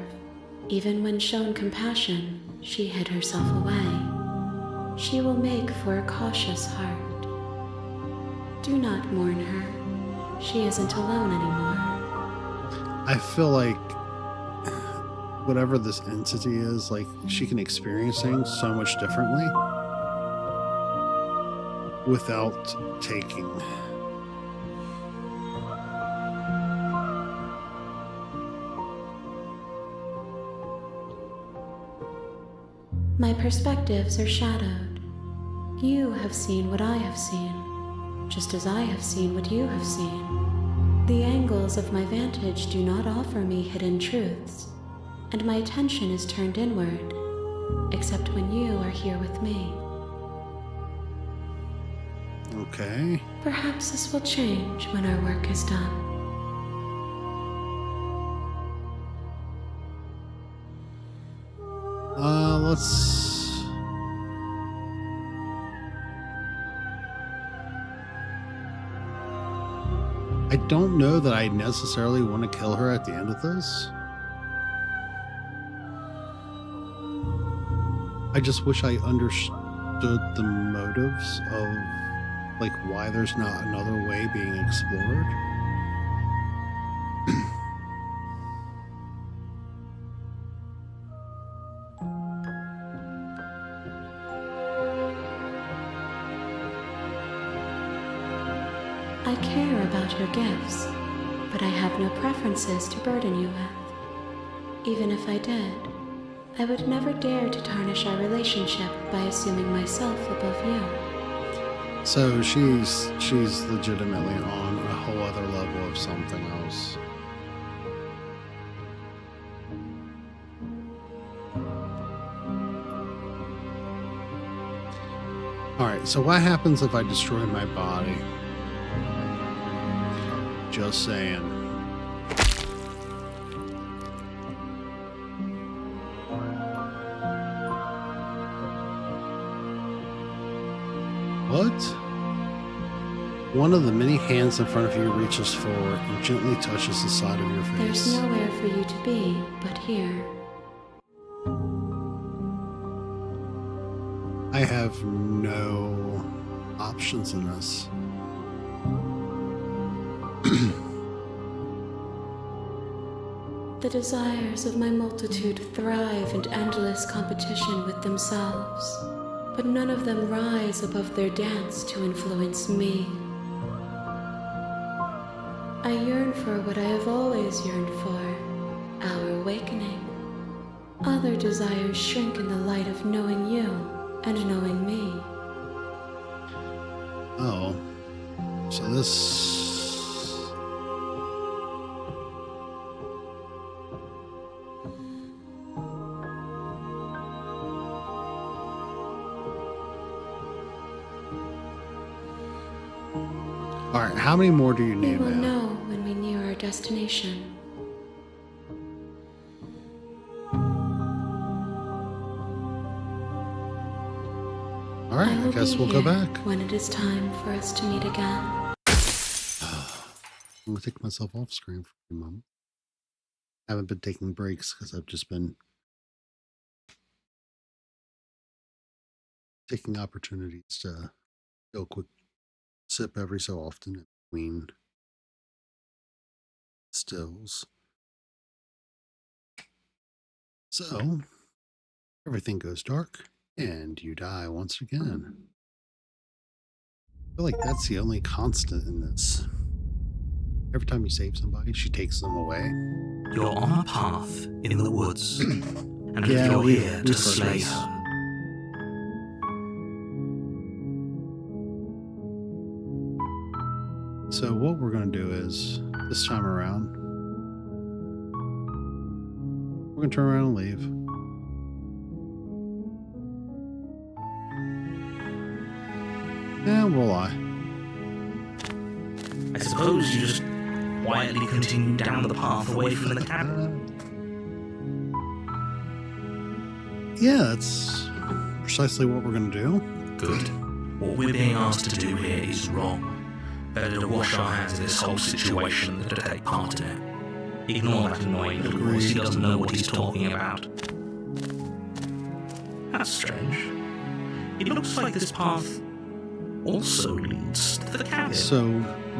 Even when shown compassion, she hid herself away. She will make for a cautious heart. Do not mourn her. She isn't alone anymore. I feel like whatever this entity is, like she can experience things so much differently without taking. My perspectives are shadowed. You have seen what I have seen, just as I have seen what you have seen. The angles of my vantage do not offer me hidden truths, and my attention is turned inward, except when you are here with me. Okay. Perhaps this will change when our work is done. Let's... I don't know that I necessarily want to kill her at the end of this. I just wish I understood the motives of, like, why there's not another way being explored. I care about your gifts, but I have no preferences to burden you with. Even if I did, I would never dare to tarnish our relationship by assuming myself above you. So she's legitimately on a whole other level of something else. Alright, so what happens if I destroy my body? Just saying. What? One of the many hands in front of you reaches forward and gently touches the side of your face. There's nowhere for you to be but here. I have no options in this. The desires of my multitude thrive in endless competition with themselves, but none of them rise above their dance to influence me. I yearn for what I have always yearned for, our awakening. Other desires shrink in the light of knowing you and knowing me. Oh. So this... Alright, how many more do you We need, will man? know when we near our destination. Alright, I will guess be we'll go here back. when it is time for us to meet again. I'm going to take myself off screen for a moment. I haven't been taking breaks because I've just been taking opportunities to go a quick sip every so often in between stills. So, everything goes dark and you die once again. I feel like that's the only constant in this. Every time you save somebody, she takes them away. You're on a path in the woods, and Yeah, you're we've here heard to slay this. her. So what we're going to do is, this time around, we're going to turn around and leave. And we'll lie. I suppose you just quietly continue down the path away from the cabin. Yeah, that's precisely what we're going to do. Good. What we're being asked to do here is wrong. Better to wash our hands of this whole situation than to take part in it. Ignore that annoying little voice, he doesn't know what he's talking about. That's strange. It looks like this path also leads to the cabin. So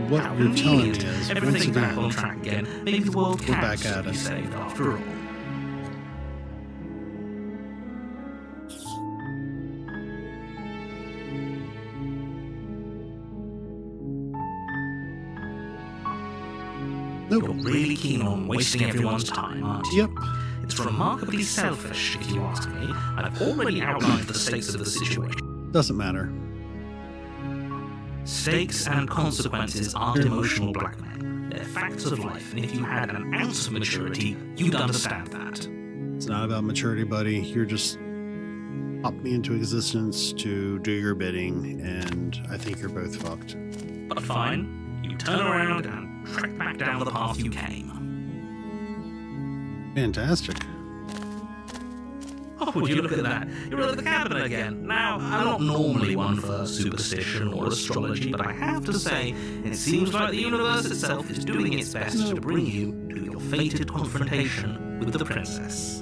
what How you're telling me convenient. is, once Everything back on again, track again. Maybe the world we're can back still at be it. saved after all. nope. You're really keen on wasting everyone's time, aren't you? Yep. It's remarkably selfish, if you ask me. I've already outlined the stakes of the situation. Doesn't matter. Stakes and consequences aren't emotional blackmail. They're facts of life, and if you had an ounce of maturity, you'd understand that. It's not about maturity, buddy. You're just popped me into existence to do your bidding, and I think you're both fucked. But fine, you turn around and trek back down the path you came. Fantastic. Oh, would you look at that? You're at the cabin again. Now, I'm not normally one for superstition or astrology, but I have to say, it seems like the universe itself is doing its best to bring you to your fated confrontation with the princess.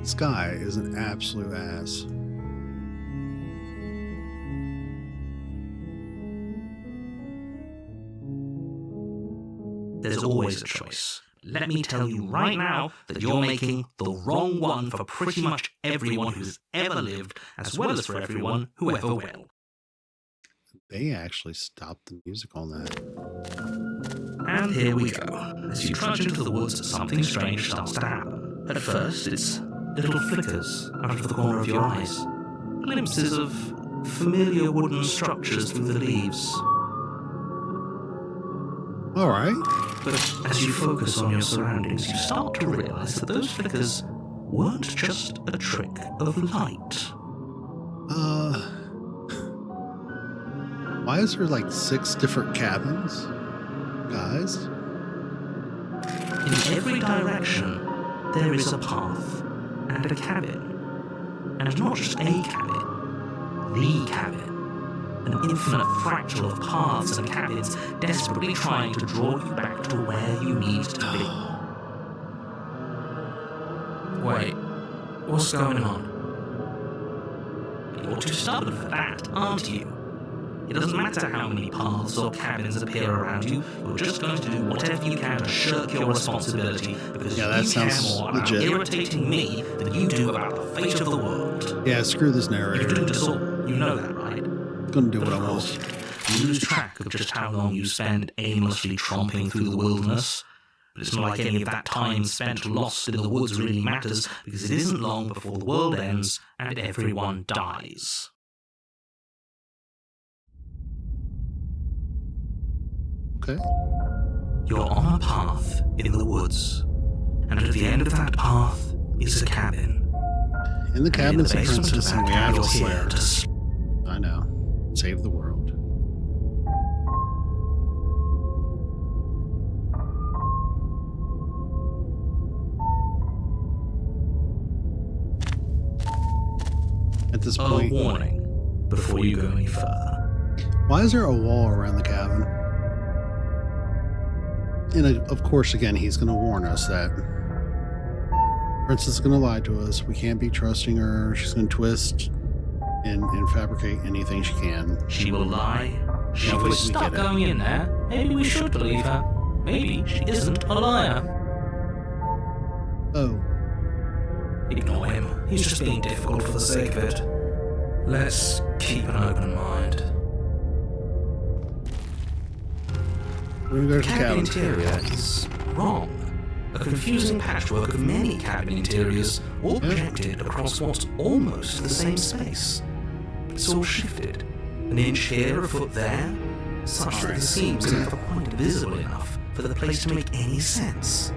This guy is an absolute ass. There's always a choice. Let me tell you right now that you're making the wrong one for pretty much everyone who's ever lived, as well as for everyone who ever will. They actually stopped the music on that. And here we go. As you trudge into the woods, something strange starts to happen. At first, it's little flickers out of the corner of your eyes. Glimpses of familiar wooden structures through the leaves. All right. But as you focus on your surroundings, you start to realize that those flickers weren't just a trick of light. Why is there like 6 different cabins? Guys? In every direction, there is a path and a cabin. And not just a cabin, the cabin. An infinite fractal of paths and cabins desperately trying to draw you back to where you need to be. Wait, what's going on? You're too stubborn for that, aren't you? It doesn't matter how many paths or cabins appear around you, you're just going to do whatever you can to shirk your responsibility because Yeah, that you care sounds more about legit. irritating me than you do about the fate of the world. Yeah, screw this You've narrator. doomed us all, you know that, right? Gonna do But what I of want. course, you lose track of just how long you spend aimlessly tromping through the wilderness. But it's not like any of that time spent lost in the woods really matters, because it isn't long before the world ends and everyone dies. Okay. You're on a path in the woods, and at the end of that path is a cabin. In the cabin's a basement princess, of and we that have to you're slay here her. to I know. Save the world. At this A point, warning before you go any further. why is there a wall around the cabin? And of course, again, he's going to warn us that Princess is going to lie to us. We can't be trusting her. She's going to twist and fabricate anything she can. She will lie. She Yeah, will we stop get it. going in there. Maybe we should believe her. Maybe she isn't a liar. Oh, Ignore him. He's just being difficult for the sake of it. Let's keep an open mind. we're going to go to the Cabin cabin. interior is wrong. A confusing patchwork of many cabin interiors, all projected across what's almost the same space. But it's all shifted. An inch here, a foot there, such that the seams are never quite visible enough for the place to make any sense.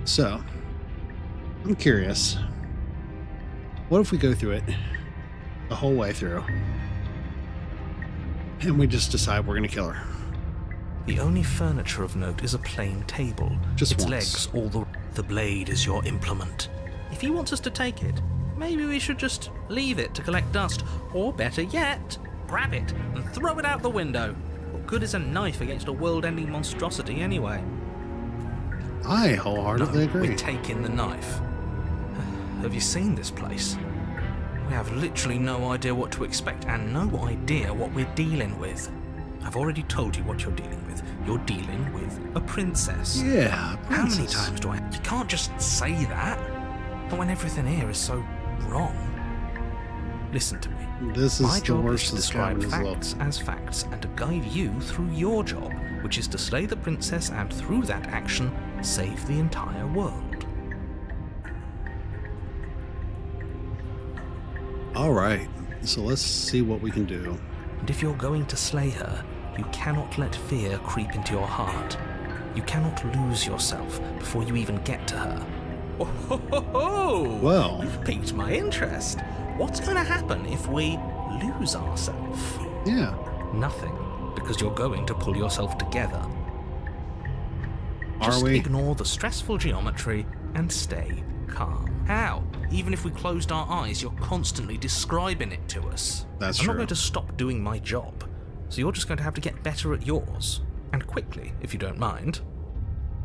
So, I'm curious. What if we go through it the whole way through and we just decide we're going to kill her? The only furniture of note is a plain table. Just its once. legs, all the blade is your implement. If he wants us to take it, maybe we should just leave it to collect dust. Or better yet, grab it and throw it out the window. What good is a knife against a world-ending monstrosity anyway? I wholeheartedly agree. We're taking the knife. Have you seen this place? We have literally no idea what to expect and no idea what we're dealing with. I've already told you what you're dealing with. You're dealing with a princess. Yeah, How many princess. times do I... You can't just say that. Not when everything here is so wrong. Listen to me. This My is the job is worst to this describe cabin has facts looked. as facts and to guide you through your job, which is to slay the princess and through that action, save the entire world. All right, so let's see what we can do. And if you're going to slay her, you cannot let fear creep into your heart. You cannot lose yourself before you even get to her. Oh, ho, ho, ho. Well. You've piqued my interest. What's going to happen if we lose ourselves? Yeah. Nothing, because you're going to pull yourself together. Are Just we? ignore the stressful geometry and stay calm. How? Even if we closed our eyes, you're constantly describing it to us. That's I'm true. not going to stop doing my job, so you're just going to have to get better at yours. And quickly, if you don't mind.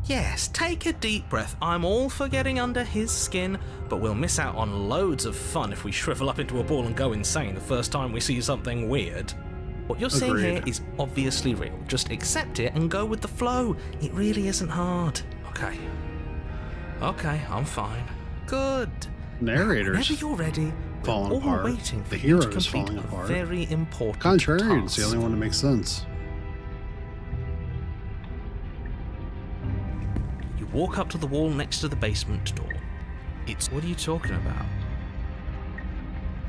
Yes, take a deep breath. I'm all for getting under his skin, but we'll miss out on loads of fun if we shrivel up into a ball and go insane the first time we see something weird. What you're seeing here Agreed. is obviously real. Just accept it and go with the flow. It really isn't hard. Okay. Okay, I'm fine. Good. Narrator's Whenever you're ready, falling we're all apart. waiting for The you to hero is complete falling a apart. very important Contrarian's the task. only one that makes sense. You walk up to the wall next to the basement door. It's... What are you talking about?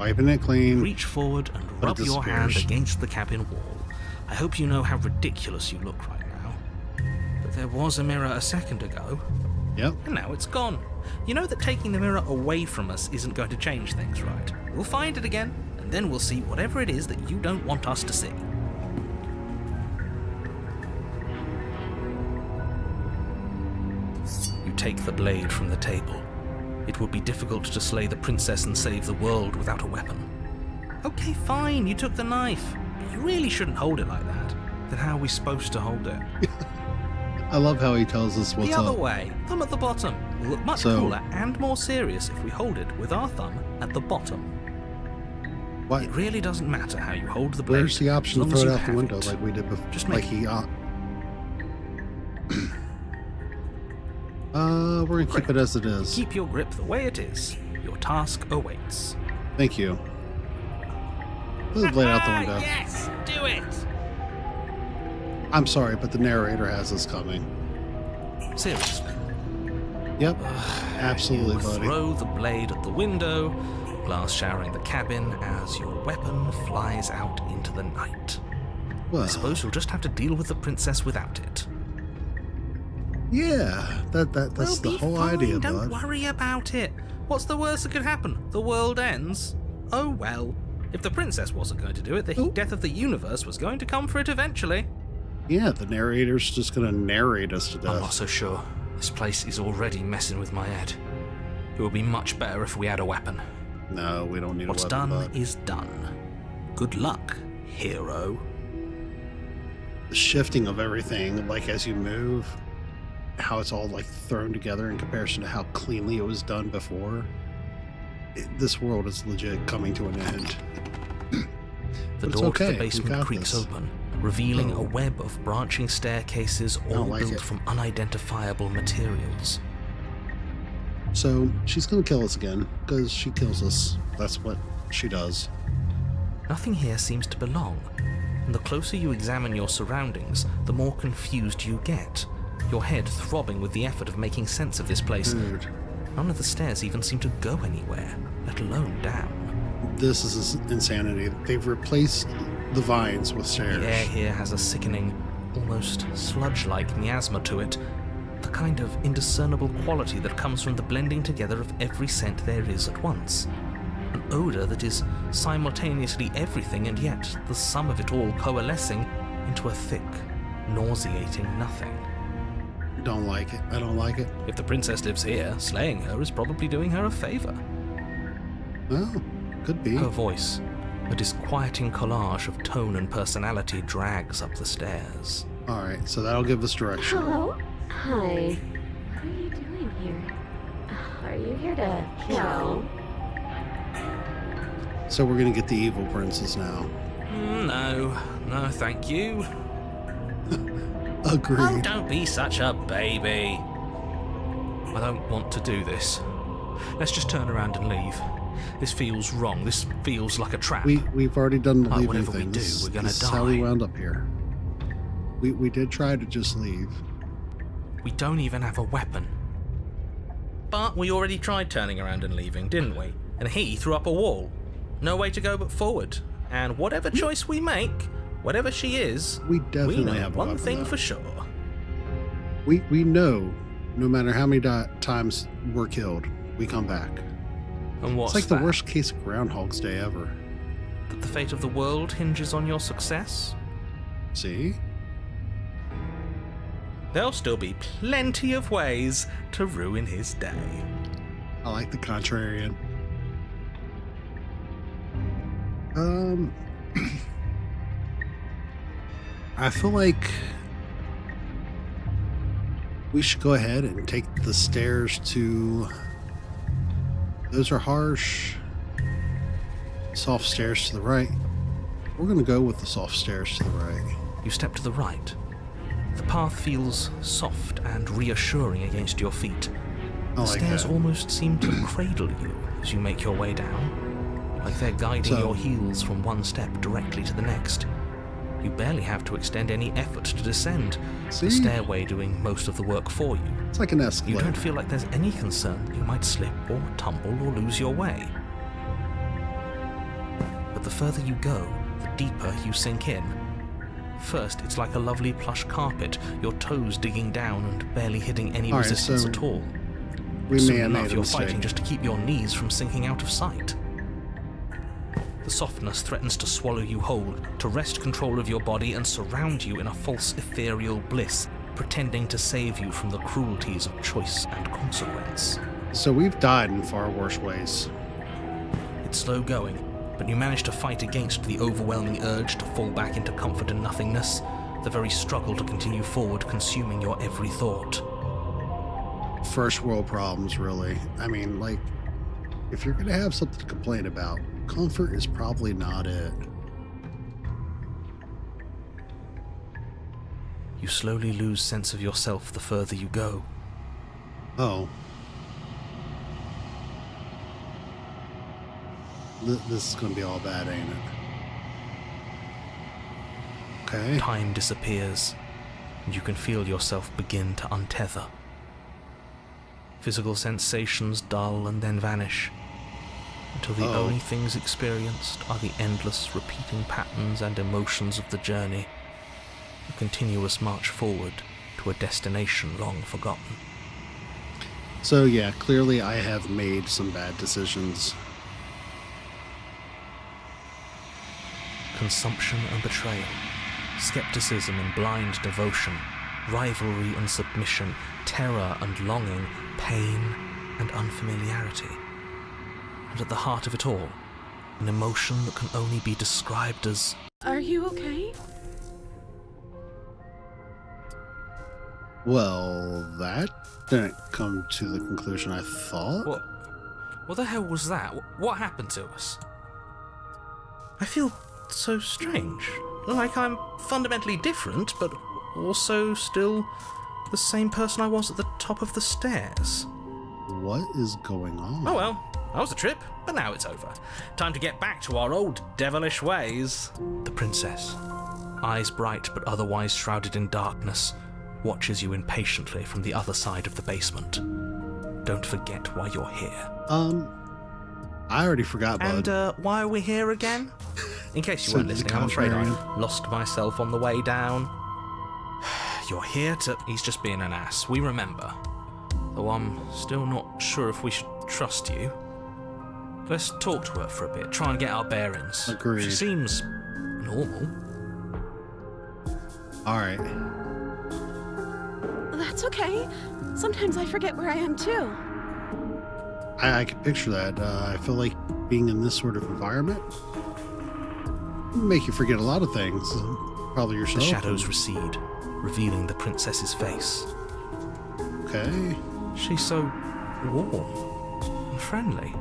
Wiping it clean. Reach forward and But it rub your hand disappears. against the cabin wall. I hope you know how ridiculous you look right now. But there was a mirror a second ago, Yep. and now it's gone. You know that taking the mirror away from us isn't going to change things, right? We'll find it again, and then we'll see whatever it is that you don't want us to see. You take the blade from the table. It would be difficult to slay the princess and save the world without a weapon. Okay, fine, you took the knife. But you really shouldn't hold it like that. Then how are we supposed to hold it? I love how he tells us what's The other up. way, thumb at the bottom. Will look much So- cooler and more serious if we hold it with our thumb at the bottom. What? It really doesn't matter how you hold the blade. Where's the option as to long throw as it you out the have window it. like we did before? Just Like make- he. We're gonna keep it as it is. Keep your grip the way it is. Your task awaits. Thank you. Put the blade out the window. Yes, do it. I'm sorry, but the narrator has us coming. Seriously. Yep. Absolutely, You buddy. throw the blade at the window, glass showering the cabin as your weapon flies out into the night. Well, I suppose you'll just have to deal with the princess without it. yeah, that's We'll the be whole fine, idea, don't bud. worry about it. What's the worst that could happen? The world ends? Oh well. If the princess wasn't going to do it, the heat death of the universe was going to come for it eventually. Yeah, the narrator's just gonna narrate us to I'm not death. so sure. This place is already messing with my head. It would be much better if we had a weapon. No, we don't need What's a weapon, done bud. is done. Good luck, hero. The shifting of everything, like as you move, how it's all like thrown together in comparison to how cleanly it was done before. This world is legit coming to an end. The But it's door to okay, the we basement got creaks this. open, revealing Oh. a web of branching staircases all don't like built it. from unidentifiable materials. So she's gonna kill us again because she kills us. That's what she does. Nothing here seems to belong, and the closer you examine your surroundings, the more confused you get, your head throbbing with the effort of making sense of this place. Dude, None of the stairs even seem to go anywhere, let alone down. this is insanity. They've replaced the vines with stairs. The air here has a sickening, almost sludge-like miasma to it, the kind of indiscernible quality that comes from the blending together of every scent there is at once. An odor that is simultaneously everything and yet the sum of it all coalescing into a thick, nauseating nothing. Don't like it. I don't like it. If the princess lives here, slaying her is probably doing her a favor. Well, could be. Her voice, a disquieting collage of tone and personality, drags up the stairs. All right, so that'll give us direction. Hello? Hi. What are you doing here? Are you here to kill? So we're gonna get the evil princess now. No, thank you. Agreed. Oh, don't be such a baby. I don't want to do this. Let's just turn around and leave. This feels wrong. This feels like a trap. We've already done the Like, leaving whatever we thing. do, This- we're gonna this is how we die. wound up here. We did try to just leave. We don't even have a weapon. But we already tried turning around and leaving, didn't we? And he threw up a wall. No way to go but forward. And whatever choice we make, whatever she is, We definitely we know have a one weapon, thing though. for sure. We know, no matter how many times we're killed, we come back. And what's It's like that? the worst case of Groundhog's Day ever. That the fate of the world hinges on your success? See? There'll still be plenty of ways to ruin his day. I like the contrarian. I feel like we should go ahead and take the stairs to... Those are harsh. Soft stairs to the right. We're going to go with the soft stairs to the right. You step to the right. The path feels soft and reassuring against your feet. I The like stairs that. almost seem to cradle you as you make your way down, like they're guiding So- your heels from one step directly to the next. You barely have to extend any effort to descend, See? the stairway doing most of the work for you. It's like an You escalator. don't feel like there's any concern that you might slip or tumble or lose your way. But the further you go, the deeper you sink in. First, it's like a lovely plush carpet, your toes digging down and barely hitting any All right, resistance so at all. We Soon may have enough, made a you're mistake. fighting just to keep your knees from sinking out of sight. The softness threatens to swallow you whole, to wrest control of your body and surround you in a false ethereal bliss, pretending to save you from the cruelties of choice and consequence. So we've died in far worse ways. It's slow going, but you manage to fight against the overwhelming urge to fall back into comfort and nothingness, the very struggle to continue forward consuming your every thought. First world problems, really. I mean, like, if you're going to have something to complain about, comfort is probably not it. You slowly lose sense of yourself the further you go. Oh. This is going to be all bad, ain't it? Okay. Time disappears, and you can feel yourself begin to untether. Physical sensations dull and then vanish, until the only things experienced are the endless repeating patterns and emotions of the journey, a continuous march forward to a destination long forgotten. So yeah, clearly I have made some bad decisions. Consumption and betrayal, skepticism and blind devotion, rivalry and submission, terror and longing, pain and unfamiliarity. And at the heart of it all, an emotion that can only be described as... Are you okay? Well, that didn't come to the conclusion I thought. What the hell was that? What happened to us? I feel so strange. Like I'm fundamentally different, but also still the same person I was at the top of the stairs. What is going on? Oh well, that was a trip, but now it's over. Time to get back to our old devilish ways. The princess, eyes bright but otherwise shrouded in darkness, watches you impatiently from the other side of the basement. Don't forget why you're here. I already forgot, bud. And why are we here again? In case you weren't listening, I'm afraid I lost myself on the way down. You're here to... He's just being an ass, we remember. Though I'm still not sure if we should trust you. Let's talk to her for a bit, try and get our bearings. Agreed. She seems normal. Alright. That's okay. Sometimes I forget where I am too. I can picture that. I feel like being in this sort of environment make you forget a lot of things. Probably yourself. The shadows recede, revealing the princess's face. Okay. She's so warm and friendly.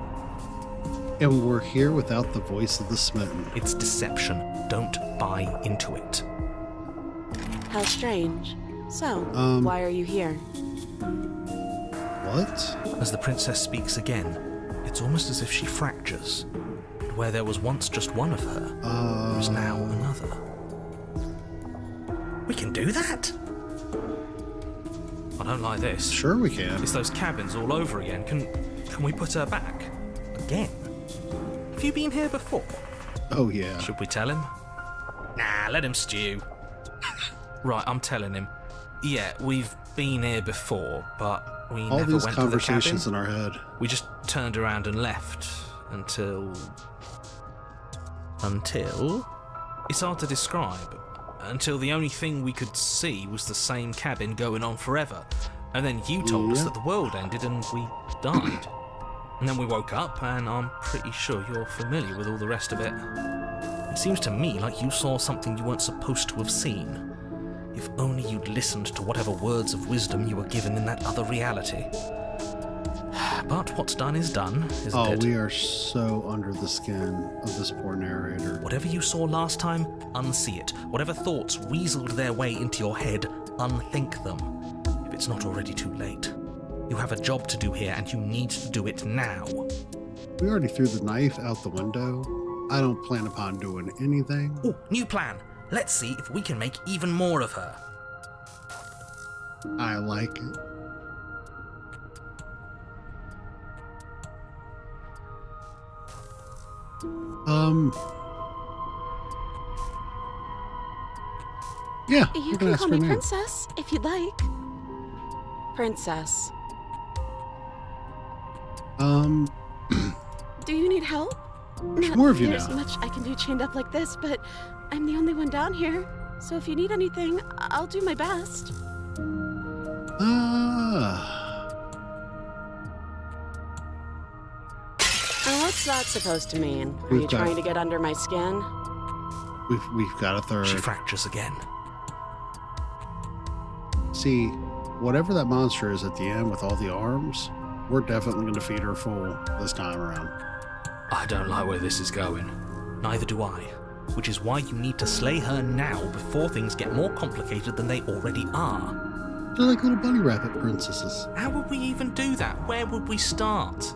And we're here without the voice of the smitten. It's deception. Don't buy into it. How strange. So, why are you here? What? As the princess speaks again, it's almost as if she fractures. And where there was once just one of her, there is now another. We can do that? I don't like this. Sure we can. It's those cabins all over again. Can we put her back? Again? Have you been here before? Oh yeah. Should we tell him? Nah, let him stew. Right, I'm telling him. Yeah, we've been here before, but we All never these went to the cabin. conversations in our head. We just turned around and left until... It's hard to describe. Until the only thing we could see was the same cabin going on forever. And then you told us that the world ended and we died. And then we woke up, and I'm pretty sure you're familiar with all the rest of it. It seems to me like you saw something you weren't supposed to have seen. If only you'd listened to whatever words of wisdom you were given in that other reality. But what's done is done, isn't it? We are so under the skin of this poor narrator. Whatever you saw last time, unsee it. Whatever thoughts weaseled their way into your head, unthink them. If it's not already too late. You have a job to do here, and you need to do it now. We already threw the knife out the window. I don't plan upon doing anything. Oh, new plan. Let's see if we can make even more of her. I like it. Yeah, You can call me Princess if you'd like. Princess. Do you need help? There's Not more of you there's now. much I can do chained up like this, but I'm the only one down here. So if you need anything, I'll do my best. What's that supposed to mean? Are We've you got- trying to get under my skin? We've got a third. She fractures again. See, whatever that monster is at the end with all the arms, we're definitely going to feed her full this time around. I don't like where this is going. Neither do I. Which is why you need to slay her now before things get more complicated than they already are. They're like little bunny rabbit princesses. How would we even do that? Where would we start?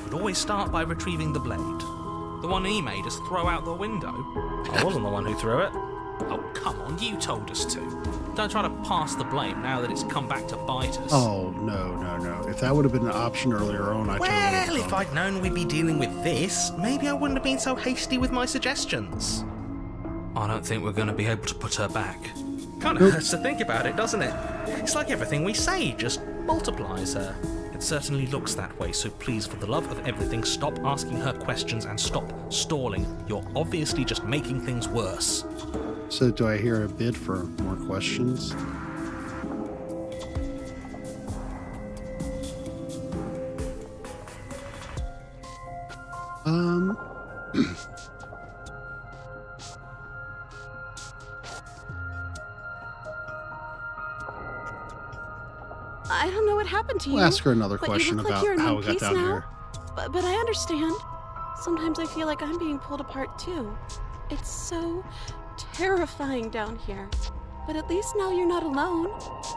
We'd always start by retrieving the blade. The one he made us throw out the window. I wasn't the one who threw it. Oh, come on, you told us to. Don't try to pass the blame now that it's come back to bite us. Oh, no. If that would have been an option earlier on, I totally would have Well, if done it. I'd known we'd be dealing with this, maybe I wouldn't have been so hasty with my suggestions. I don't think we're going to be able to put her back. Kind of hurts to think about it, doesn't it? It's like everything we say just multiplies her. It certainly looks that way, so please, for the love of everything, stop asking her questions and stop stalling. You're obviously just making things worse. So do I hear a bid for more questions? I don't know what happened to you. We'll ask her another but you question look like about you're in how one we got piece down now. here. But I understand. Sometimes I feel like I'm being pulled apart too. It's so terrifying down here. But at least now you're not alone.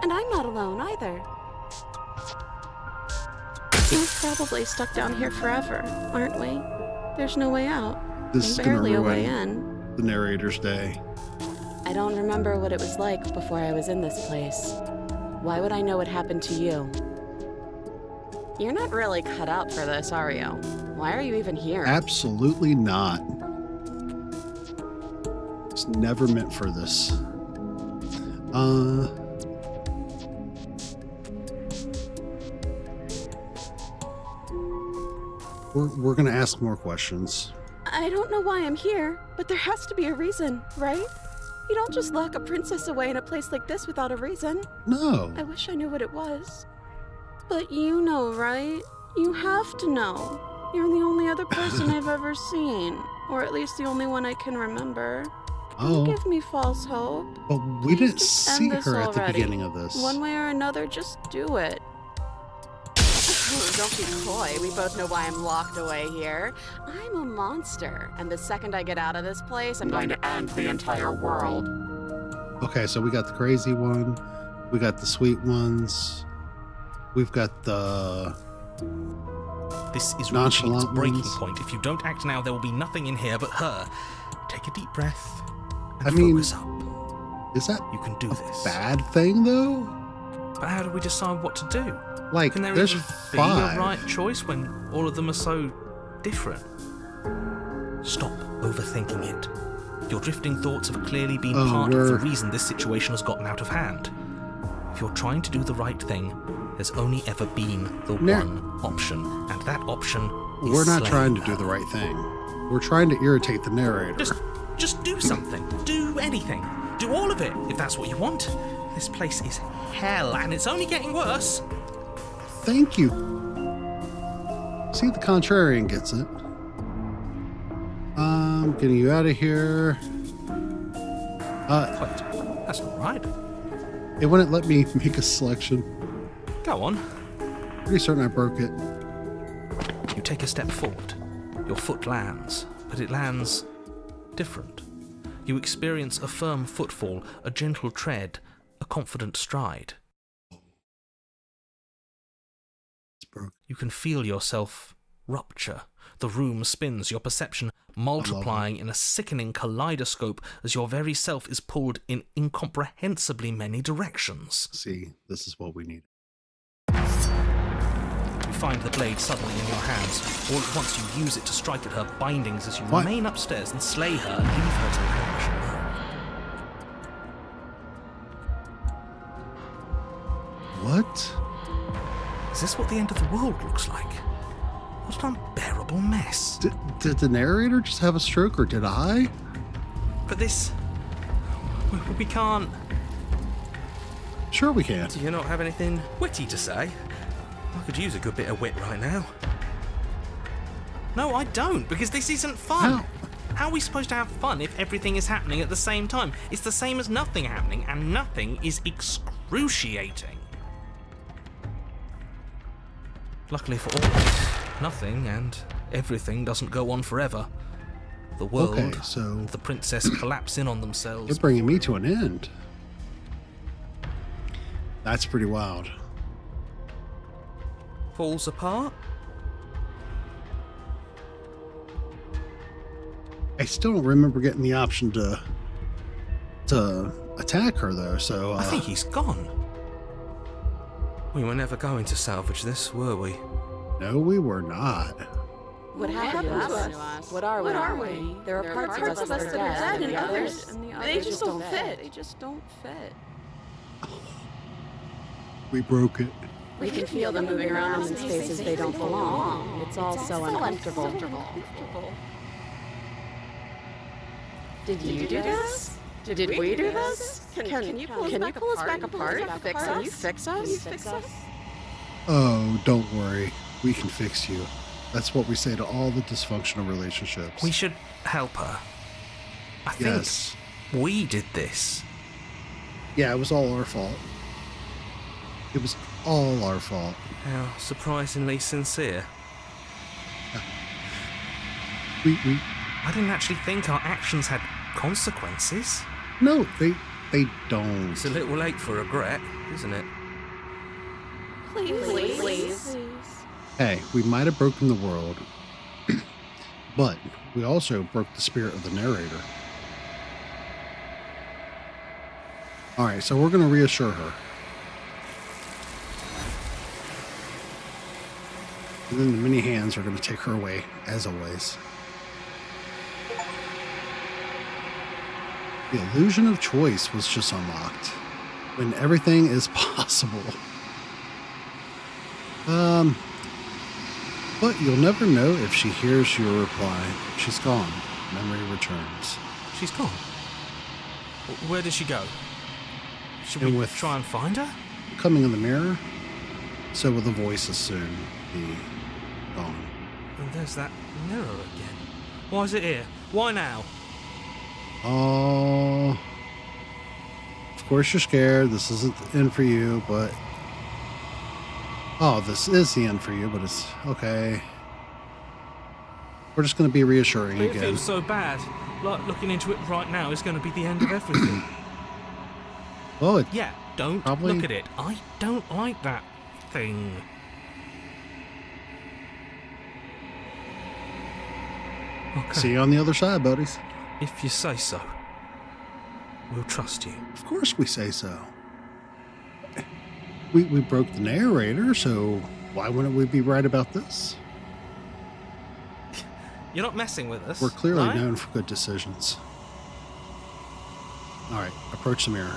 And I'm not alone either. We're probably stuck down here forever, aren't we? There's no way out. This is And going to barely a way ruin in. the narrator's day. I don't remember what it was like before I was in this place. Why would I know what happened to you? You're not really cut out for this, are you? Why are you even here? Absolutely not. It's never meant for this. We're gonna ask more questions. I don't know why I'm here, but there has to be a reason, right? You don't just lock a princess away in a place like this without a reason. No. I wish I knew what it was. But you know, right? You have to know. You're the only other person I've ever seen. Or at least the only one I can remember. Don't give me false hope. But we Please didn't just see end this her at the already. beginning of this. One way or another, just do it. Oh, don't be coy. We both know why I'm locked away here. I'm a monster, and the second I get out of this place, I'm going to end the entire world. Okay, so we got the crazy one. We got the sweet ones. We've got the This is reaching its nonchalant breaking ones. point. If you don't act now, there will be nothing in here but her. Take a deep breath and I mean, focus up. Is that You can do this. bad thing though? But how do we decide what to do? Like, Can there there's even be 5. a right choice when all of them are so different? Stop overthinking it. Your drifting thoughts have clearly been part of the reason this situation has gotten out of hand. If you're trying to do the right thing, there's only ever been the one option, and that option is We're not slaying trying to her. do the right thing. We're trying to irritate the narrator. Just do something. Do anything. Do all of it, if that's what you want. This place is hell, and it's only getting worse. Thank you. See, the contrarian gets it. Getting you out of here. Wait, that's not right. It wouldn't let me make a selection. Go on. Pretty certain I broke it. You take a step forward. Your foot lands, but it lands different. You experience a firm footfall, a gentle tread, a confident stride. It's broke. You can feel yourself rupture. The room spins, your perception multiplying in a sickening kaleidoscope as your very self is pulled in incomprehensibly many directions. See, this is what we need. You find the blade suddenly in your hands. All at once you use it to strike at her bindings as you What? remain upstairs and slay her and leave her to perish alone. What? Is this what the end of the world looks like? What an unbearable mess. Did the narrator just have a stroke, or did I? But this... We can't... Sure we can. Do you not have anything witty to say? I could use a good bit of wit right now. No, I don't, because this isn't fun. How are we supposed to have fun if everything is happening at the same time? It's the same as nothing happening, and nothing is excruciating. Luckily for all of us, nothing and everything doesn't go on forever. The world Okay, so and the princess collapse in on themselves. you're bringing me to an end. That's pretty wild. Falls apart? I still don't remember getting the option to to attack her, though. So I think he's gone. We were never going to salvage this, were we? no, we were not. What happened to us? What are we? There are parts of us that are dead, and the others They just don't fit. They just don't fit. We broke it. We can feel them moving around in spaces they don't belong. It's all so uncomfortable. Did you do this? Did we do this? Can you pull us back apart? Can you fix us? Oh, don't worry. We can fix you. That's what we say to all the dysfunctional relationships. We should help her. I think Yes. we did this. Yeah, it was all our fault. It was all our fault. How surprisingly sincere. We I didn't actually think our actions had consequences. no, they don't. It's a little late for regret, isn't it? Please. Hey, we might have broken the world, but we also broke the spirit of the narrator. All right, so we're going to reassure her. And then the mini hands are going to take her away, as always. The illusion of choice was just unlocked. When everything is possible. But you'll never know if she hears your reply. She's gone. Memory returns. She's gone. Where did she go? Should And we with- try and find her? Coming in the mirror, so will the voices soon be gone. And there's that mirror again. Why is it here? Why now? Oh, of course you're scared. This isn't the end for you, but... Oh, this is the end for you, but it's okay. We're just going to be reassuring It again. feels so bad. Like looking into it right now is going to be the end of everything. Well, it, Yeah, don't Probably- look at it. I don't like that thing. Okay, see you on the other side, buddies. if you say so. We'll trust you. Of course we say so. We broke the narrator, so why wouldn't we be right about this? You're not messing with us. We're clearly right? known for good decisions. All right, approach the mirror.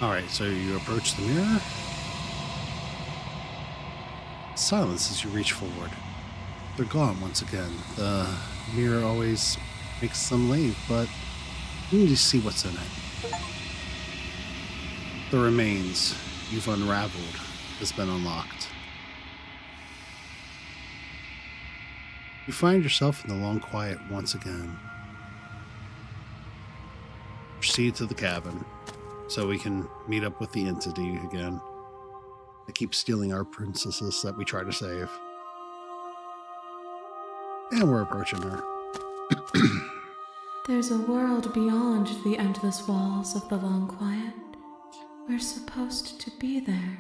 All right, so you approach the mirror. Silence as you reach forward. They're gone once again. The mirror always makes them leave, but you can just see what's in it. The remains you've unraveled has been unlocked. You find yourself in the long quiet once again. Proceed to the cabin so we can meet up with the entity again. They keep stealing our princesses that we try to save. And we're approaching her. There's a world beyond the endless walls of the long quiet. We're supposed to be there.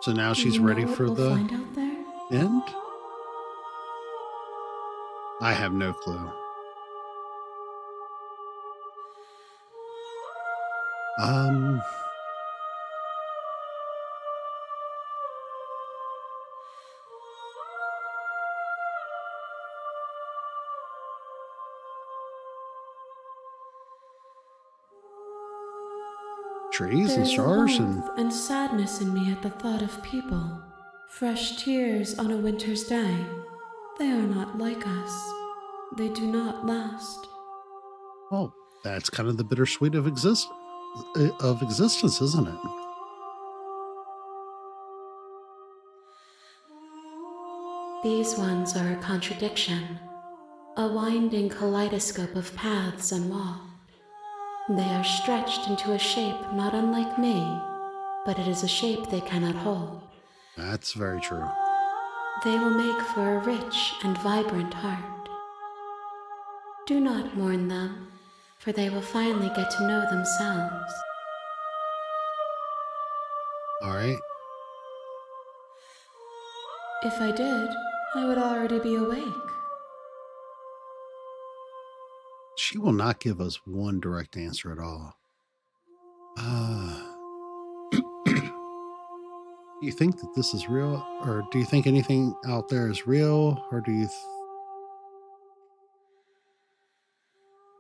So now Do she's you know ready what for we'll the find out there? end? I have no clue. Trees and There's stars a and warmth and sadness in me at the thought of people. Fresh tears on a winter's day. They are not like us. They do not last. well, that's kind of the bittersweet of existence, isn't it? These ones are a contradiction, a winding kaleidoscope of paths and walls. They are stretched into a shape not unlike me, but it is a shape they cannot hold. That's very true. They will make for a rich and vibrant heart. Do not mourn them, for they will finally get to know themselves. All right. If I did, I would already be awake. She will not give us one direct answer at all. Do you think that this is real? Or do you think anything out there is real? Or do you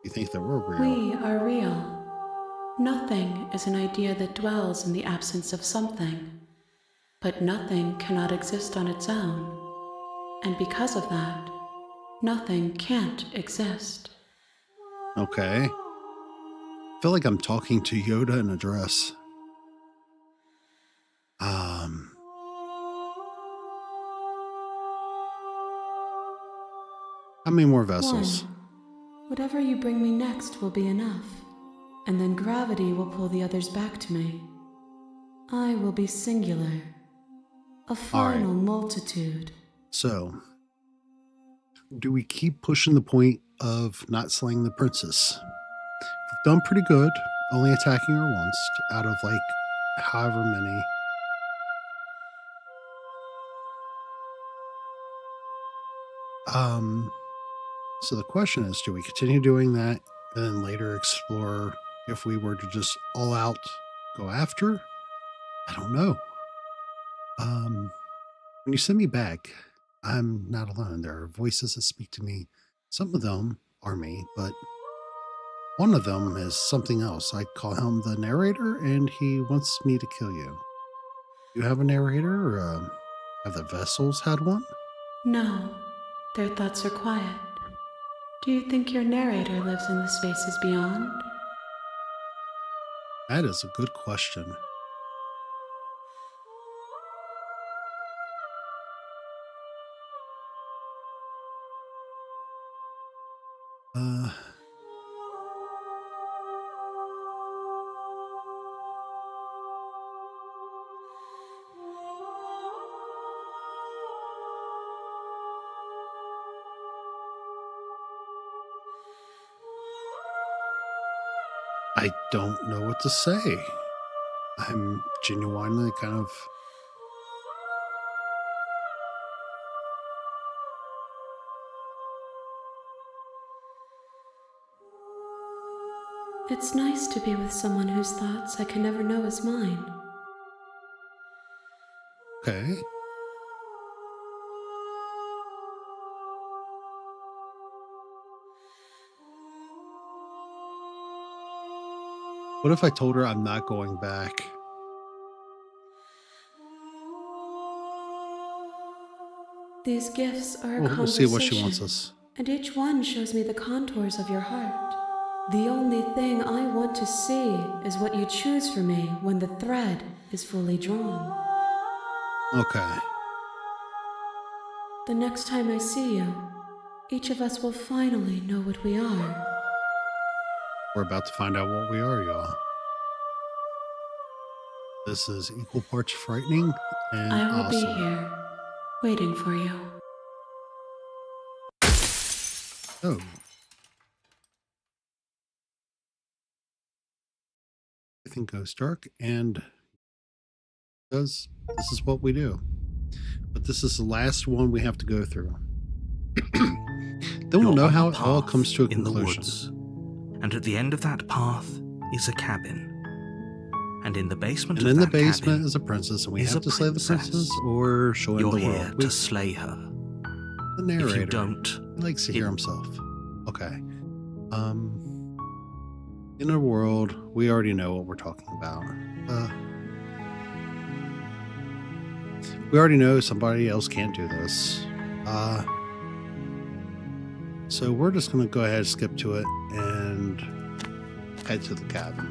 think that we're real? We are real. Nothing is an idea that dwells in the absence of something. But nothing cannot exist on its own. And because of that, nothing can't exist. Okay. I feel like I'm talking to Yoda in a dress. How many more vessels? 1. Whatever you bring me next will be enough. And then gravity will pull the others back to me. I will be singular. A final multitude. So, do we keep pushing the point of not slaying the princess? We've done pretty good, only attacking her once out of like however many. So the question is, do we continue doing that and then later explore if we were to just all out go after? I don't know. When you send me back, I'm not alone. There are voices that speak to me. Some of them are me, but one of them is something else. I call him the narrator, and he wants me to kill you. Do you have a narrator, or have the vessels had one? No, their thoughts are quiet. Do you think your narrator lives in the spaces beyond? That is a good question. I don't know what to say. I'm genuinely kind of... It's nice to be with someone whose thoughts I can never know as mine. Okay. What if I told her I'm not going back? These gifts are a We'll see what she conversation, wants us. and each one shows me the contours of your heart. The only thing I want to see is what you choose for me when the thread is fully drawn. Okay. The next time I see you, each of us will finally know what we are. We're about to find out what we are, y'all. This is equal parts frightening and I will awesome. be here, waiting for you. Oh. Everything goes dark, and this is what we do. But this is the last one we have to go through. Then we'll know how it all comes to a in the conclusion. woods, and at the end of that path is a cabin. And in the basement And of in the that basement cabin is a princess, and we is have a to slay the princess. princess or show him You're the here world. to slay her. The narrator. If you don't, He likes to hear himself. Okay. In a world, we already know what we're talking about. We already know somebody else can't do this. So we're just going to go ahead and skip to it and head to the cabin.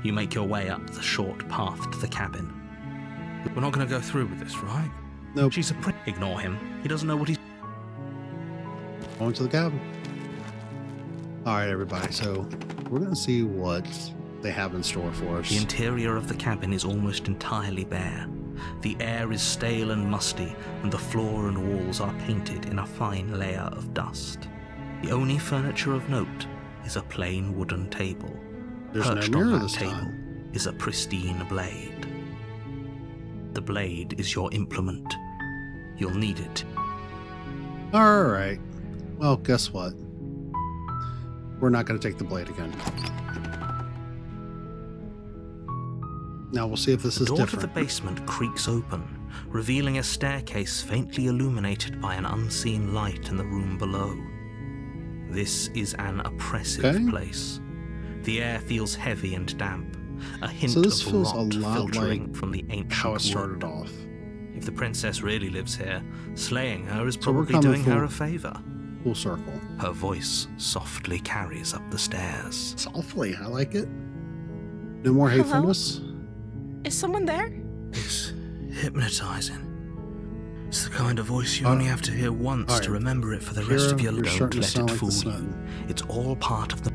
you make your way up the short path to the cabin. We're not going to go through with this, right? Nope. She's a prick. Ignore him. He doesn't know what he's... Going to the cabin. All right, everybody. So we're going to see what they have in store for us. The interior of the cabin is almost entirely bare. The air is stale and musty, and the floor and walls are painted in a fine layer of dust. The only furniture of note is a plain wooden table. There's no Perched mirror on that this table time. is a pristine blade. The blade is your implement. You'll need it. All right. Well, guess what? We're not going to take the blade again. Now we'll see if this is The door different. to the basement creaks open, revealing a staircase faintly illuminated by an unseen light in the room below. This is an oppressive place. The air feels heavy and damp, a hint So this of feels rot a lot filtering like from the ancient how it started wood. off. If the princess really lives here, slaying her is So we're probably coming doing her a favor. Full circle. Her voice softly carries up the stairs. Softly, I like it. No more Hello? hatefulness. Is someone there? It's hypnotizing. It's the kind of voice you only have to hear once all right. to remember it for the rest of your You're life. starting Don't to let sound it like fool the you. Smitten. It's all part of the...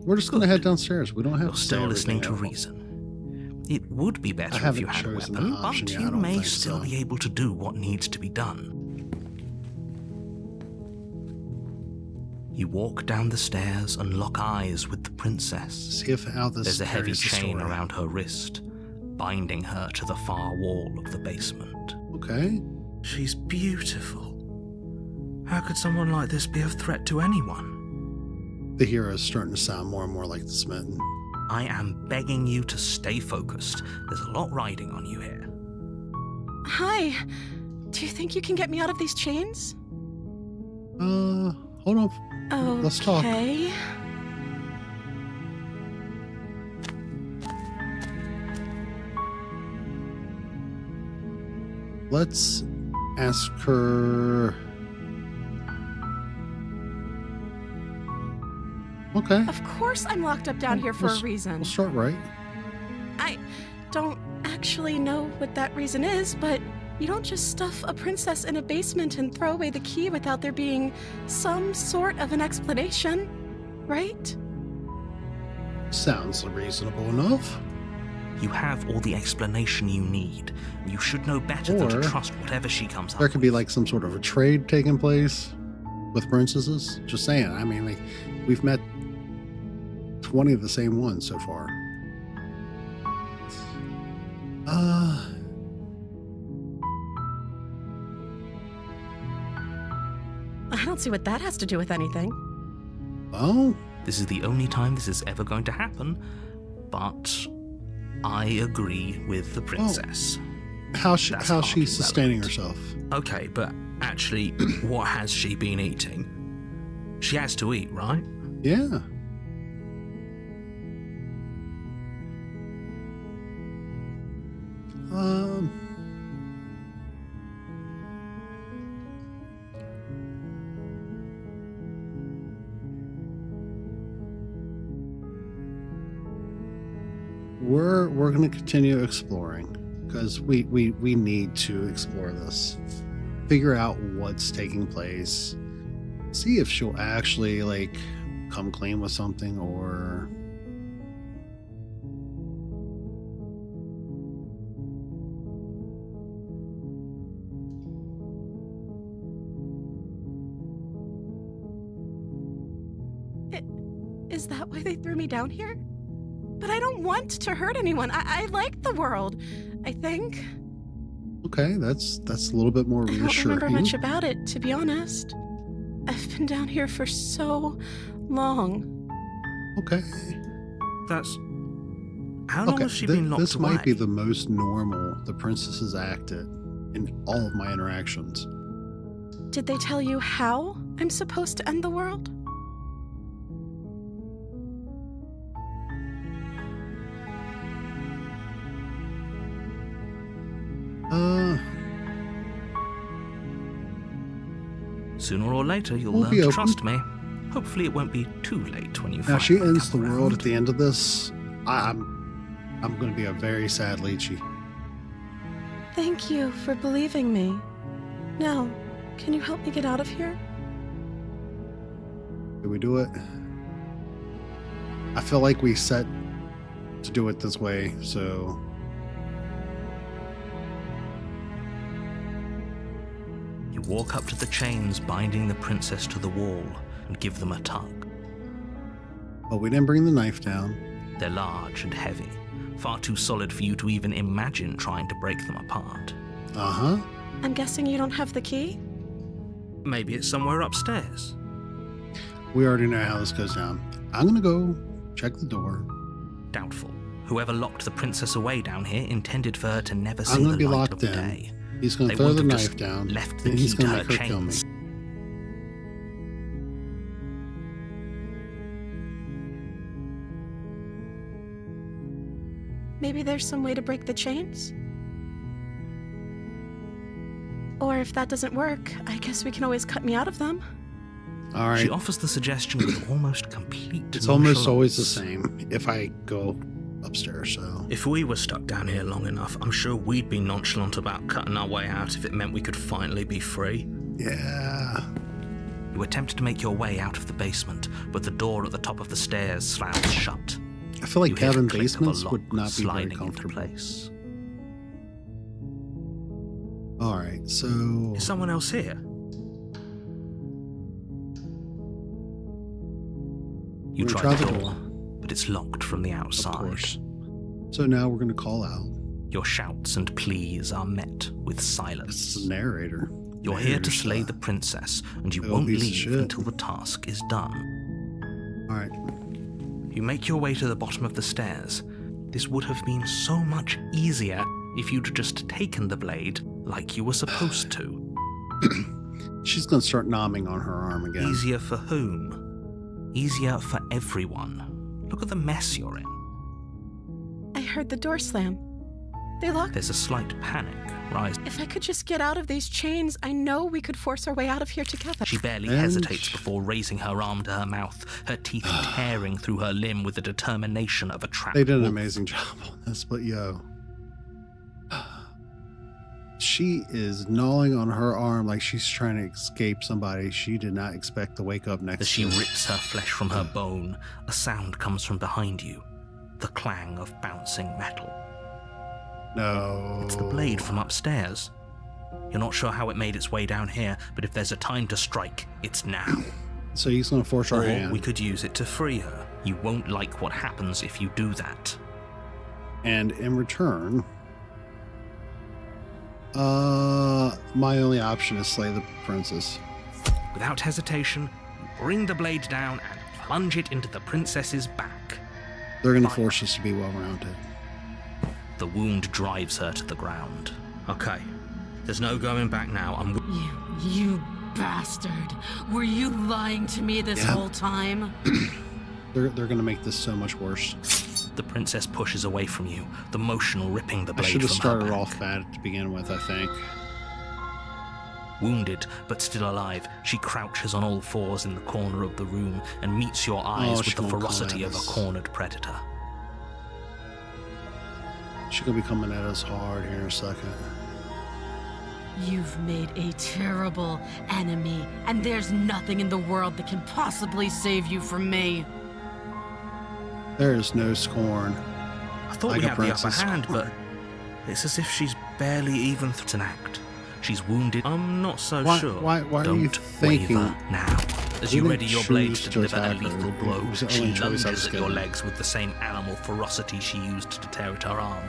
We're just going to head downstairs. We don't have You're to say still listening to everything reason. It would be I better if haven't you had a chosen weapon, that option but yet, I you don't may think still so. be able to do what needs to be done. You walk down the stairs and lock eyes with the princess. See if how this There's a heavy carries the chain story. around her wrist, binding her to the far wall of the basement. Okay. She's beautiful. How could someone like this be of threat to anyone? The hero is starting to sound more and more like the Smitten. I am begging you to stay focused. There's a lot riding on you here. Hi. Do you think you can get me out of these chains? Hold on. Okay. Let's talk. Let's ask her. Okay. Of course I'm locked up down here for a reason. We'll start right. I don't actually know what that reason is, but you don't just stuff a princess in a basement and throw away the key without there being some sort of an explanation, right? Sounds reasonable enough. You have all the explanation you need. You should know better than to Or trust whatever she comes up There could be with. like some sort of a trade taking place with princesses. Just saying. I mean, like, we've met 20 of the same ones so far. I don't see what that has to do with anything. Well, This is the only time this is ever going to happen, but I agree with the princess. how's she That's hardly sustaining relevant. herself? Okay, but actually, what has she been eating? She has to eat, right? Yeah. We're going to continue exploring because we need to explore this, figure out what's taking place, see if she'll actually like come clean with something or Is that why they threw me down here? But I don't want to hurt anyone. I like the world, I think. okay, that's a little bit more I don't reassuring. remember much about it, to be honest. I've been down here for so long. Okay. That's... How long Okay, has she been locked this away? might be the most normal the princess has acted in all of my interactions. Did they tell you how I'm supposed to end the world? Sooner or later, you'll We'll learn be to open. trust me. Hopefully it won't be too late when you Now, find if she me ends back the world around. at the end of this, I'm going to be a very sad Lychee. Thank you for believing me. Now, can you help me get out of here? Did we do it? I feel like we set to do it this way, so You walk up to the chains binding the princess to the wall and give them a tug. But we didn't bring the knife down. They're large and heavy, far too solid for you to even imagine trying to break them apart. Uh-huh. I'm guessing you don't have the key? Maybe it's somewhere upstairs. We already know how this goes down. I'm going to go check the door. Doubtful. Whoever locked the princess away down here intended for her to never I'm see going the to be light locked of the in. day. He's going They to throw the wouldn't have knife just down. left the and key he's to going her to make her kill me. chains. Maybe there's some way to break the chains? Or if that doesn't work, I guess we can always cut me out of them. All right. She offers the suggestion with almost complete It's almost always the nonchalance. same if I go upstairs, so. If we were stuck down here long enough, I'm sure we'd be nonchalant about cutting our way out if it meant we could finally be free. Yeah. You attempt to make your way out of the basement, but the door at the top of the stairs slams shut. I feel like You hear the cabin click of a basements lock would not be very sliding into comfortable. place. All right, so. Is someone else here? You We're try gonna the door, but it's locked from the Of outside. course. So now we're going to call out. Your shouts and pleas are met with It's silence. the narrator. You're here to Narrator's, slay the princess, and you big old won't piece of leave shit. until the task is done. All right. You make your way to the bottom of the stairs. This would have been so much easier if you'd just taken the blade like you were supposed to. She's going to start nomming on her arm again. Easier for whom? Easier for everyone. Look at the mess you're in. I heard the door slam. They locked. There's a slight panic rise. If I could just get out of these chains, I know we could force our way out of here together. She barely And- hesitates before raising her arm to her mouth, her teeth tearing through her limb with the determination of a trapped They did an wolf. amazing job on this, but yo. She is gnawing on her arm like she's trying to escape somebody she did not expect to wake up next As she to. rips her flesh from her bone, a sound comes from behind you. The clang of bouncing metal. No. It's the blade from upstairs. You're not sure how it made its way down here, but if there's a time to strike, it's now. So he's going to force her Or hand. we could use it to free her. You won't like what happens if you do that. And in return, my only option is slay the princess. Without hesitation, you bring the blade down and plunge it into the princess's back. They're going to force us to be well-rounded. The wound drives her to the ground. Okay, there's no going back now. You bastard. Were you lying to me this Yeah. whole time? They're going to make this so much worse. The princess pushes away from you, the motion ripping the I blade should have from started her back. off bad to begin with, I think. Wounded, but still alive, she crouches on all fours in the corner of the room and meets your eyes she with the won't ferocity of a collapse. cornered predator. She's going to be coming at us hard here in a second. You've made a terrible enemy, and there's nothing in the world that can possibly save you from me. There is no scorn. I thought Like we a had the upper princess. hand, but it's as if she's barely even through an act. She's wounded. I'm not so Why- sure. why are Don't you thinking- waver now. As We you didn't ready your blade choose to to deliver a attack her. lethal It blow, was the she only choice I was lunges at your given. legs with the same animal ferocity she used to tear at her arm.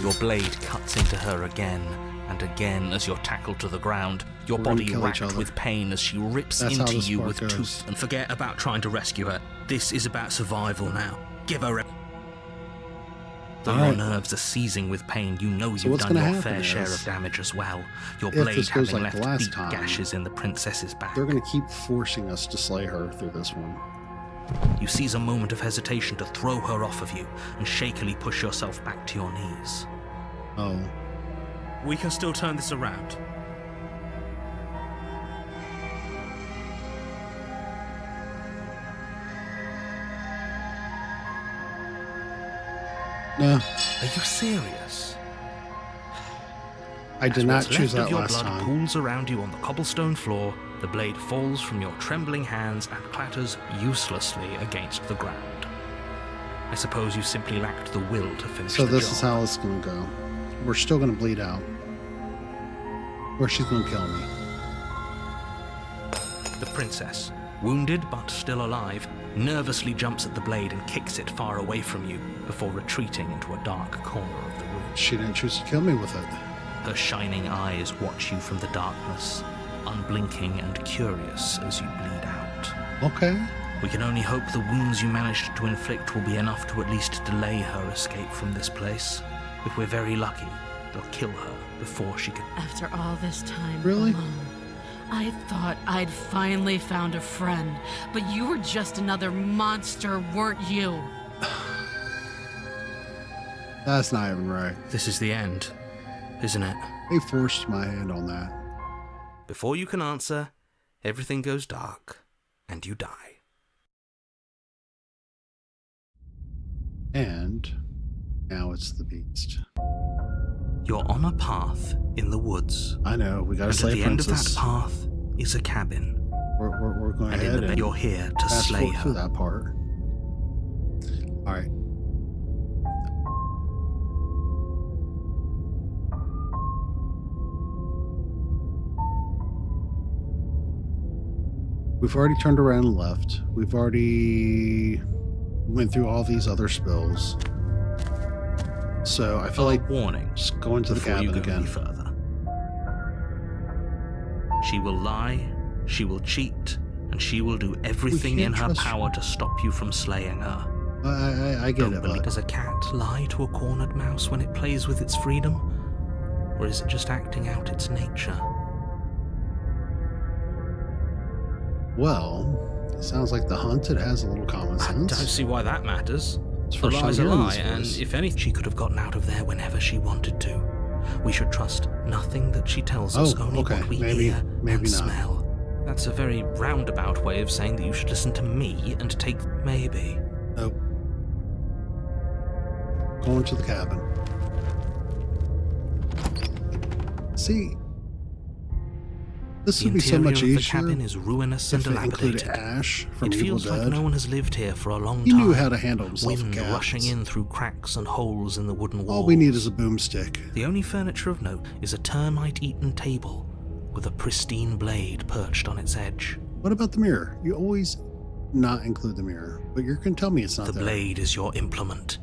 Your blade cuts into her again and again as you're tackled to the ground, your We're gonna body kill each racked other. with pain as she rips That's how into this you part with goes. tooth. And forget about trying to rescue her. This is about survival now. Give her. Though All your right. nerves are seizing with pain, you know So you've what's done gonna your happen fair share is, of damage as well. Your if blade this goes having like the left last deep time, gashes in the princess's back. They're going to keep forcing us to slay her through this one. You seize a moment of hesitation to throw her off of you and shakily push yourself back to your knees. Oh. We can still turn this around. No, Are you serious? I did As not what's choose left that of your last blood time. pools around you on the cobblestone floor, the blade falls from your trembling hands and clatters uselessly against the ground. I suppose you simply lacked the will to finish So the this job. is how it's going to go. We're still going to bleed out. Or she's going to kill me. The princess, wounded but still alive, nervously jumps at the blade and kicks it far away from you before retreating into a dark corner of the room. She didn't choose to kill me with it. Her shining eyes watch you from the darkness, unblinking and curious as you bleed out. Okay. We can only hope the wounds you managed to inflict will be enough to at least delay her escape from this place. If we're very lucky, they'll kill her before she can... After all this time Really? alone, I thought I'd finally found a friend, but you were just another monster, weren't you? That's not even right. This is the end, isn't it? They forced my hand on that. Before you can answer, everything goes dark, and you die. And now it's the beast. You're on a path in the woods. I know, we got a And at slave the end of princess. that path is a cabin. We're going And in ahead the and you're here to fast slay forward through her. that part. All right. We've already turned around and left. We've already went through all these other spills. So I feel like Warning. just going to the Before you cabin go any again. further. She will lie, she will cheat, and she will do everything in can't her trust power to stop you from slaying her. I get Don't it, believe. but Does a cat lie to a cornered mouse when it plays with its freedom? Or is it just acting out its nature? well, it sounds like the hunted has a little common I don't sense. see why that matters. It's A first time lie's a hearing lie, this and voice. if anything, she could have gotten out of there whenever she wanted to. We should trust nothing that she tells us, Oh, only okay. what we Maybe- hear maybe and not. smell. That's a very roundabout way of saying that you should listen to me and take maybe. Nope. Going to the cabin. See, this The would be so interior much of the easier cabin is ruinous and if it included dilapidated. Ash from It Evil feels like Dead. no one has lived here for a long He time. knew how to handle himself in Wind cabins. rushing in through cracks and holes in the wooden walls. All we need is a boomstick. The only furniture of note is a termite-eaten table with a pristine blade perched on its edge. What about the mirror? You always not include the mirror, but you're going to tell me it's not The there. blade is your implement.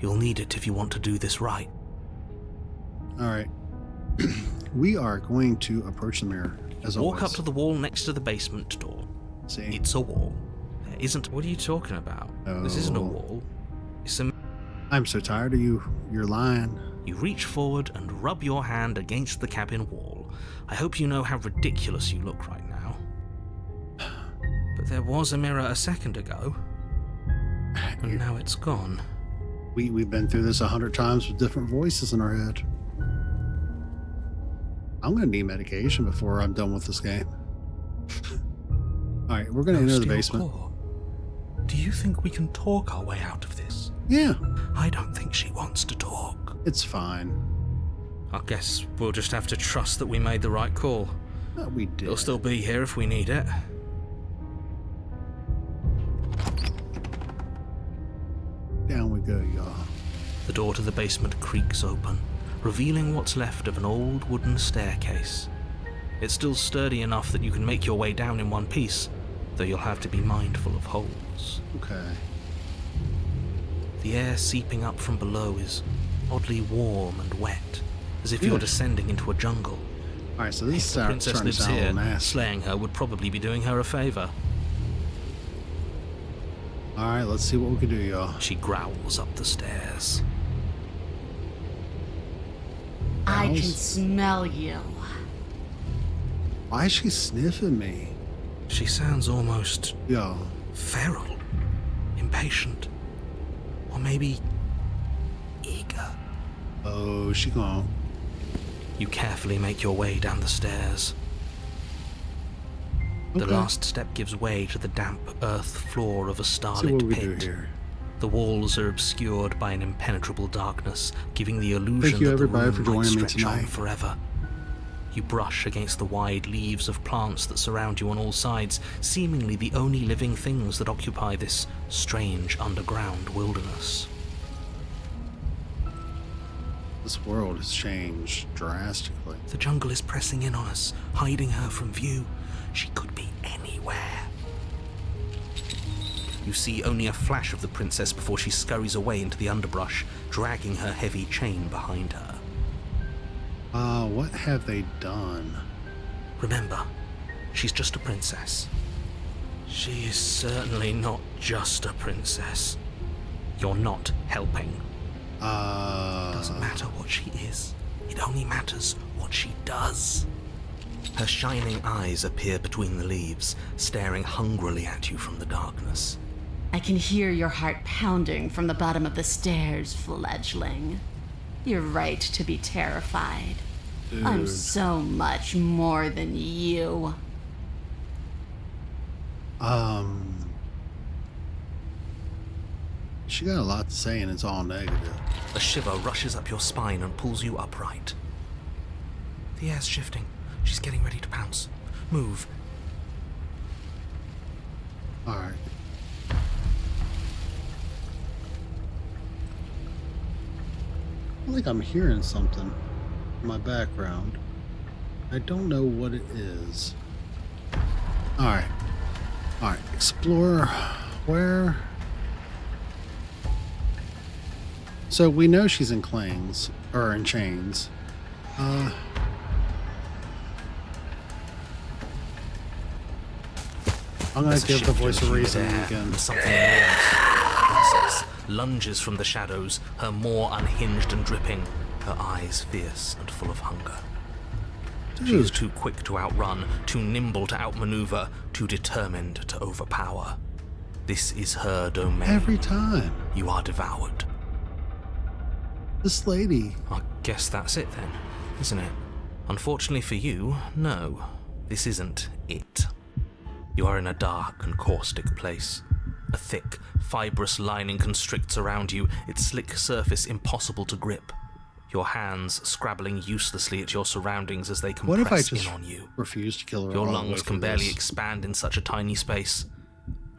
You'll need it if you want to do this right. All right. We are going to approach the mirror, as Walk always. up to the wall next to the basement door. See? It's a wall. There isn't... What are you talking about? This isn't a Oh. wall. It's a... I'm so tired of you. You're lying. You reach forward and rub your hand against the cabin wall. I hope you know how ridiculous you look right now. But there was a mirror a second ago, and now it's gone. We've been through this 100 times with different voices in our head. I'm going to need medication before I'm done with this game. All right, we're going to enter the Steel basement. Claw, do you think we can talk our way out of this? Yeah, I don't think she wants to talk. it's fine. I guess we'll just have to trust that we made the right call. We did. It'll still be here if we need it. Down we go, y'all. The door to the basement creaks open, revealing what's left of an old wooden staircase. It's still sturdy enough that you can make your way down in one piece, though you'll have to be mindful of holes. Okay. The air seeping up from below is oddly warm and wet, as if you're Good. descending into a jungle. All right, so this is If the princess starting to lives sound a here, little nasty. slaying her would probably be doing her a favor. All right, let's see what we can do, y'all. She growls up the stairs. I can Growls? smell you. Why is she sniffing me? She sounds almost Yo, feral, impatient, or maybe eager. oh, she gone. You carefully make your way down the stairs. The Okay. last step gives way to the damp earth floor of a Let's see starlit what we pit. do here. The walls are obscured by an impenetrable darkness, giving the illusion Thank you, that the everybody, room for might joining me stretch on tonight. forever. You brush against the wide leaves of plants that surround you on all sides, seemingly the only living things that occupy this strange underground wilderness. This world has changed drastically. The jungle is pressing in on us, hiding her from view. She could be anywhere. everywhere. You see only a flash of the princess before she scurries away into the underbrush, dragging her heavy chain behind her. What have they done? Remember, she's just a princess. She is certainly not just a princess. You're not helping. It doesn't matter what she is. It only matters what she does. Her shining eyes appear between the leaves, staring hungrily at you from the darkness. I can hear your heart pounding from the bottom of the stairs, fledgling. You're right to be terrified. Dude. I'm so much more than you. She got a lot to say and it's all negative. A shiver rushes up your spine and pulls you upright. The air's shifting. She's getting ready to pounce. Move. Alright. I feel like I'm hearing something in my background. I don't know what it is. Alright. Alright. Explore. Where? So we know she's in clangs. Or in chains. I'm gonna give the voice a reason again. Something enormous. Lunges from the shadows, her maw unhinged and dripping, her eyes fierce and full of hunger. Dude. She is too quick to outrun, too nimble to outmaneuver, too determined to overpower. This is her domain. Every time. You are devoured. This lady. I guess that's it then, isn't it? Unfortunately for you, no. This isn't it. You are in a dark and caustic place. A thick, fibrous lining constricts around you, its slick surface impossible to grip. Your hands scrabbling uselessly at your surroundings as they What if I compress just in on you. refuse to kill her? Your all the way lungs for can barely this? expand in such a tiny space.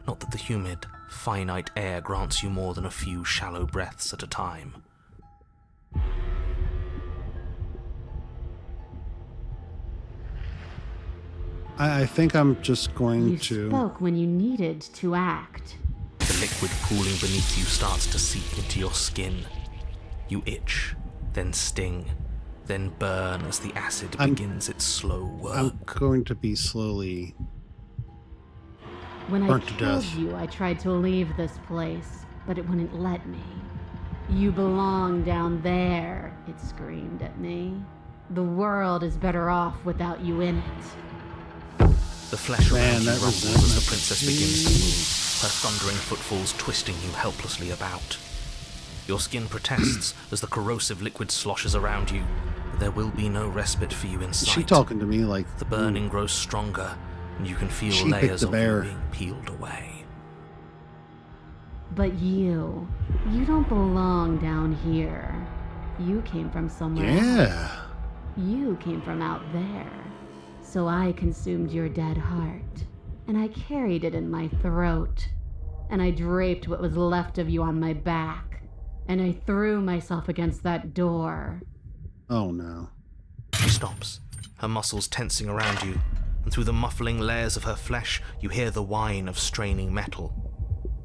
Not that the humid, finite air grants you more than a few shallow breaths at a time. I think I'm just going You to. spoke when you needed to act. The liquid pooling beneath you starts to seep into your skin. You itch, then sting, then burn as the acid begins its slow work. I'm going to be slowly. When I Burnt to killed death. you, I tried to leave this place, but it wouldn't let me. You belong down there, it screamed at me. The world is better off without you in it. The flesh Man, around you that rumbles resentment. as the princess begins to move, her thundering footfalls twisting you helplessly about. Your skin protests as the corrosive liquid sloshes around you, but there will be no respite for you in Is sight. she talking to me like The burning grows stronger, and you can feel She picked layers the of bear. you being peeled away. But you don't belong down here. You came from somewhere else. Yeah. You came from out there. So I consumed your dead heart, and I carried it in my throat, and I draped what was left of you on my back, and I threw myself against that door. Oh no. She stops, her muscles tensing around you, and through the muffling layers of her flesh, you hear the whine of straining metal.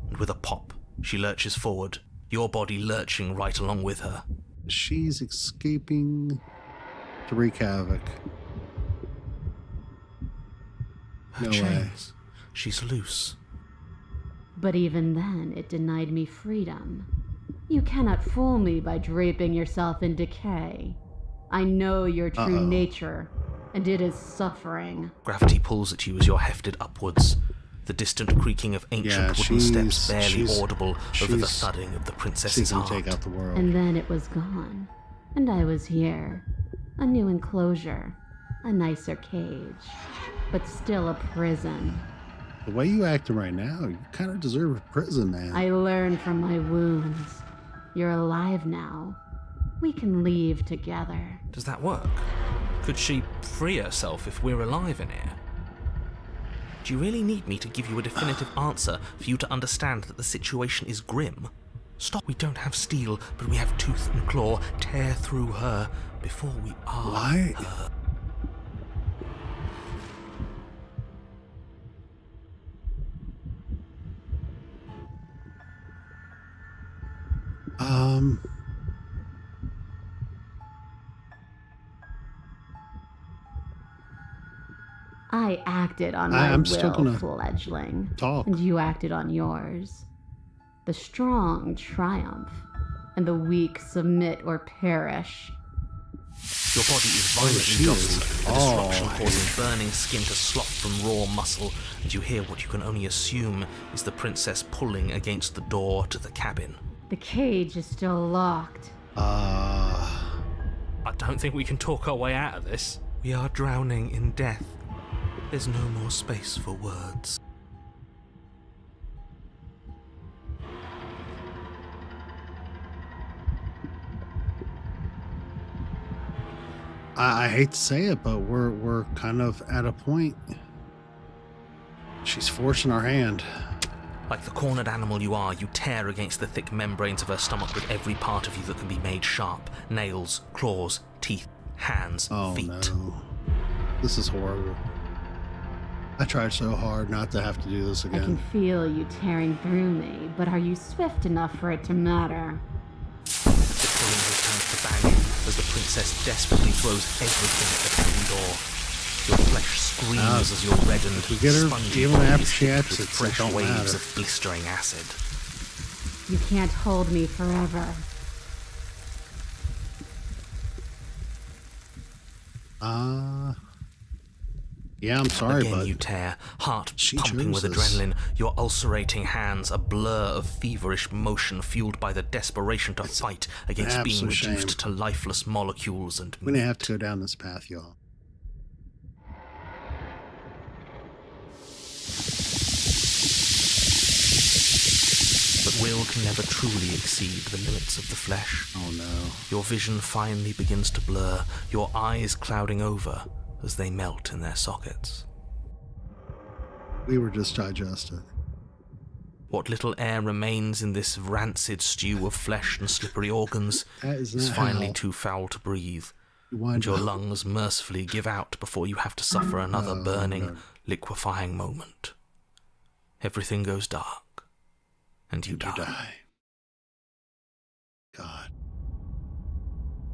And with a pop, she lurches forward, your body lurching right along with her. She's escaping to wreak havoc. Her No way. chains. She's loose. But even then, it denied me freedom. You cannot fool me by draping yourself in decay. I know your true Uh-oh. nature, and it is suffering. Gravity pulls at you as you're hefted upwards. The distant creaking of ancient Yeah, wooden steps barely she's- audible over the she's thudding of the princess's Seeking to heart. take out the world. And then it was gone, and I was here. A new enclosure, a nicer cage, but still a prison. The way you acting right now, you kind of deserve a prison, man. I learned from my wounds. You're alive now. We can leave together. Does that work? Could she free herself if we're alive in here? Do you really need me to give you a definitive answer for you to understand that the situation is grim? Stop. We don't have steel, but we have tooth and claw. Tear through her before we are Why? her. I acted on my I'm still will, gonna fledgling. talk. And you acted on yours. The strong triumph, and the weak submit or perish. Your body is violently jostled, the disruption causing burning skin to slop from raw muscle, and you hear what you can only assume is the princess pulling against the door to the cabin. The cage is still locked. I don't think we can talk our way out of this. We are drowning in death. There's no more space for words. I hate to say it, but we're kind of at a point. She's forcing our hand. Like the cornered animal you are, you tear against the thick membranes of her stomach with every part of you that can be made sharp. Nails, claws, teeth, hands, feet. Oh no. This is horrible. I tried so hard not to have to do this I can again. feel you tearing through me, but are you swift enough for it to matter? The killing returns to bang you as the princess desperately throws everything at the cabin door. Your flesh screams as your reddened, we get her spongy even body after is she hit exits, with it fresh don't waves matter. of blistering acid. You can't hold me forever. Yeah, I'm sorry, Again but you tear, heart she pumping with chose this. adrenaline, your ulcerating hands a blur of feverish motion fueled by the desperation to fight against being absolute reduced shame. to lifeless molecules and we're gonna have meat. to go down this path, y'all. But will can never truly exceed the limits of the flesh. Oh no. Your vision finally begins to blur, your eyes clouding over as they melt in their sockets. We were just digested. What little air remains in this rancid stew of flesh and slippery organs That is is not finally how too foul to breathe, you and wind your up. lungs mercifully give out before you have to suffer another burning, liquefying moment. Everything goes dark, and you die. God.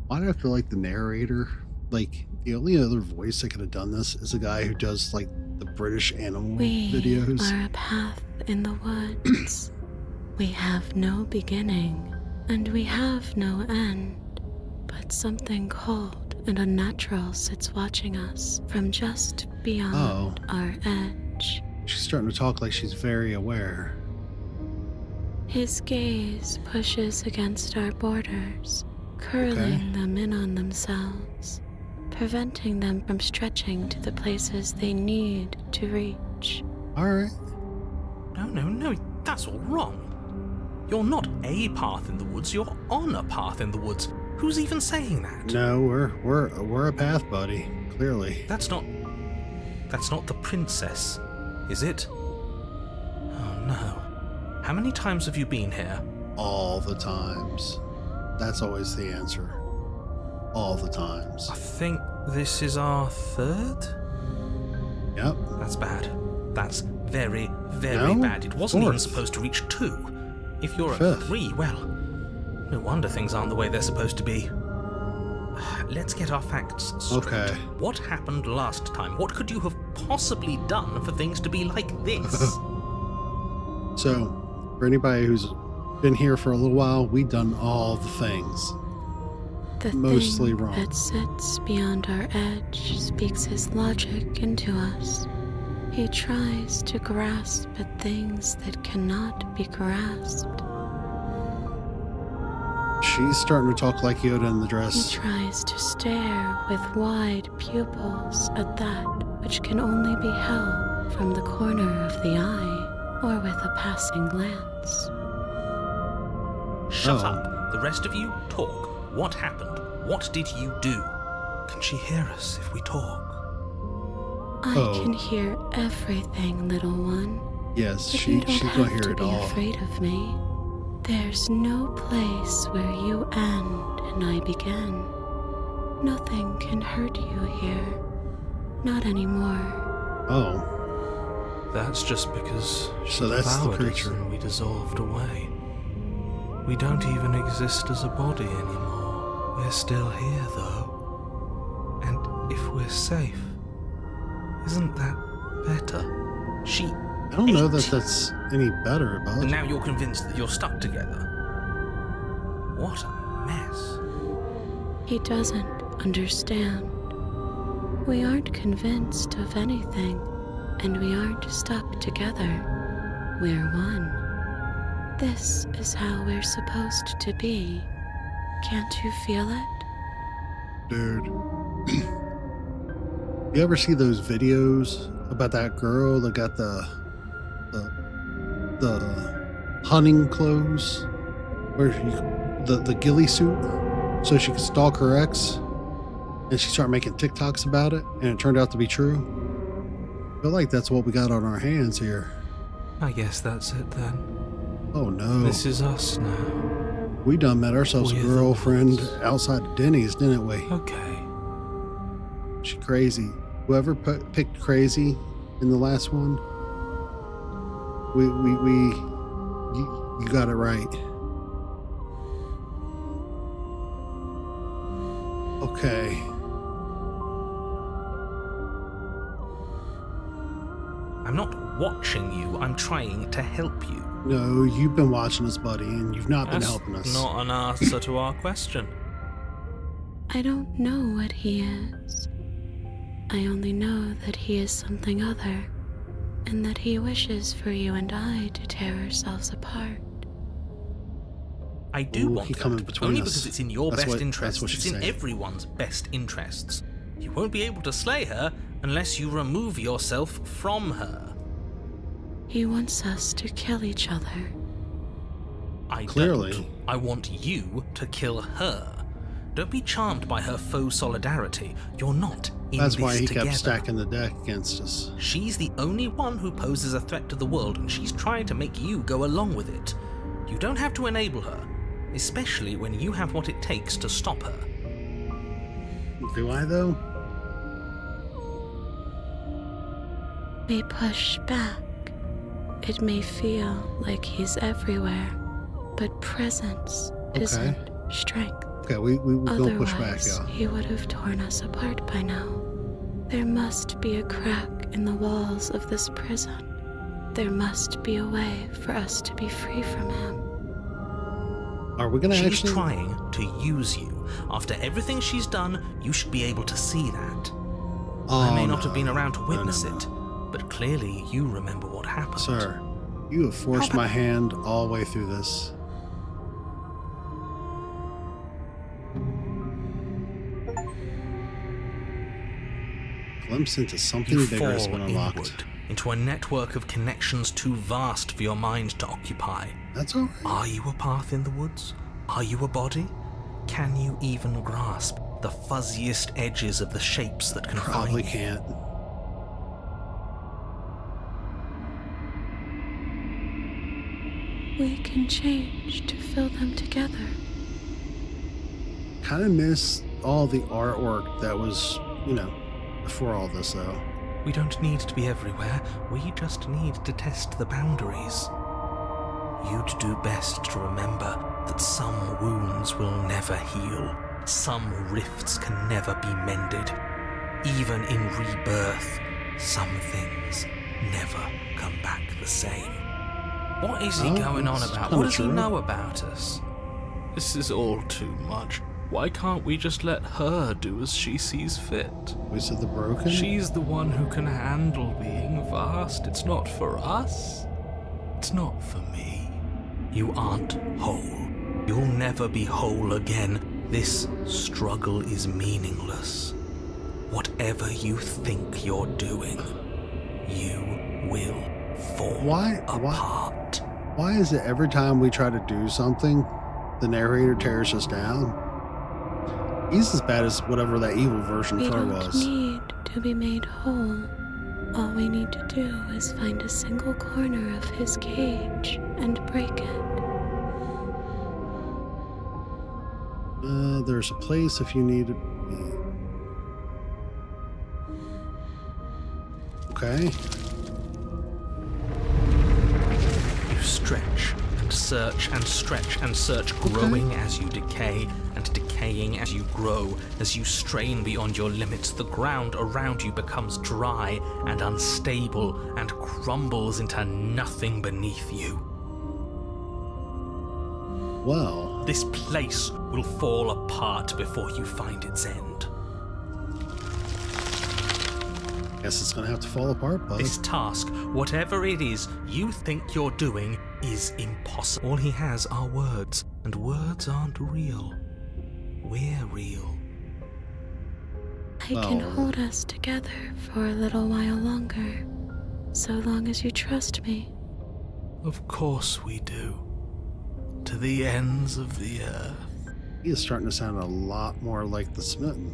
Why do I feel like the narrator, like the only other voice that could have done this is a guy who does like the British animal We videos? are a path in the woods. We have no beginning, and we have no end. But something cold and unnatural sits watching us from just beyond our edge. She's starting to talk like she's very aware. His gaze pushes against our borders, curling them in on themselves, preventing them from stretching to the places they need to reach. Alright. No, that's all wrong. You're not a path in the woods, you're on a path in the woods. Who's even saying that? No, we're a path, buddy. Clearly. That's not the princess, is it? Oh no. How many times have you been here? All the times. That's always the answer. All the times. I think this is our third? Yep. That's bad. That's very, very No, bad. It wasn't even fourth. supposed to reach 2. If you're at Fifth. 3, well, no wonder things aren't the way they're supposed to be. Let's get our facts straight. Okay. What happened last time? What could you have possibly done for things to be like this? So, for anybody who's been here for a little while, we've done all the things. The Mostly thing wrong. that sits beyond our edge speaks his logic into us. He tries to grasp at things that cannot be grasped. She's starting to talk like Yoda in the He dress. tries to stare with wide pupils at that which can only be held from the corner of the eye or with a passing glance. Shut Oh. up. The rest of you, talk. What happened? What did you do? Can she hear us if we talk? I Oh. can hear everything, little one. Yes, But you she's don't gonna have hear to it be all. afraid of me. There's no place where you end and I begin. Nothing can hurt you here. Not anymore. Oh, That's just because she So that's the devoured us creature. and we dissolved away. We don't even exist as a body anymore. We're still here, though. And if we're safe, Isn't that better? She I don't know that that's any better, and bud. now you're convinced that you're stuck together. What a mess. He doesn't understand. We aren't convinced of anything, and we aren't stuck together. We're one. This is how we're supposed to be. Can't you feel it? Dude. You ever see those videos about that girl that got the hunting clothes? Where the ghillie suit? So she could stalk her ex? And she started making TikToks about it, and it turned out to be true. I feel like that's what we got on our hands here. I guess that's it then. Oh no. This is us now. We done met ourselves a We're the girlfriend ones. outside of Denny's, didn't we? Okay. She crazy. Whoever picked crazy in the last one, you got it right. Okay. I'm not watching you, I'm trying to help you. No, you've been watching us, buddy, and you've not been That's helping us. not an answer to our question. I don't know what he is. I only know that he is something other, and that he wishes for you and I to tear ourselves apart. I do Ooh, want he coming that, between only us. because it's in your That's best what interests. she's It's in saying. everyone's best interests. You won't be able to slay her unless you remove yourself from her. He wants us to kill each other. I Clearly. don't. I want you to kill her. Don't be charmed by her faux solidarity. You're not in That's this why he together. kept stacking the deck against us. She's the only one who poses a threat to the world, and she's trying to make you go along with it. You don't have to enable her, especially when you have what it takes to stop her. Do I, though? We push back. It may feel like he's everywhere, but presence isn't strength. Okay, we're going to push back, Otherwise, y'all. he would have torn us apart by now. There must be a crack in the walls of this prison. There must be a way for us to be free from him. Are we going to She's actually... trying to use you. After everything she's done, you should be able to see that. I may not have been around to witness it, but clearly you remember what happened. Sir, you have forced my hand all the way through this. Glimpse into something You bigger has fall been unlocked. inward, into a network of connections too vast for your mind to occupy. That's all right. Are you a path in the woods? Are you a body? Can you even grasp the fuzziest edges of the shapes that confine Probably you? can't. We can change to fill them together. Kind of miss all the artwork that was, before all this, though. We don't need to be everywhere. We just need to test the boundaries. You'd do best to remember that some wounds will never heal. Some rifts can never be mended. Even in rebirth, some things never come back the same. What is he Oh, going on that's about? kinda What does he true. know about us? This is all too much. Why can't we just let her do as she sees fit? We said the broken? She's the one who can handle being vast. It's not for us. It's not for me. You aren't whole. You'll never be whole again. This struggle is meaningless. Whatever you think you're doing, you will fall apart. Why is it every time we try to do something, the narrator tears us down? He's as bad as whatever that evil version We of her don't was. need to be made whole. All we need to do is find a single corner of his cage and break it. There's a place if you need to be. Okay. You stretch and search and stretch and search, growing as you decay and decaying as you grow. As you strain beyond your limits, the ground around you becomes dry and unstable and crumbles into nothing beneath you. Well, This place will fall apart before you find its end. guess it's gonna have to fall apart, bud. This task, whatever it is you think you're doing, is impossible. All he has are words, and words aren't real. We're real. I can hold us together for a little while longer, so long as you trust me. Of course we do. To the ends of the earth. He is starting to sound a lot more like the Smitten.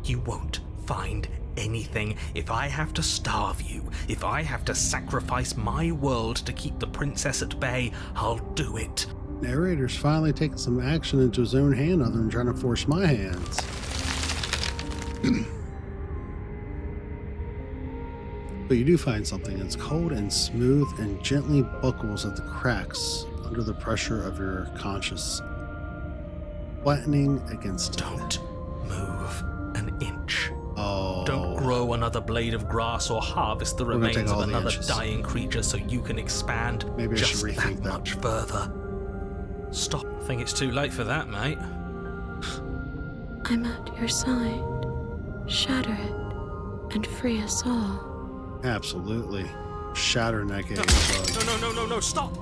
You won't find anything. If I have to starve you, if I have to sacrifice my world to keep the princess at bay, I'll do it. Narrator's finally taking some action into his own hand other than trying to force my hands. But you do find something. It's cold and smooth and gently buckles at the cracks under the pressure of your conscience, flattening against it. Don't move an inch. Oh. Don't grow another blade of grass or harvest the gonna remains take of all the another inches. dying creature so you can expand Maybe I should just rethink that. much further. Stop. I think it's too late for that, mate. I'm at your side. Shatter it and free us all. Absolutely. Shattering that game, bud. No, stop!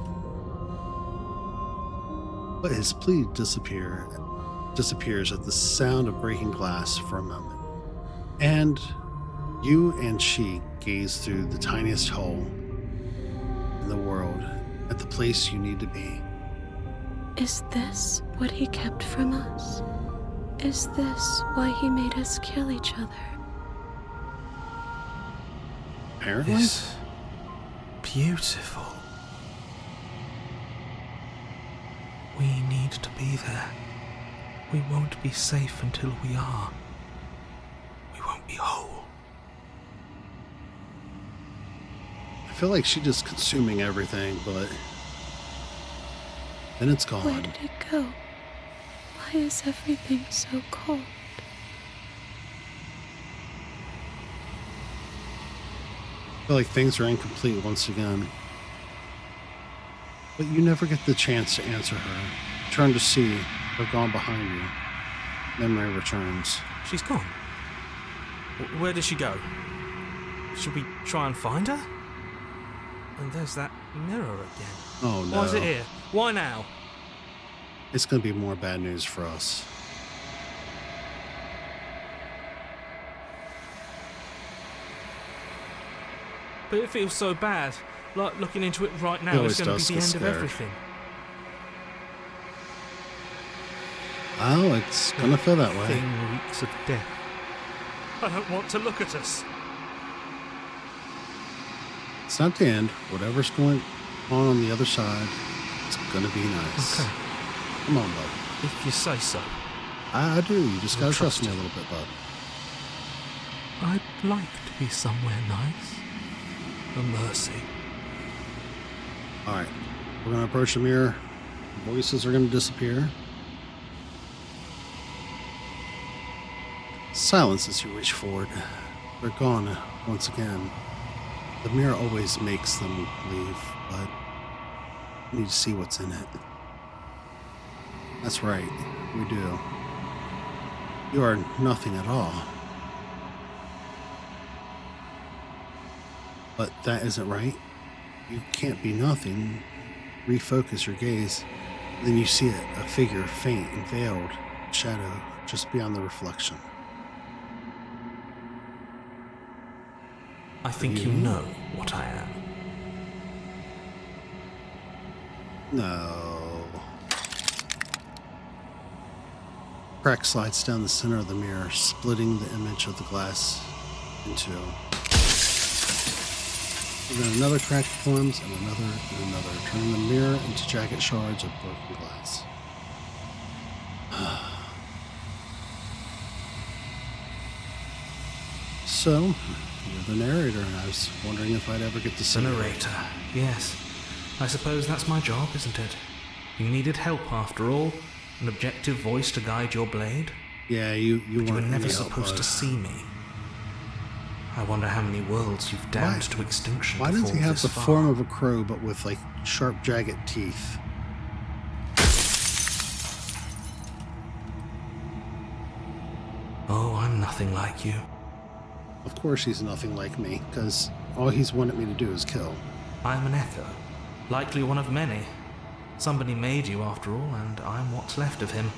But his plea disappears at the sound of breaking glass for a moment. And you and she gaze through the tiniest hole in the world at the place you need to be. Is this what he kept from us? Is this why he made us kill each other? Apparently. It's beautiful. We need to be there. We won't be safe until we are. We won't be whole. I feel like she's just consuming everything, but then it's gone. Where did it go? Why is everything so cold? I feel like things are incomplete once again. But you never get the chance to answer her. Turn to see her gone behind you. Memory returns. She's gone. Where did she go? Should we try and find her? And there's that mirror again. Oh no. Why is it here? Why now? It's going to be more bad news for us. But it feels so bad. Like looking into it right It now always is going to does be the get end of scared. everything. Oh, it's going to feel that way. Thing reeks of death. I don't want to look at us. It's not the end. Whatever's going on the other side, it's going to be nice. Okay. Come on, bud. If you say so. I do. You just got to trust me a you. little bit, bud. I'd like to be somewhere nice. A mercy. All right. We're going to approach the mirror. Voices are going to disappear. Silence as you reach forward. They're gone once again. The mirror always makes them leave, but you need to see what's in it. That's right. We do. You are nothing at all. But that isn't right. You can't be nothing. Refocus your gaze. Then you see it, a figure, faint and veiled, shadow, just beyond the reflection. I think you know what I am. No. Crack slides down the center of the mirror, splitting the image of the glass in two. And then another crack forms, and another, turning the mirror into jagged shards of broken glass. So, you're the narrator, and I was wondering if I'd ever get to see The her. narrator, yes. I suppose that's my job, isn't it? You needed help after all, an objective voice to guide your blade. Yeah, you But you were weren't never any help, supposed to bud. see me. I wonder how many worlds you've damned to extinction. Why to does he fall have this the far. form of a crow, but with like sharp, jagged teeth? Oh, I'm nothing like you. Of course he's nothing like me, because all he's wanted me to do is kill. I'm an echo, likely one of many. Somebody made you after all, and I'm what's left of him.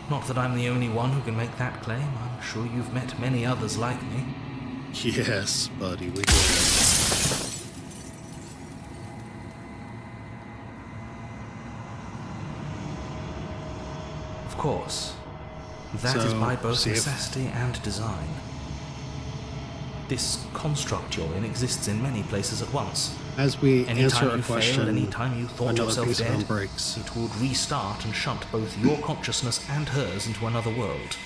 Not that I'm the only one who can make that claim. I'm sure you've met many others like me. Yes, buddy, we did. Of course. That is So, by both see if- necessity and design. This construct you're in exists in many places at once. As we Anytime answer a you question, failed, anytime you thought another yourself piece of him dead, breaks. it would restart and shunt both your consciousness and hers into another world.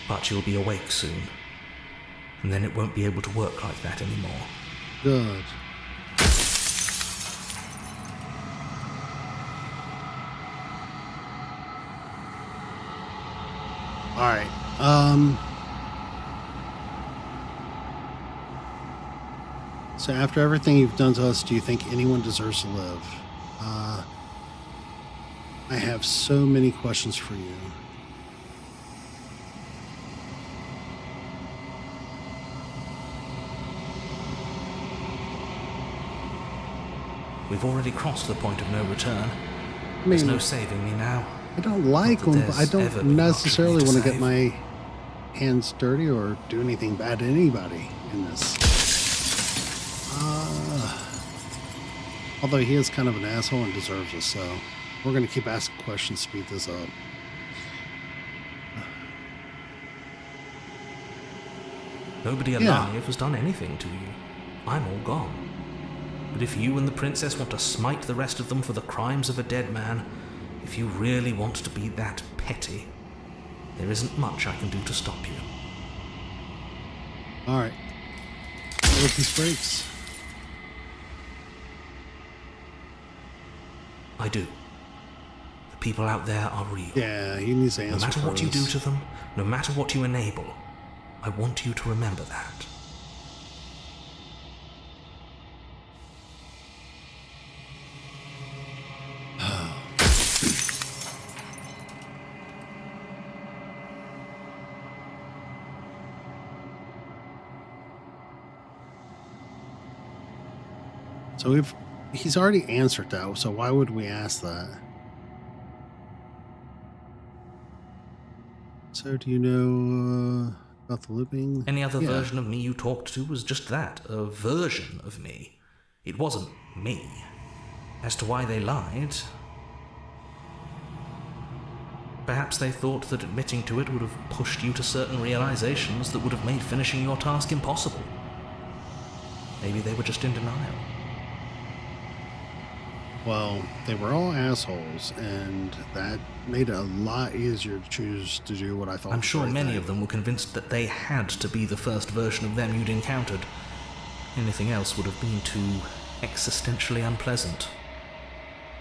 But you'll be awake soon, and then it won't be able to work like that anymore. Good. Alright, so after everything you've done to us, do you think anyone deserves to live? I have so many questions for you. We've already crossed the point of no return. I There's mean, no saving me now. I don't like Not that them, but I there's ever don't been much of necessarily me to want to get save. my hands dirty or do anything bad to anybody in this. Although he is kind of an asshole and deserves it, so we're going to keep asking questions to speed this up. Nobody alive has done anything to you. I'm all gone. But if you and the princess want to smite the rest of them for the crimes of a dead man, if you really want to be that petty, there isn't much I can do to stop you. All right. Another piece breaks. I do. The people out there are real. Yeah, he needs to No answer matter for what you do this. to them, no matter what you enable, I want you to remember that. So he's already answered that, so why would we ask that? So do you know about the living? Any other Yeah. version of me you talked to was just that, a version of me. It wasn't me. As to why they lied, perhaps they thought that admitting to it would have pushed you to certain realizations that would have made finishing your task impossible. Maybe they were just in denial. Well, they were all assholes, and that made it a lot easier to choose to do what I thought. I'm was sure the right many thing. of them were convinced that they had to be the first version of them you'd encountered. Anything else would have been too existentially unpleasant.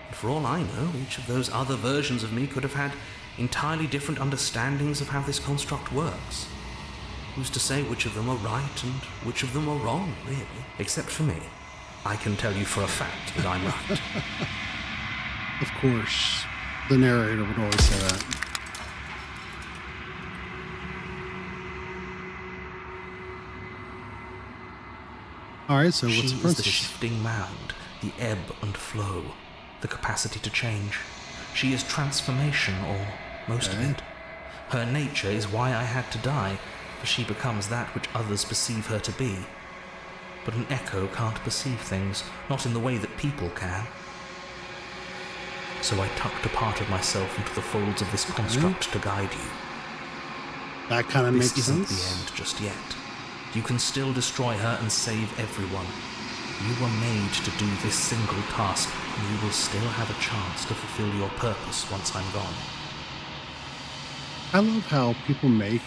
And for all I know, each of those other versions of me could have had entirely different understandings of how this construct works. Who's to say which of them are right and which of them are wrong, really? Except for me. I can tell you for a fact that I'm right. Of course, the narrator would always say that. All right, so She what's the is the princess? shifting mound, the ebb and flow, the capacity to change. She is transformation, or most of Okay. it. Her nature is why I had to die, for she becomes that which others perceive her to be. But an echo can't perceive things, not in the way that people can. So I tucked a part of myself into the folds of this construct to guide you. That kind of This makes isn't sense. the end just yet. You can still destroy her and save everyone. You were made to do this single task, and you will still have a chance to fulfill your purpose once I'm gone. I love how people make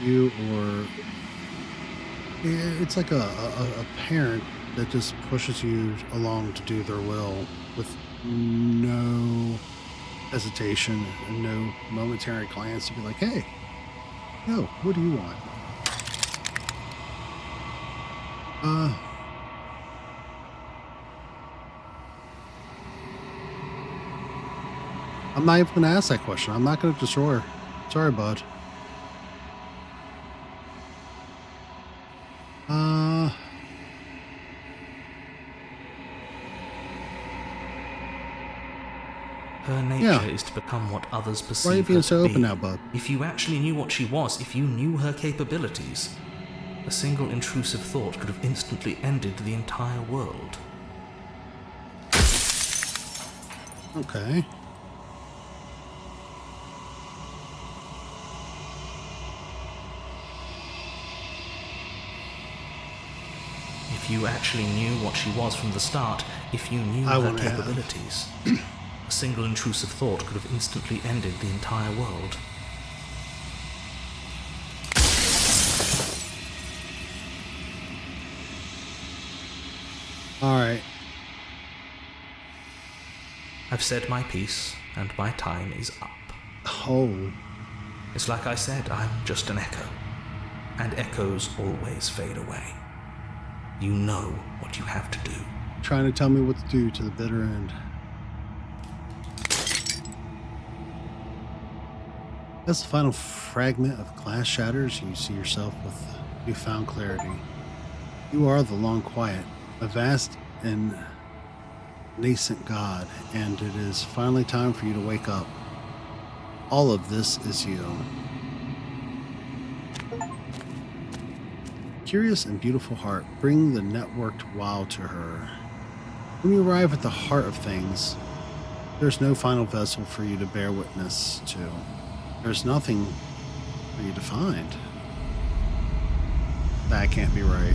you or It's like a parent that just pushes you along to do their will with no hesitation and no momentary glance to be like, hey, yo, what do you want? I'm not even going to ask that question. I'm not going to destroy her. Sorry, bud. Her nature is to become what others Why are you perceive being her so to open be. now, bud? If you actually knew what she was, if you knew her capabilities, a single intrusive thought could have instantly ended the entire world. Okay. If you actually knew what she was from the start, if you knew I her wanna have. capabilities, a single intrusive thought could have instantly ended the entire world. All right. I've said my piece, and my time is up. Oh. It's like I said, I'm just an echo. And echoes always fade away. You know what you have to do. Trying to tell me what to do to the bitter end. As the final fragment of glass shatters, you see yourself with newfound clarity. You are the long quiet, a vast and nascent god, and it is finally time for you to wake up. All of this is you. Curious and beautiful heart, bring the networked wow to her. When you arrive at the heart of things, there's no final vessel for you to bear witness to. There's nothing for you to find. That can't be right.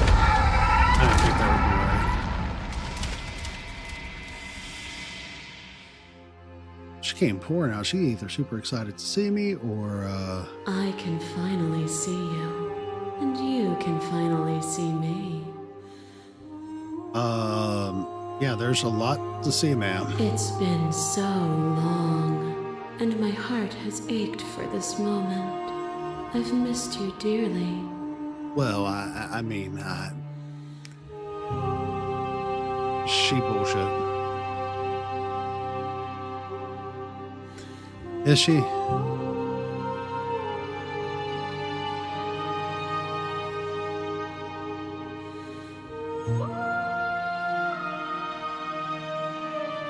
I don't think that would be right. She came pouring out. She either super excited to see me or, I can finally see you, and you can finally see me. yeah, there's a lot to see, ma'am. It's been so long, and my heart has ached for this moment. I've missed you dearly. Well, I mean, she bullshit. Is she?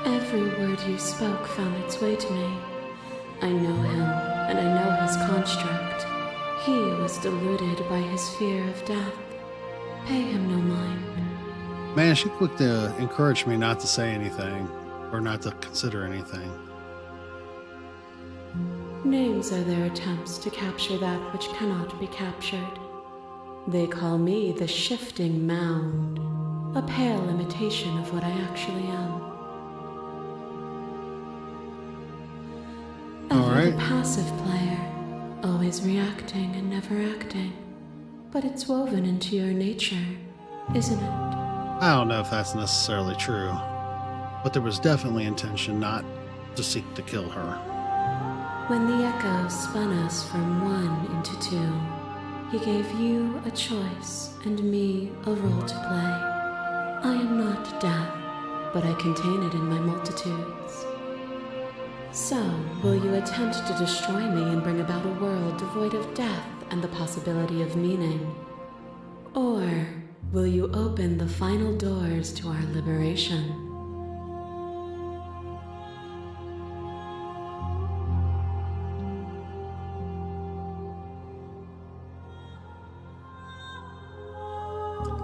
Every word you spoke found its way to me. I know him, and I know his construct. He was deluded by his fear of death. Pay him no mind. Man, she quick to encourage me not to say anything or not to consider anything. Names are their attempts to capture that which cannot be captured. They call me the shifting mound, a pale imitation of what I actually am. Ever the passive player, always reacting and never acting. But it's woven into your nature, isn't it? I don't know if that's necessarily true, but there was definitely intention not to seek to kill her. When the echo spun us from one into two, he gave you a choice and me a role to play. I am not death, but I contain it in my multitudes. So, will you attempt to destroy me and bring about a world devoid of death and the possibility of meaning? Or will you open the final doors to our liberation?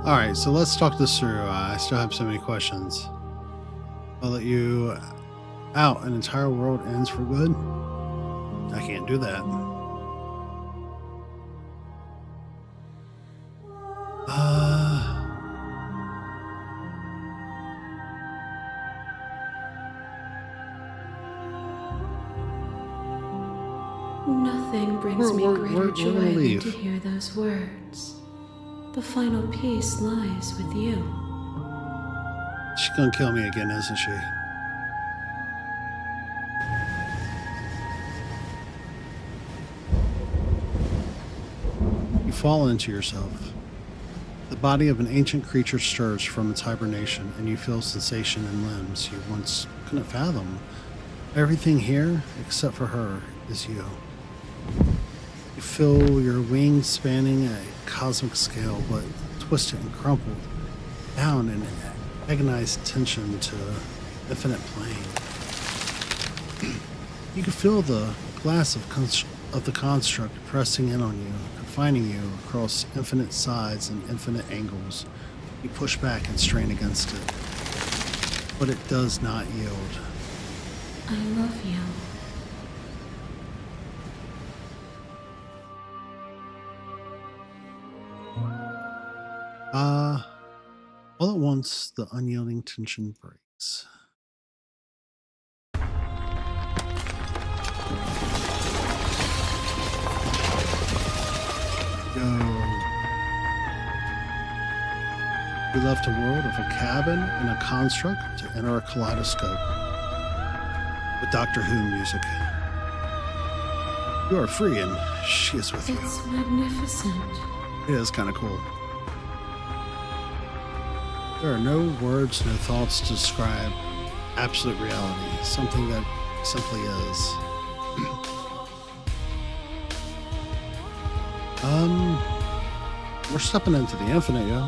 Alright, so let's talk this through. I still have so many questions. I'll let you out. An entire world ends for good? I can't do that. Nothing brings me greater we're joy gonna than leave. to hear those words. The final piece lies with you. She's gonna kill me again, isn't she? You fall into yourself. The body of an ancient creature stirs from its hibernation, and you feel sensation in limbs you once couldn't fathom. Everything here, except for her, is you. You feel your wings spanning a cosmic scale, but twisted and crumpled down in agonized tension to infinite plane. You can feel the glass of the construct pressing in on you, confining you across infinite sides and infinite angles. You push back and strain against it, but it does not yield. I love you. All at once, the unyielding tension breaks. Go. We left a world of a cabin and a construct to enter a kaleidoscope with Doctor Who music. You are free and she is with you. It's magnificent. It is kind of cool. There are no words, no thoughts to describe absolute reality, something that simply is. We're stepping into the infinite, yo.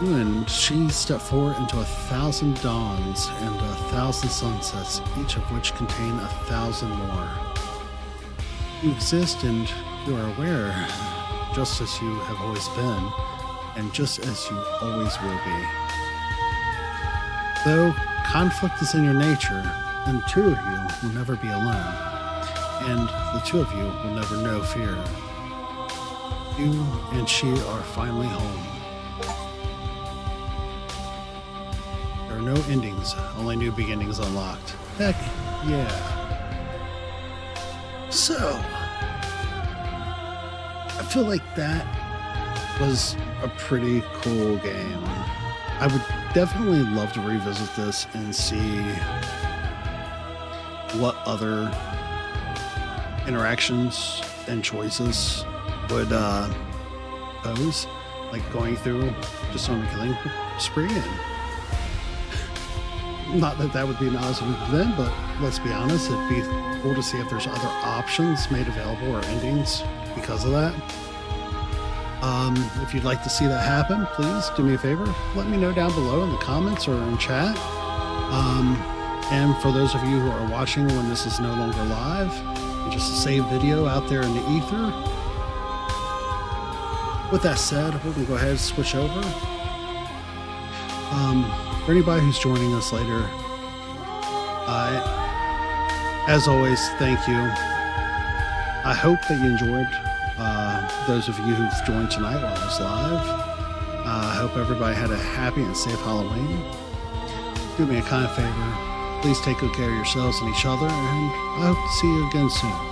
And she stepped forward into 1,000 dawns and 1,000 sunsets, each of which contain 1,000 more. You exist and you are aware, just as you have always been, and just as you always will be. Though conflict is in your nature, then two of you will never be alone, and the two of you will never know fear. You and she are finally home. There are no endings, only new beginnings unlocked. Heck yeah. So, I feel like that was a pretty cool game. I would definitely love to revisit this and see what other interactions and choices would pose, like going through just on a killing spree. And not that that would be an awesome event, but let's be honest, it'd be cool to see if there's other options made available or endings because of that. If you'd like to see that happen, please do me a favor. Let me know down below in the comments or in chat. And for those of you who are watching when this is no longer live, just a saved video out there in the ether. With that said, we're going to go ahead and switch over. For anybody who's joining us later, as always, thank you. I hope that you enjoyed. Those of you who've joined tonight while I was live, I hope everybody had a happy and safe Halloween. Do me a kind favor. Please take good care of yourselves and each other, and I hope to see you again soon.